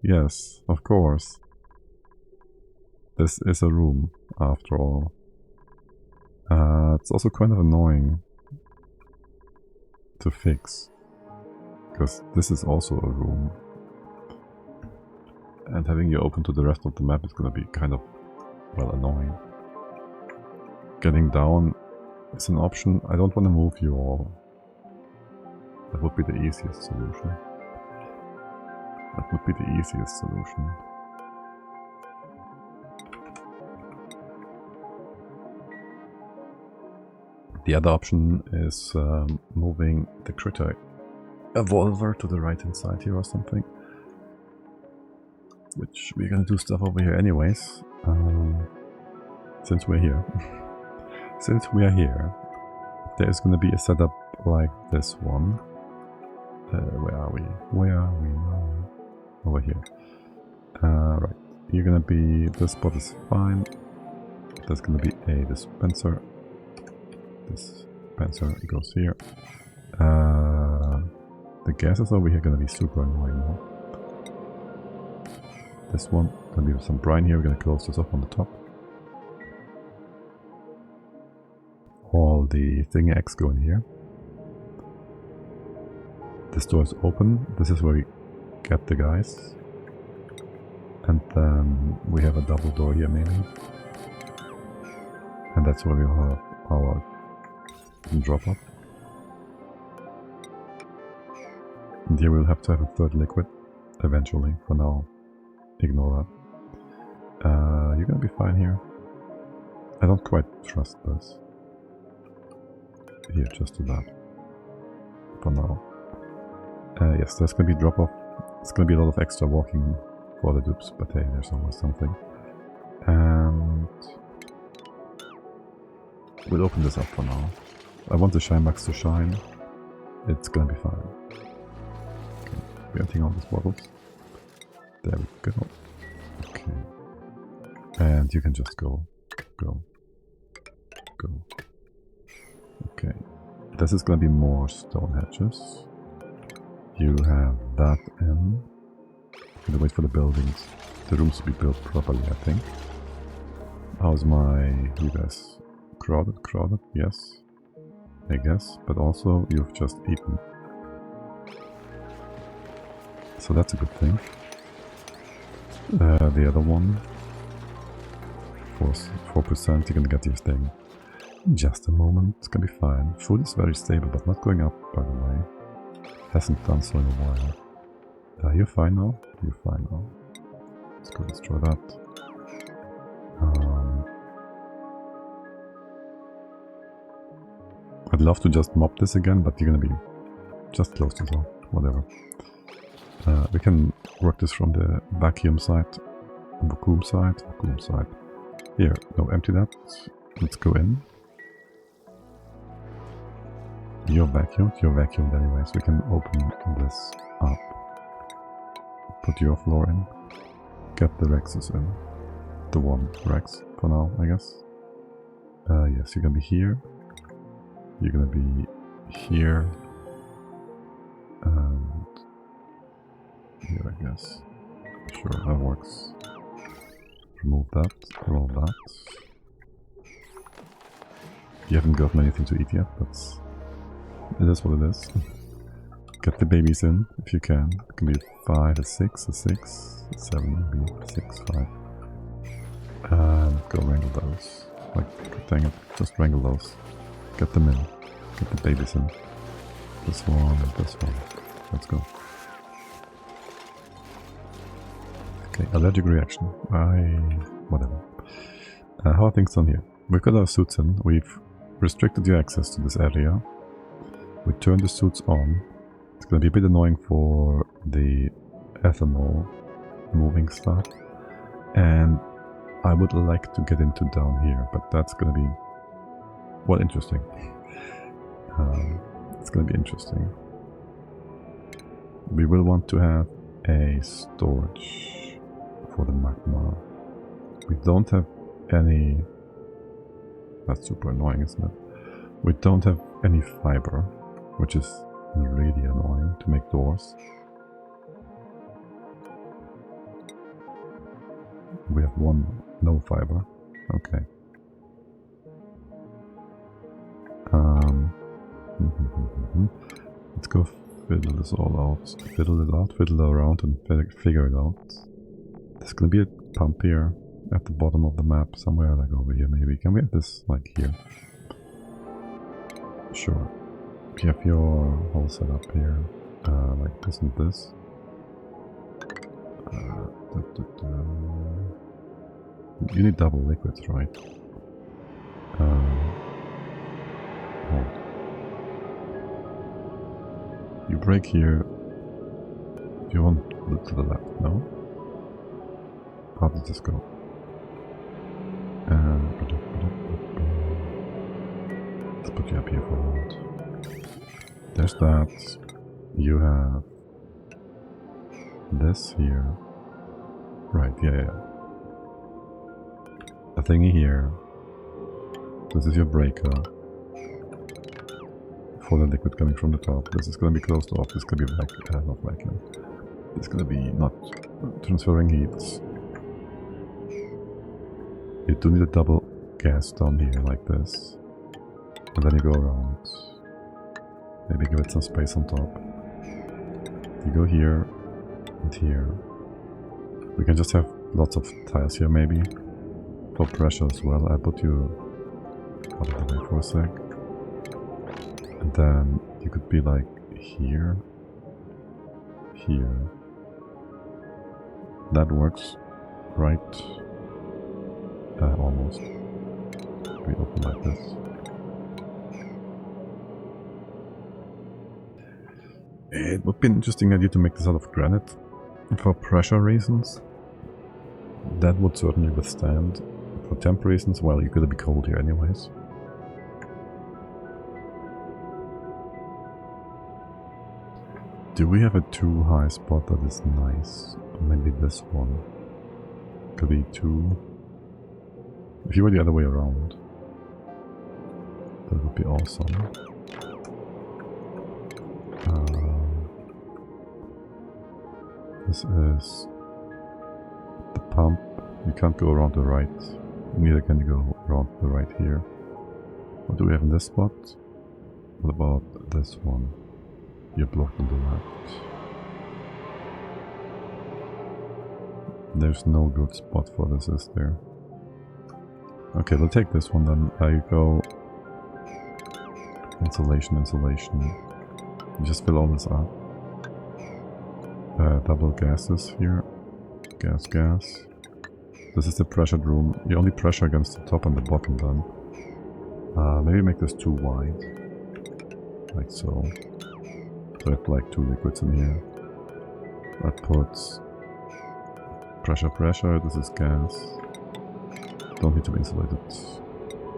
Yes, of course. This is a room after all. It's also kind of annoying to fix. Because this is also a room. And having you open to the rest of the map is gonna be kind of, well, annoying. Getting down is an option. I don't want to move you all. That would be the easiest solution. That would be the easiest solution. The other option is moving the critter evolver to the right hand side here or something. Which we're gonna do stuff over here anyways. Since we're here. Since we are here, there's gonna be a setup like this one. Where are we? Where are we now? Over here. Right. You're gonna be... this spot is fine. There's gonna be a dispenser. This dispenser goes here. The gases over here are gonna be super annoying now. This one, gonna be some brine here. We're gonna close this off on the top. All the thing eggs go in here. This door is open. This is where we get the guys. And then we have a double door here maybe. And that's where we'll have our drop off. And here we'll have to have a third liquid eventually. For now, ignore that. You're gonna be fine here. I don't quite trust this. Here, just do that. For now. Yes, there's gonna be drop off. It's gonna be a lot of extra walking for the dupes, but hey, there's always something. And we'll open this up for now. I want the shine box to shine. It's gonna be fine. Okay, we're emptying all these bottles. There we go. Okay. And you can just go. Okay. This is gonna be more stone hedges. You have that in. I'm gonna wait for the buildings. The rooms to be built properly, I think. How's my... you guys? Crowded? Yes. I guess. But also, you've just eaten. So that's a good thing. The other one... 4%, you're gonna get your thing. In just a moment, it's gonna be fine. Food is very stable, but not going up, by the way. Hasn't done so in a while. You're fine now? You're fine now. Let's go destroy that. I'd love to just mop this again, but you're gonna be just close to that. Whatever. We can work this from the vacuum side. Vacuum side. Here, no, empty that. Let's go in. You're vacuumed? You're vacuumed anyway, so we can open this up. Put your floor in. Get the Rexes in. The one Rex for now, I guess. Yes, you're gonna be here. You're gonna be here. And here, I guess. Sure, that works. Remove that, roll that. You haven't gotten anything to eat yet, but it is what it is. Get the babies in, if you can. It can be 5, a 6, a 6, a 7, maybe 6, 5. And go wrangle those. Like, dang it, just wrangle those. Get them in. Get the babies in. This one, this one. Let's go. Okay, allergic reaction. Whatever. How are things done here? We've got our suits in. We've restricted your access to this area. We turn the suits on. It's going to be a bit annoying for the ethanol moving stuff. And I would like to get into down here, but that's going to be, well, interesting. It's going to be interesting. We will want to have a storage for the magma. We don't have any... That's super annoying, isn't it? We don't have any fiber, which is really annoying to make doors. We have no fiber. Okay. Let's go fiddle this all out. Fiddle it out, fiddle around and figure it out. There's gonna be a pump here at the bottom of the map, somewhere like over here maybe. Can we have this like here? Sure. You have your whole setup here, like this and this. You need double liquids, right? Hold. You break here. Do you want look to the left? No? How does this go? Let's put you up here for a moment. There's that. You have this here. Right, yeah. A thingy here. This is your breaker. For the liquid coming from the top. This is going to be closed off. This is going to be not vacuum. It's going to be not transferring heat. You do need a double gas down here like this. And then you go around. Maybe give it some space on top. You go here and here. We can just have lots of tiles here maybe. For pressure as well. I'll put you out of the way for a sec. And then you could be like here. Here. That works, right? Almost. We open like this. It would be an interesting idea to make this out of granite for pressure reasons. That would certainly withstand. For temp reasons, well, you're gonna be cold here anyways. Do we have a too high spot that is nice? Maybe this one. Could be two. If you were the other way around, that would be awesome. This is the pump. You can't go around the right. Neither can you go around the right here. What do we have in this spot? What about this one? You're blocked on the left. There's no good spot for this, is there? Okay, we'll take this one then. I go insulation. You just fill all this up. Double gases here. Gas. This is the pressured room. You only pressure against the top and the bottom then. Maybe make this too wide. Like so. So I have like two liquids in here. That puts pressure. This is gas. Don't need to be insulated.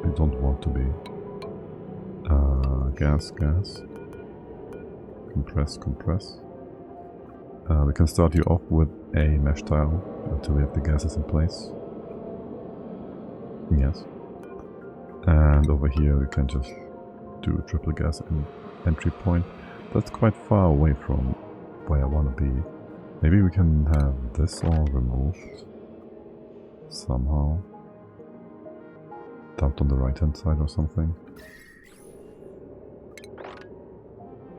You don't want to be. Gas, gas. Compress, compress. We can start you off with a mesh tile until we have the gases in place. Yes. And over here we can just do triple gas entry point. That's quite far away from where I want to be. Maybe we can have this all removed somehow. Dumped on the right hand side or something.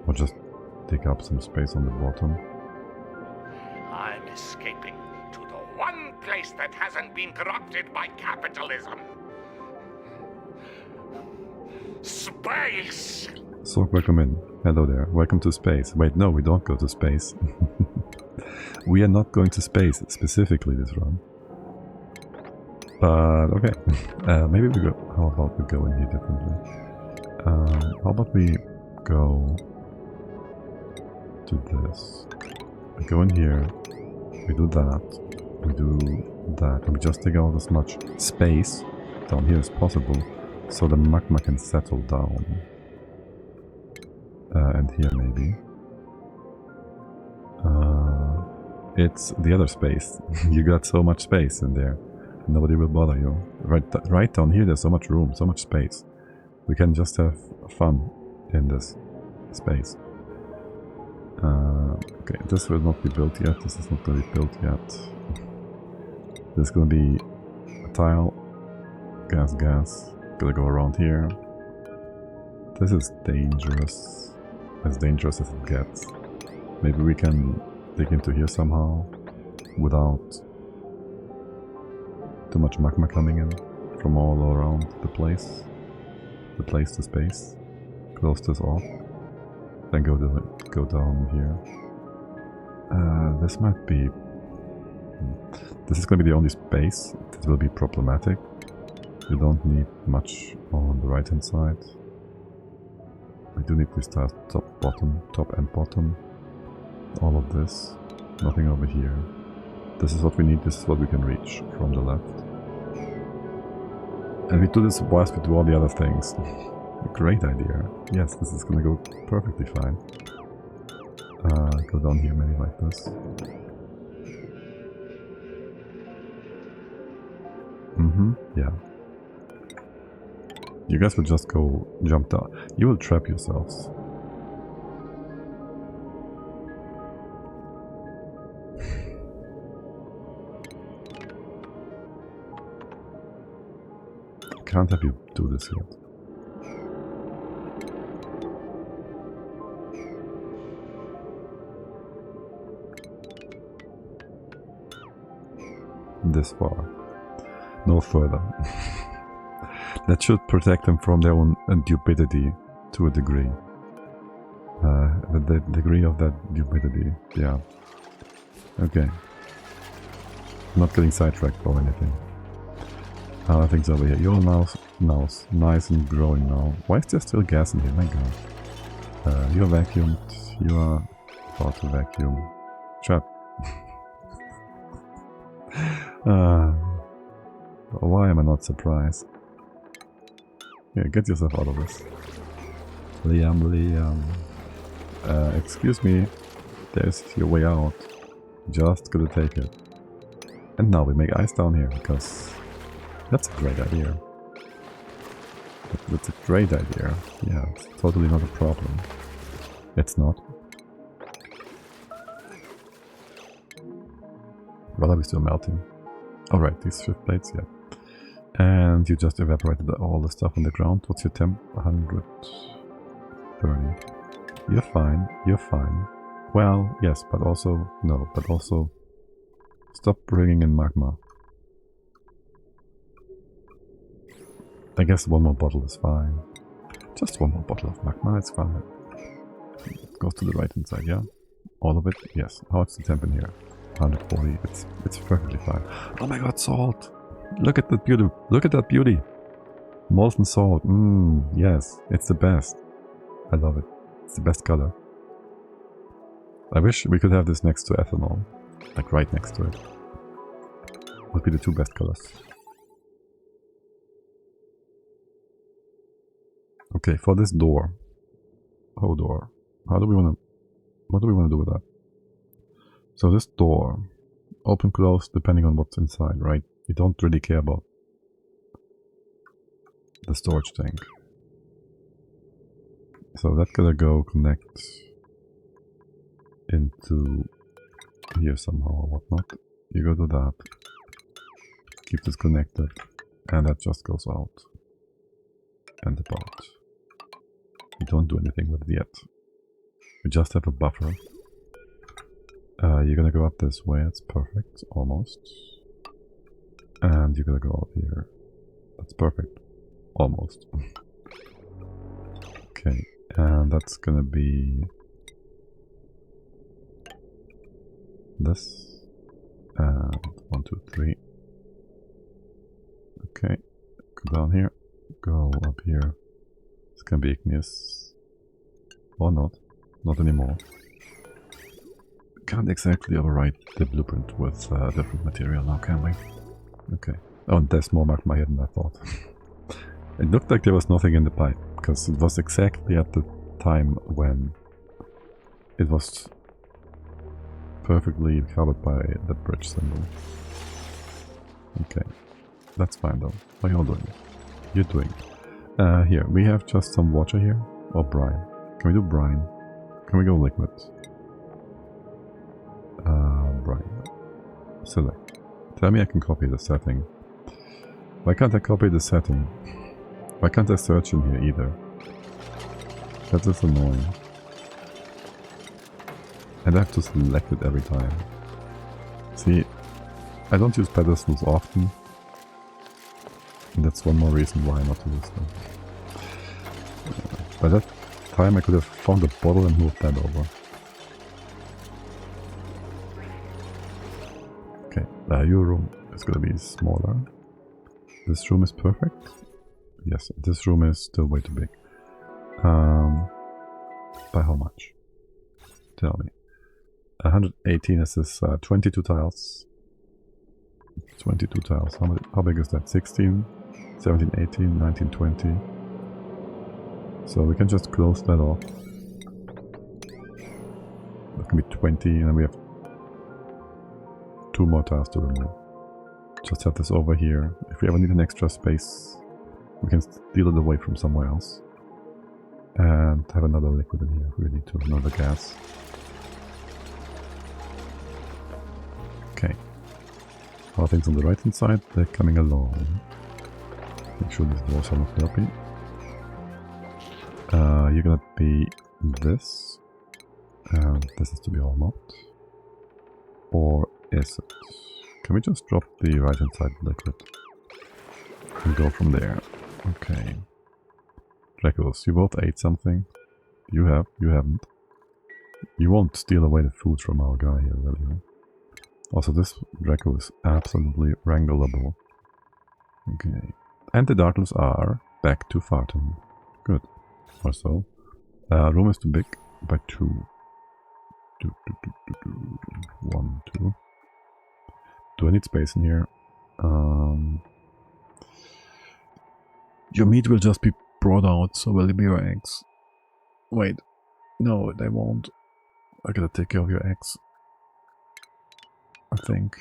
Or just take up some space on the bottom. I'm escaping to the one place that hasn't been corrupted by capitalism. Space! So welcome in. Hello there. Welcome to space. Wait, no, we don't go to space. We are not going to space specifically this run. But okay. Maybe we go. How about we go in here differently? How about we go to this? We go in here. We do that. We do that. And we just take out as much space down here as possible, so the magma can settle down. And here maybe. It's the other space. You got so much space in there. Nobody will bother you. Right down here there's so much room, so much space. We can just have fun in this space. Okay, this will not be built yet. This is not going to be built yet. This is going to be a tile. Gas, gas. Gonna go around here. This is dangerous. As dangerous as it gets. Maybe we can dig into here somehow without too much magma coming in from all around the place. The place to space. Close this off. Then go down here. This might be... This is going to be the only space. This will be problematic. You don't need much on the right hand side. We do need to start top and bottom. All of this. Nothing over here. This is what we need, this is what we can reach from the left. And we do this whilst we do all the other things. Great idea. Yes, this is gonna go perfectly fine. Go down here maybe like this. Yeah. You guys will just go jump down. You will trap yourselves. Can't have you do this yet. This far. No further. That should protect them from their own stupidity to a degree. The degree of that stupidity, yeah. Okay. Not getting sidetracked or anything. Things over here. You're now nice and growing now. Why is there still gas in here? My god. You're vacuumed. You are about to vacuum. Trap. Why am I not surprised? Yeah, get yourself out of this. Liam. Excuse me. There's your way out. Just gonna take it. And now we make ice down here, because that's a great idea. That's a great idea. Yeah, it's totally not a problem. It's not. Well, are we still melting? Alright, these shift plates, yeah. And you just evaporated all the stuff on the ground. What's your temp? 130. You're fine, you're fine. Well, yes, but also, no, but also stop bringing in magma. I guess one more bottle is fine. Just one more bottle of magma, it's fine. It goes to the right hand side, yeah? All of it? Yes. How's the temp in here? 140. It's perfectly fine. Oh my god, salt! Look at that beauty! Look at that beauty! Molten salt. Yes. It's the best. I love it. It's the best color. I wish we could have this next to ethanol. Like right next to it. Would be the two best colors. Okay, for this door. Oh, door. What do we want to do with that? So this door, open, close, depending on what's inside, right? You don't really care about the storage tank. So that's gonna go connect into here somehow or whatnot. You go to that, keep this connected, and that just goes out and about. You don't do anything with it yet. We just have a buffer. You're gonna go up this way, it's perfect, almost. And you're gonna go out here. That's perfect, almost. Okay, and that's gonna be this. And 1, 2, 3. Okay, go down here, go up here. It's gonna be igneous. Or not. Not anymore. Can't exactly overwrite the blueprint with different material now, can we? Okay. Oh, and there's more magma here than I thought. It looked like there was nothing in the pipe, because it was exactly at the time when it was perfectly covered by the bridge symbol. Okay. That's fine though. How are you all doing? You're doing. Here, we have just some water here. Or brine. Can we do brine? Can we go liquid? Brine. Select. Tell me I can copy the setting. Why can't I copy the setting? Why can't I search in here either? That is annoying. And I have to select it every time. See, I don't use pedestals often. And that's one more reason why not to use them. By that time I could have found a bottle and moved that over. Okay, your room is gonna be smaller. This room is perfect. Yes, this room is still way too big. By how much? Tell me. 118 is this 22 tiles. 22 tiles. How big is that? 16, 17, 18, 19, 20. So we can just close that off. That can be 20, and then we have 2 more tiles to remove. Just have this over here. If we ever need an extra space, we can steal it away from somewhere else. And have another liquid in here if we need to, another gas. Okay. All things on the right hand side, they're coming along. Make sure these doors are not derpy. You're gonna be this. And this is to be all not. Or is it? Can we just drop the right hand side liquid? And go from there. Okay. Dracos, you both ate something. You have, you haven't. You won't steal away the food from our guy here, will you? Also, this Draco is absolutely wrangleable. Okay. And the Dartlers are back to farting. Good. Also, room is too big by 2. 1, 2. Do I need space in here? Your meat will just be brought out, so will be your eggs. Wait. No, they won't. I gotta take care of your eggs. I think.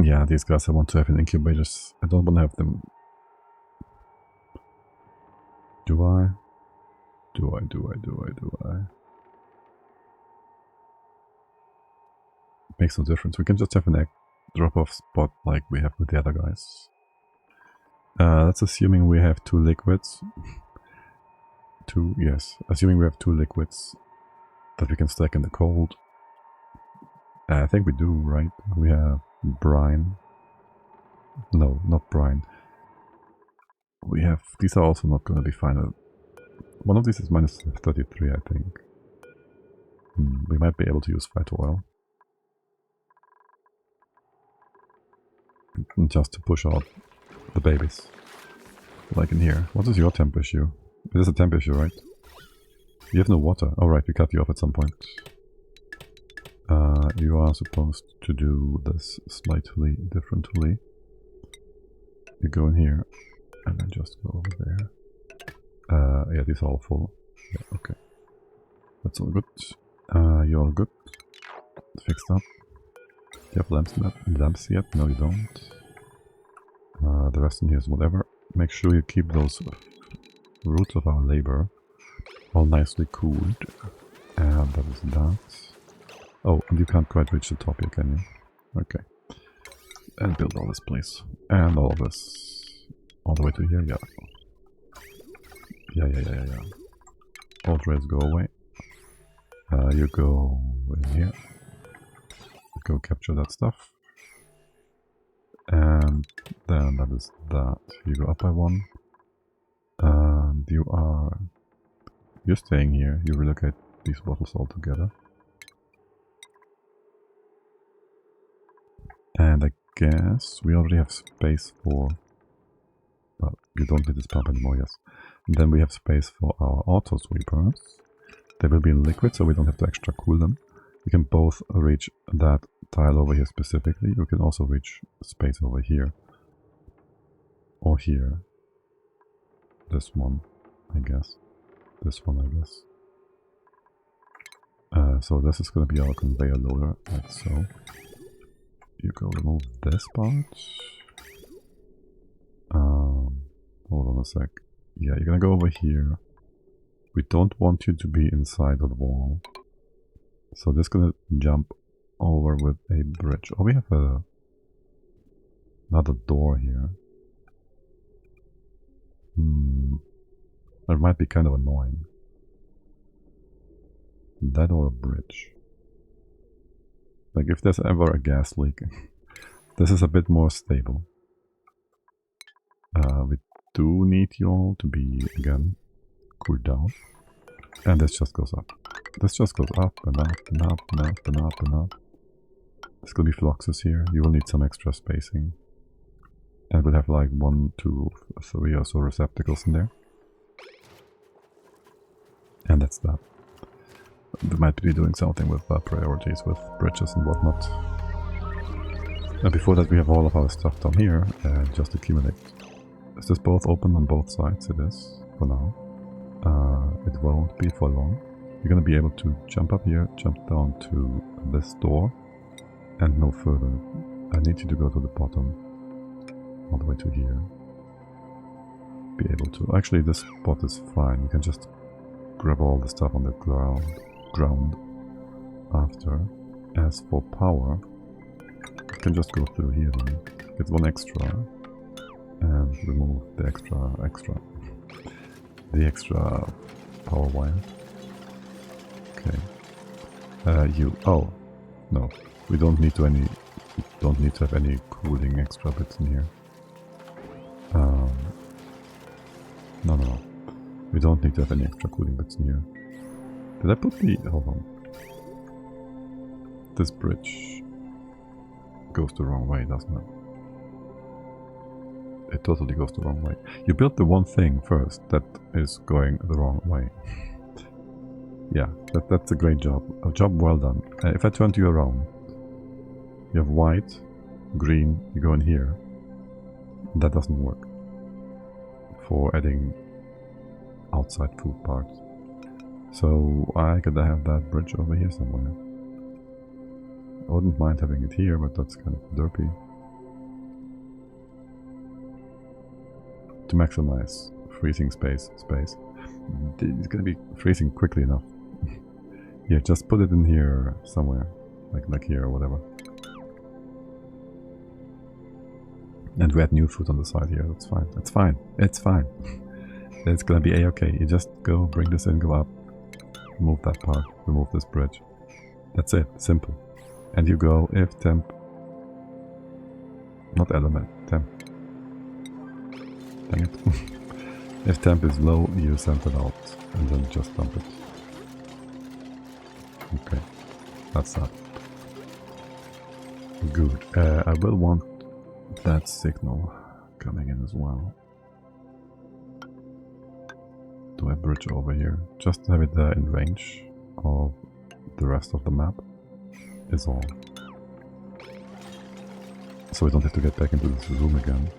Yeah, these guys I want to have in incubators. I don't want to have them. Do I? Do I? Makes no difference. We can just have an egg drop-off spot like we have with the other guys. That's assuming we have 2 liquids. 2, yes. Assuming we have 2 liquids that we can stack in the cold. I think we do, right? We have brine. No, not brine. We have... These are also not going to be final. One of these is minus 33, I think. We might be able to use fight oil. Just to push out the babies. Like in here. What is your temp issue? It is a temp issue, right? You have no water. Oh right, we cut you off at some point. You are supposed to do this slightly differently. You go in here, and then just go over there. Yeah, these are all full. Yeah, okay. That's all good. You're all good. Fixed up. Do you have lamps yet? No, you don't. The rest in here is whatever. Make sure you keep those roots of our labor all nicely cooled. And that is that. Oh, and you can't quite reach the top here, can you? Okay. And build all this, please. And all of this. All the way to here, yeah. Yeah. All trails go away. You go in here. Go capture that stuff. And then that is that. You go up by one. And you're staying here. You relocate these bottles all together. And I guess we already have space for... Well, you don't need this pump anymore, yes. And then we have space for our auto sweepers. They will be in liquid, so we don't have to extra cool them. You can both reach that tile over here specifically. You can also reach space over here. Or here. This one, I guess. This one, I guess. So this is going to be our conveyor loader, like so. You go remove this part. Hold on a sec. Yeah, you're going to go over here. We don't want you to be inside of the wall. So this is going to jump over with a bridge. Oh, we have another door here. That might be kind of annoying. That or a bridge. Like if there's ever a gas leak. This is a bit more stable. We do need you all to be, again, cooled down. And this just goes up. This just goes up and up and up and up and up and up. There's gonna be fluxes here. You will need some extra spacing. And we'll have like 1, 2, 3 or so receptacles in there. And that's that. We might be doing something with priorities, with bridges and whatnot. And before that we have all of our stuff down here, and just accumulate. Is this both open on both sides? It is, for now. It won't be for long. You're gonna be able to jump up here, jump down to this door, and no further. I need you to go to the bottom, all the way to here. Be able to... Actually, this spot is fine. You can just grab all the stuff on the ground after. As for power, you can just go through here then. Get one extra and remove the extra power wire. Okay. Oh no, we don't need to have any cooling extra bits in here. No. We don't need to have any extra cooling bits in here. Did I put the... Hold on. This bridge goes the wrong way, doesn't it? It totally goes the wrong way. You built the one thing first that is going the wrong way. Yeah, that's a great job. A job well done. If I turn you around, you have white, green, you go in here. That doesn't work for adding outside food parts. So I gotta have that bridge over here somewhere. I wouldn't mind having it here, but that's kind of derpy. To maximize freezing space. It's gonna be freezing quickly enough. Here, just put it in here somewhere, like here or whatever. And we add new food on the side here. That's fine. It's fine. It's fine. It's gonna be a-okay. You just go, bring this in, go up, remove that part, remove this bridge. That's it. Simple. And you go if temp, not element, temp. Dang it. If temp is low, you send it out and then just dump it. Okay, that's that. Good. I will want that signal coming in as well. Do I bridge over here? Just have it in range of the rest of the map is all. So we don't have to get back into this room again.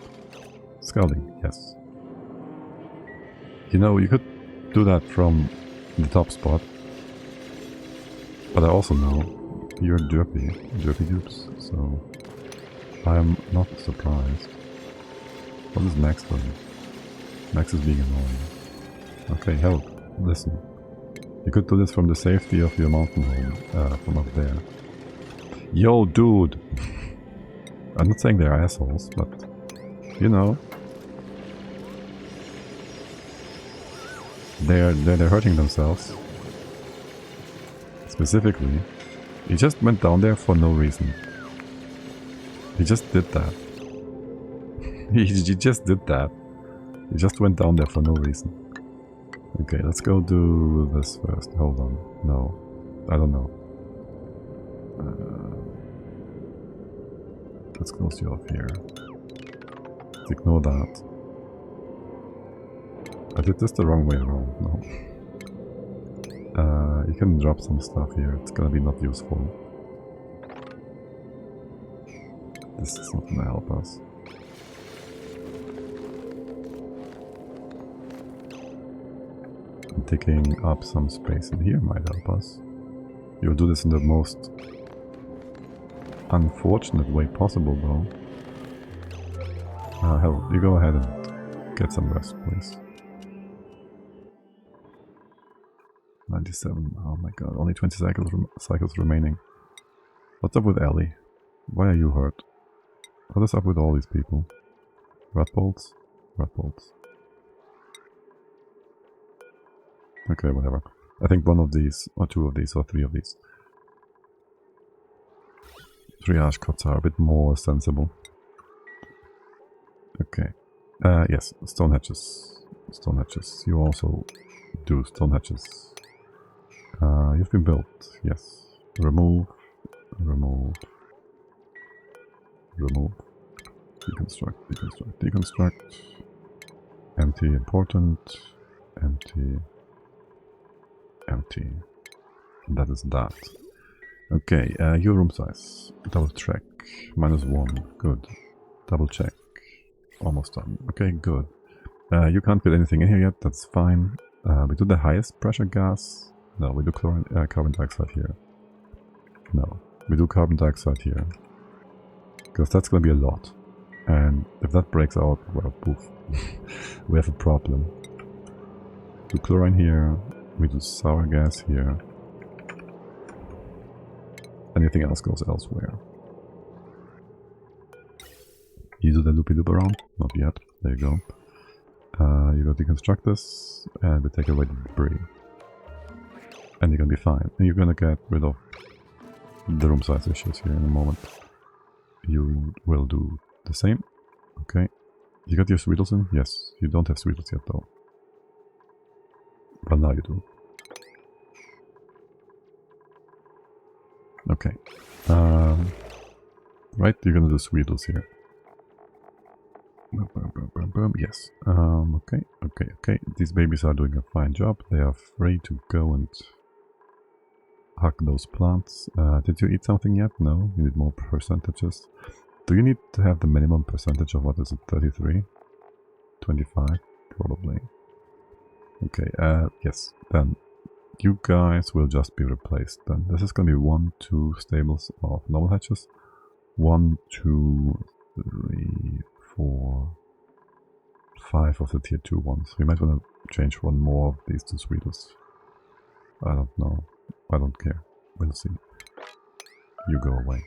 Scouting, yes. You know, you could do that from the top spot. But I also know you're Dupes, so I'm not surprised. What is Max doing? Max is being annoying. Okay, help. Listen. You could do this from the safety of your mountain home, from up there. Yo, dude! I'm not saying they're assholes, but... You know... They're hurting themselves. Specifically. He just went down there for no reason. He just did that. he just did that. He just went down there for no reason. Okay, let's go do this first. Hold on. No. I don't know. Let's close you off here. Let's ignore that. I did this the wrong way around. No. You can drop some stuff here. It's gonna be not useful. This is not gonna help us. And taking up some space in here might help us. You'll do this in the most unfortunate way possible, though. Hell, you go ahead and get some rest, please. 97. Oh my god, only 20 cycles remaining. What's up with Ellie? Why are you hurt? What is up with all these people? Rat bolts? Rat bolts. Okay, whatever. I think one of these, or two of these, or three of these. Triage cots are a bit more sensible. Okay. Yes, stone hatches. Stone hatches. You also do stone hatches. You've been built, yes. Remove, remove, remove. Deconstruct, deconstruct, deconstruct. Empty, important. Empty, empty. And that is that. Okay, your room size. Double check. -1. Good. Double check. Almost done. Okay, good. You can't get anything in here yet. That's fine. We do the highest pressure gas. No, we do carbon dioxide here. No, we do carbon dioxide here. Because that's going to be a lot. And if that breaks out, well, poof. We have a problem. We do chlorine here. We do sour gas here. Anything else goes elsewhere. You do the loopy-loop around? Not yet. There you go. You go deconstruct this, and we take away the debris. And you're gonna be fine. And you're gonna get rid of the room size issues here in a moment. You will do the same. Okay. You got your sweetles in? Yes. You don't have sweetles yet though. But now you do. Okay. Right, you're gonna do sweetles here. Yes. Okay. These babies are doing a fine job. They are free to go and hack those plants. Did you eat something yet? No? You need more percentages. Do you need to have the minimum percentage of, what is it, 33? 25? Probably. Okay, yes. Then you guys will just be replaced then. This is gonna be 1, 2 stables of normal hatches. 1, 2, 3, 4, 5 of the tier 2 ones. We might want to change one more of these to sweeters. I don't know. I don't care. We'll see. You go away.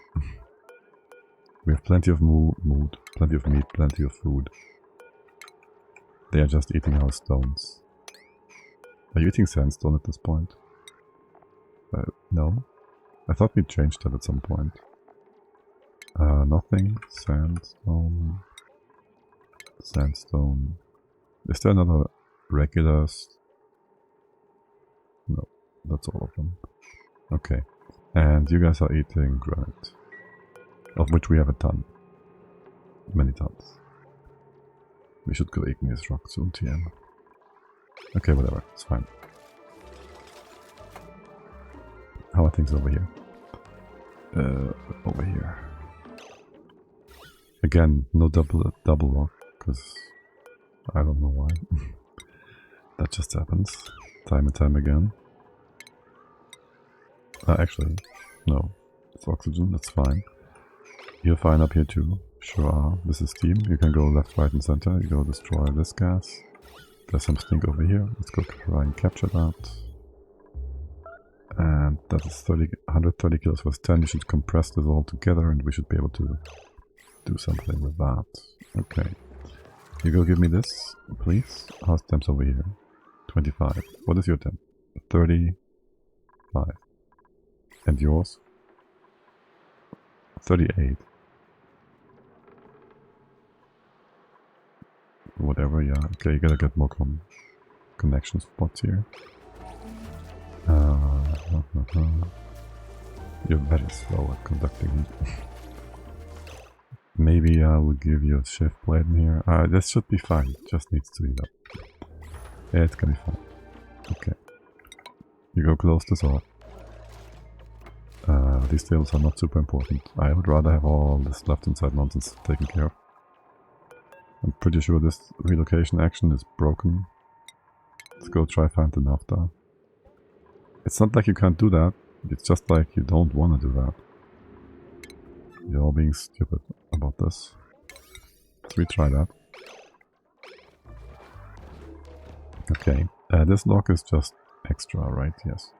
We have plenty of mood, plenty of meat, plenty of food. They are just eating our stones. Are you eating sandstone at this point? No? I thought we changed that at some point. Nothing. Sandstone. Sandstone. Is there another regular? No, that's all of them. Okay. And you guys are eating granite. Of which we have a ton. Many tons. We should go igneous rock soon, TM. Okay, whatever. It's fine. How are things over here? Over here. Again, no double rock. because I don't know why. That just happens time and time again. Actually, no. It's oxygen, that's fine. You're fine up here too. Sure are. This is steam. You can go left, right and center. You go destroy this gas. There's some stink over here. Let's go try and capture that. And that is 130 kilos was 10. You should compress this all together and we should be able to do something with that. Okay. You go give me this, please. How's temps over here? 25. What is your temp? 35. And yours? 38. Whatever, yeah. Okay, you gotta get more connection spots here. You're very slow at conducting. Maybe I will give you a shift blade in here. This should be fine. It just needs to heat up. Yeah, it's gonna be fine. Okay. You go close this off. These tables are not super important. I would rather have all this left inside nonsense taken care of. I'm pretty sure this relocation action is broken. Let's go try find the naphtha. It's not like you can't do that. It's just like you don't want to do that. You're all being stupid about this. Let's retry that. Okay. This lock is just extra, right? Yes.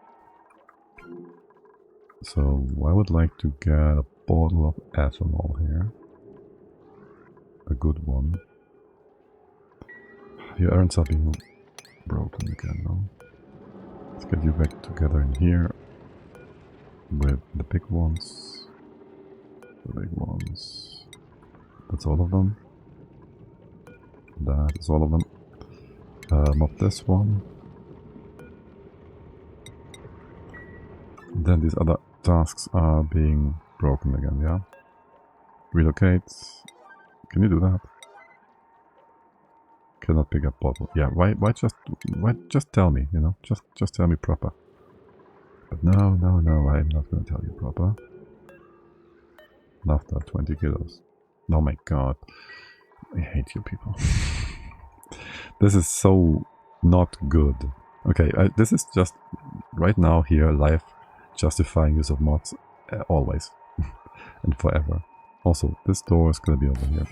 So I would like to get a bottle of ethanol here. A good one. Your errands are being broken again now. Let's get you back together in here with the big ones. The big ones. That's all of them. That is all of them. Mop this one. Then these other tasks are being broken again, yeah? Relocate. Can you do that? Cannot pick up bottle. Yeah, why just tell me, you know? Just tell me proper. But no, I'm not gonna tell you proper. After 20 kilos. Oh my god. I hate you people. This is so not good. Okay, this is just right now here live justifying use of mods always and forever. Also, this door is gonna be over here.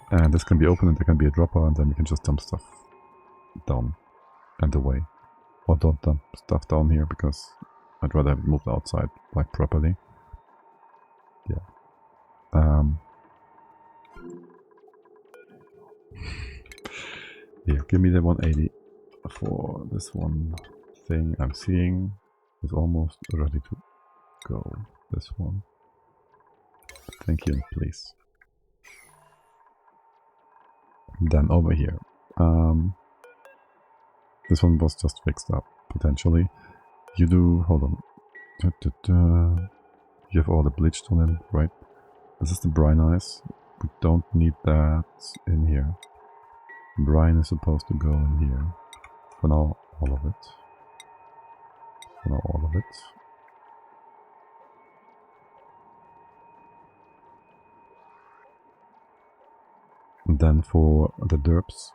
And this can be open and there can be a dropper and then we can just dump stuff down and away. Or don't dump stuff down here because I'd rather have it moved outside, like properly. Yeah. Here, give me the 180 for this one thing I'm seeing is almost ready to go. This one. Thank you, please. Then over here. This one was just fixed up, potentially. You do... hold on. You have all the bleached on it, right? This is the brine ice. We don't need that in here. Brine is supposed to go in here. For now, all of it. For now, all of it. And then for the Dupes,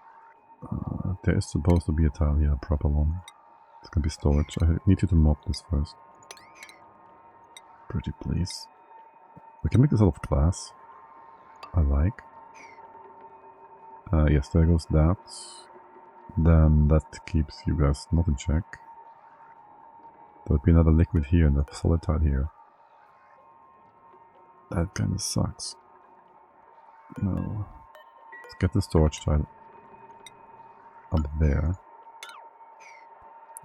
there is supposed to be a tile here, a proper one. It's gonna be storage. I need you to mop this first. Pretty please. We can make this out of glass. I like. Yes, there goes that. Then that keeps you guys not in check. There would be another liquid here and a solid tile here. That kinda sucks. No. Let's get the storage tile up there.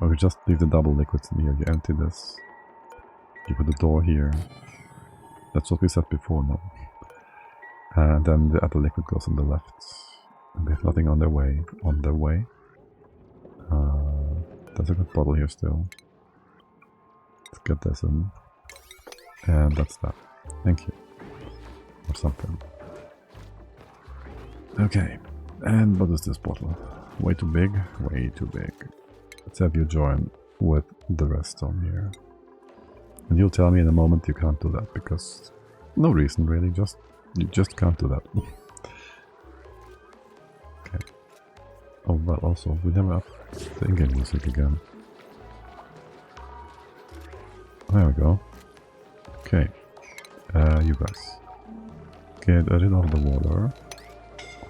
Or we just leave the double liquids in here. You empty this. You put the door here. That's what we said before, no? And then the other liquid goes on the left. And we have nothing on their way. On their way. There's a good bottle here still. Let's get this in. And that's that. Thank you. Or something. Okay. And what is this bottle? Way too big? Way too big. Let's have you join with the rest on here. And you'll tell me in a moment you can't do that, because no reason really, you just can't do that. Oh well, also, we never up the in-game music again. There we go. Okay. You guys. Get rid of the water.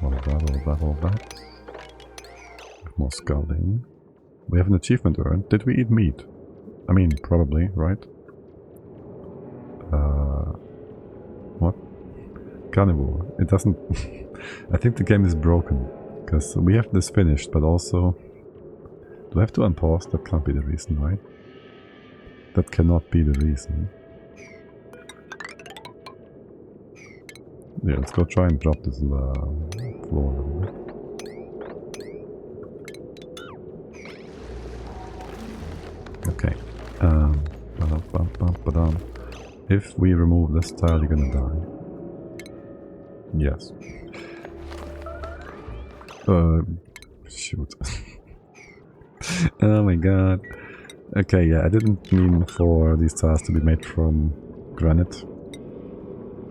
All of that, all of that, all of that. More scalding. We have an achievement earned. Did we eat meat? I mean, probably, right? What? Carnivore. It doesn't... I think the game is broken. Because we have this finished, but also... Do I have to unpause? That can't be the reason, right? That cannot be the reason. Yeah, let's go try and drop this floor a little bit. Okay. If we remove this tile, you're gonna die. Yes. Shoot. Oh my god. Okay, yeah, I didn't mean for these tiles to be made from granite.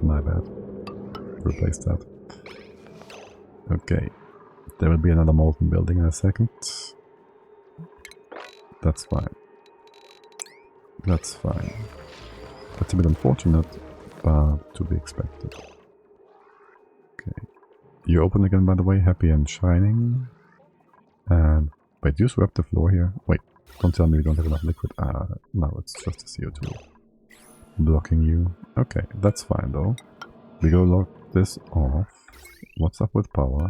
My bad. Replace that. Okay. There will be another molten building in a second. That's fine. That's fine. That's a bit unfortunate, but to be expected. Okay. You open again, by the way, happy and shining. And wait, you swept the floor here? Wait, don't tell me we don't have enough liquid. No, it's just the CO2 blocking you. Okay, that's fine though. We go lock this off. What's up with power?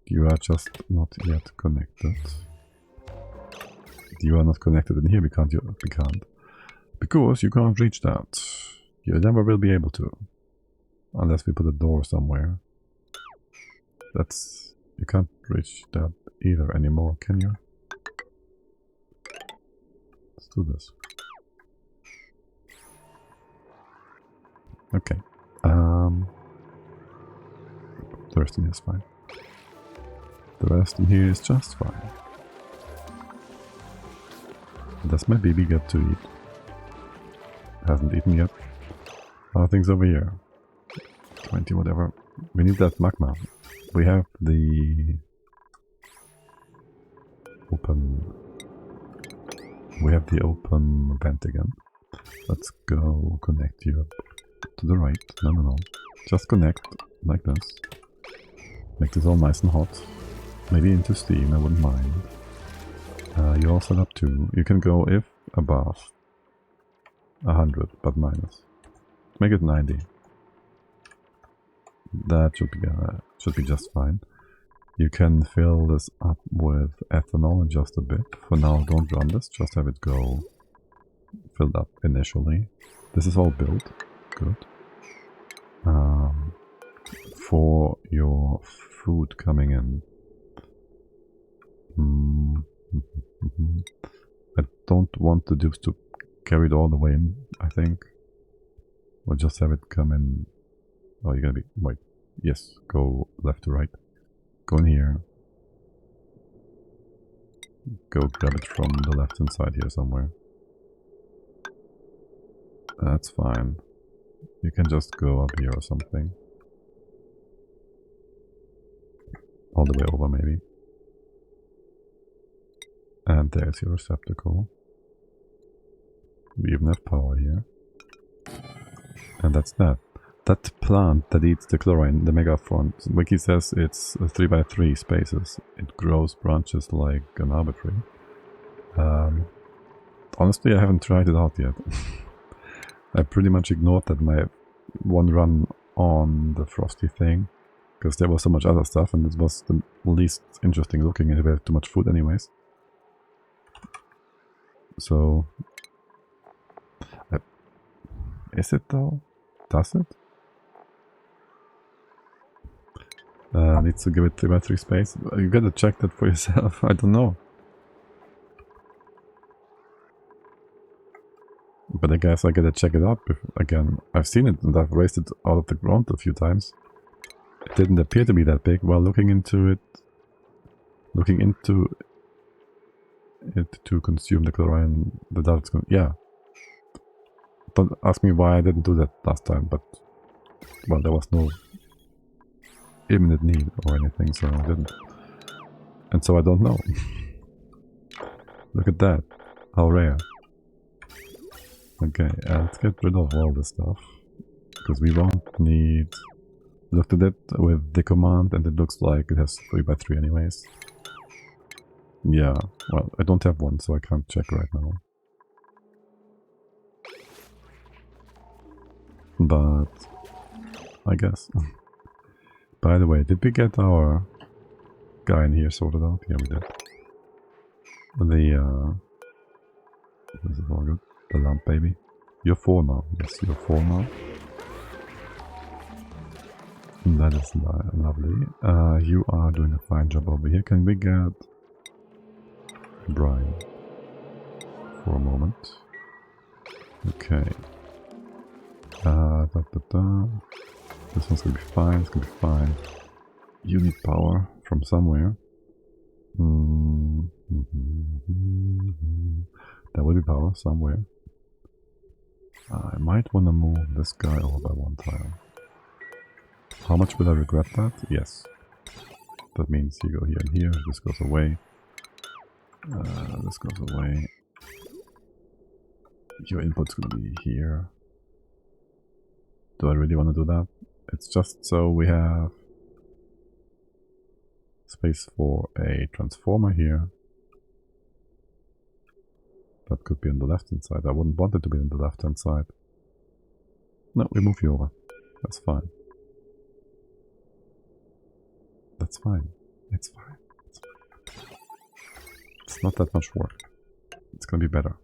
You are just not yet connected. You are not connected in here, we can't. Because you can't reach that. You never will be able to. Unless we put a door somewhere. That's... You can't reach that either anymore, can you? Let's do this. Okay. The rest in here is fine. The rest in here is just fine. Does my baby get to eat? Hasn't eaten yet. Other things over here. 20 whatever. We need that magma. We have the open... We have the open vent again. Let's go connect you up to the right. No. Just connect like this. Make this all nice and hot. Maybe into steam, I wouldn't mind. You're all set up too. You can go if above 100, but minus. Make it 90. That should be just fine. You can fill this up with ethanol in just a bit. For now, don't run this. Just have it go filled up initially. This is all built. Good. For your food coming in. I don't want the dupes to carry it all the way in, I think. We'll just have it come in. Oh, you're gonna be... Wait. Yes, go left to right. Go in here. Go grab it from the left hand side here somewhere. That's fine. You can just go up here or something. All the way over maybe. And there's your receptacle. We even have power here. And that's that. That plant that eats the chlorine, the megafront, Wiki says it's 3x3 spaces. It grows branches like an arbitrary. Honestly, I haven't tried it out yet. I pretty much ignored that my one run on the Frosty thing. Because there was so much other stuff and it was the least interesting looking and we had too much food anyways. So... is it though? Does it? Needs to give it 3x3 space. You gotta check that for yourself. I don't know. But I guess I gotta check it out again. I've seen it and I've raised it out of the ground a few times. It didn't appear to be that big. While looking into it to consume the chlorine, the dart's going. Yeah. Don't ask me why I didn't do that last time, but well, there was no imminent need or anything, so I didn't. And so I don't know. Look at that. How rare. Okay, let's get rid of all this stuff. Because we won't need... Looked at it with the command and it looks like it has 3x3 anyways. Yeah, well, I don't have one, so I can't check right now. But... I guess. By the way, did we get our guy in here sorted out? Yeah, we did. This is all good. The lamp baby. You're 4 now. Yes, you're 4 now. That is lovely. You are doing a fine job over here. Can we get Brian for a moment? Okay. This one's gonna be fine. It's gonna be fine. You need power from somewhere. There will be power somewhere. I might want to move this guy over by 1 tile. How much will I regret that? Yes. That means you go here and here. This goes away. This goes away. Your input's gonna be here. Do I really want to do that? It's just so we have space for a transformer here. That could be on the left hand side. I wouldn't want it to be on the left hand side. No, we move you over. That's fine. That's fine. It's fine. It's fine. It's not that much work. It's gonna be better.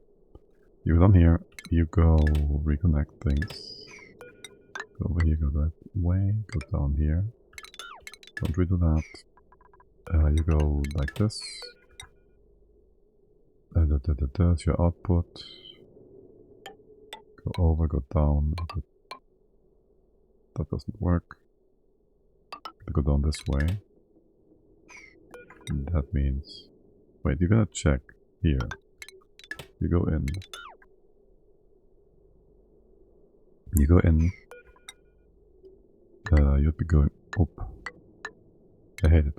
You go down here. You go reconnect things. Go over here, go that way. Go down here. Don't redo that. You go like this. That's your output. Go over, go down. That doesn't work. Go down this way. That means... Wait, you gotta check here. You go in. You go in. You'd be going... Oh. I hate it.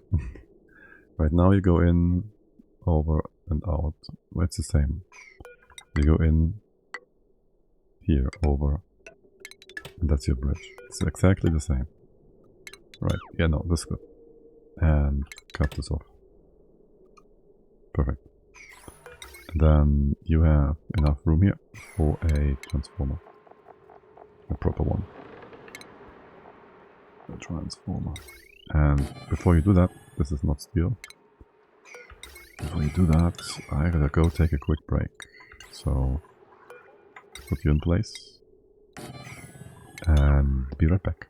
Right now you go in, over and out. Well, it's the same. You go in, here, over, and that's your bridge. It's exactly the same. Right, yeah, no, that's good. And cut this off. Perfect. And then you have enough room here for a transformer. A proper one. A transformer. And before you do that, this is not steel. Before you do that, I gotta go take a quick break. So, put you in place. And be right back.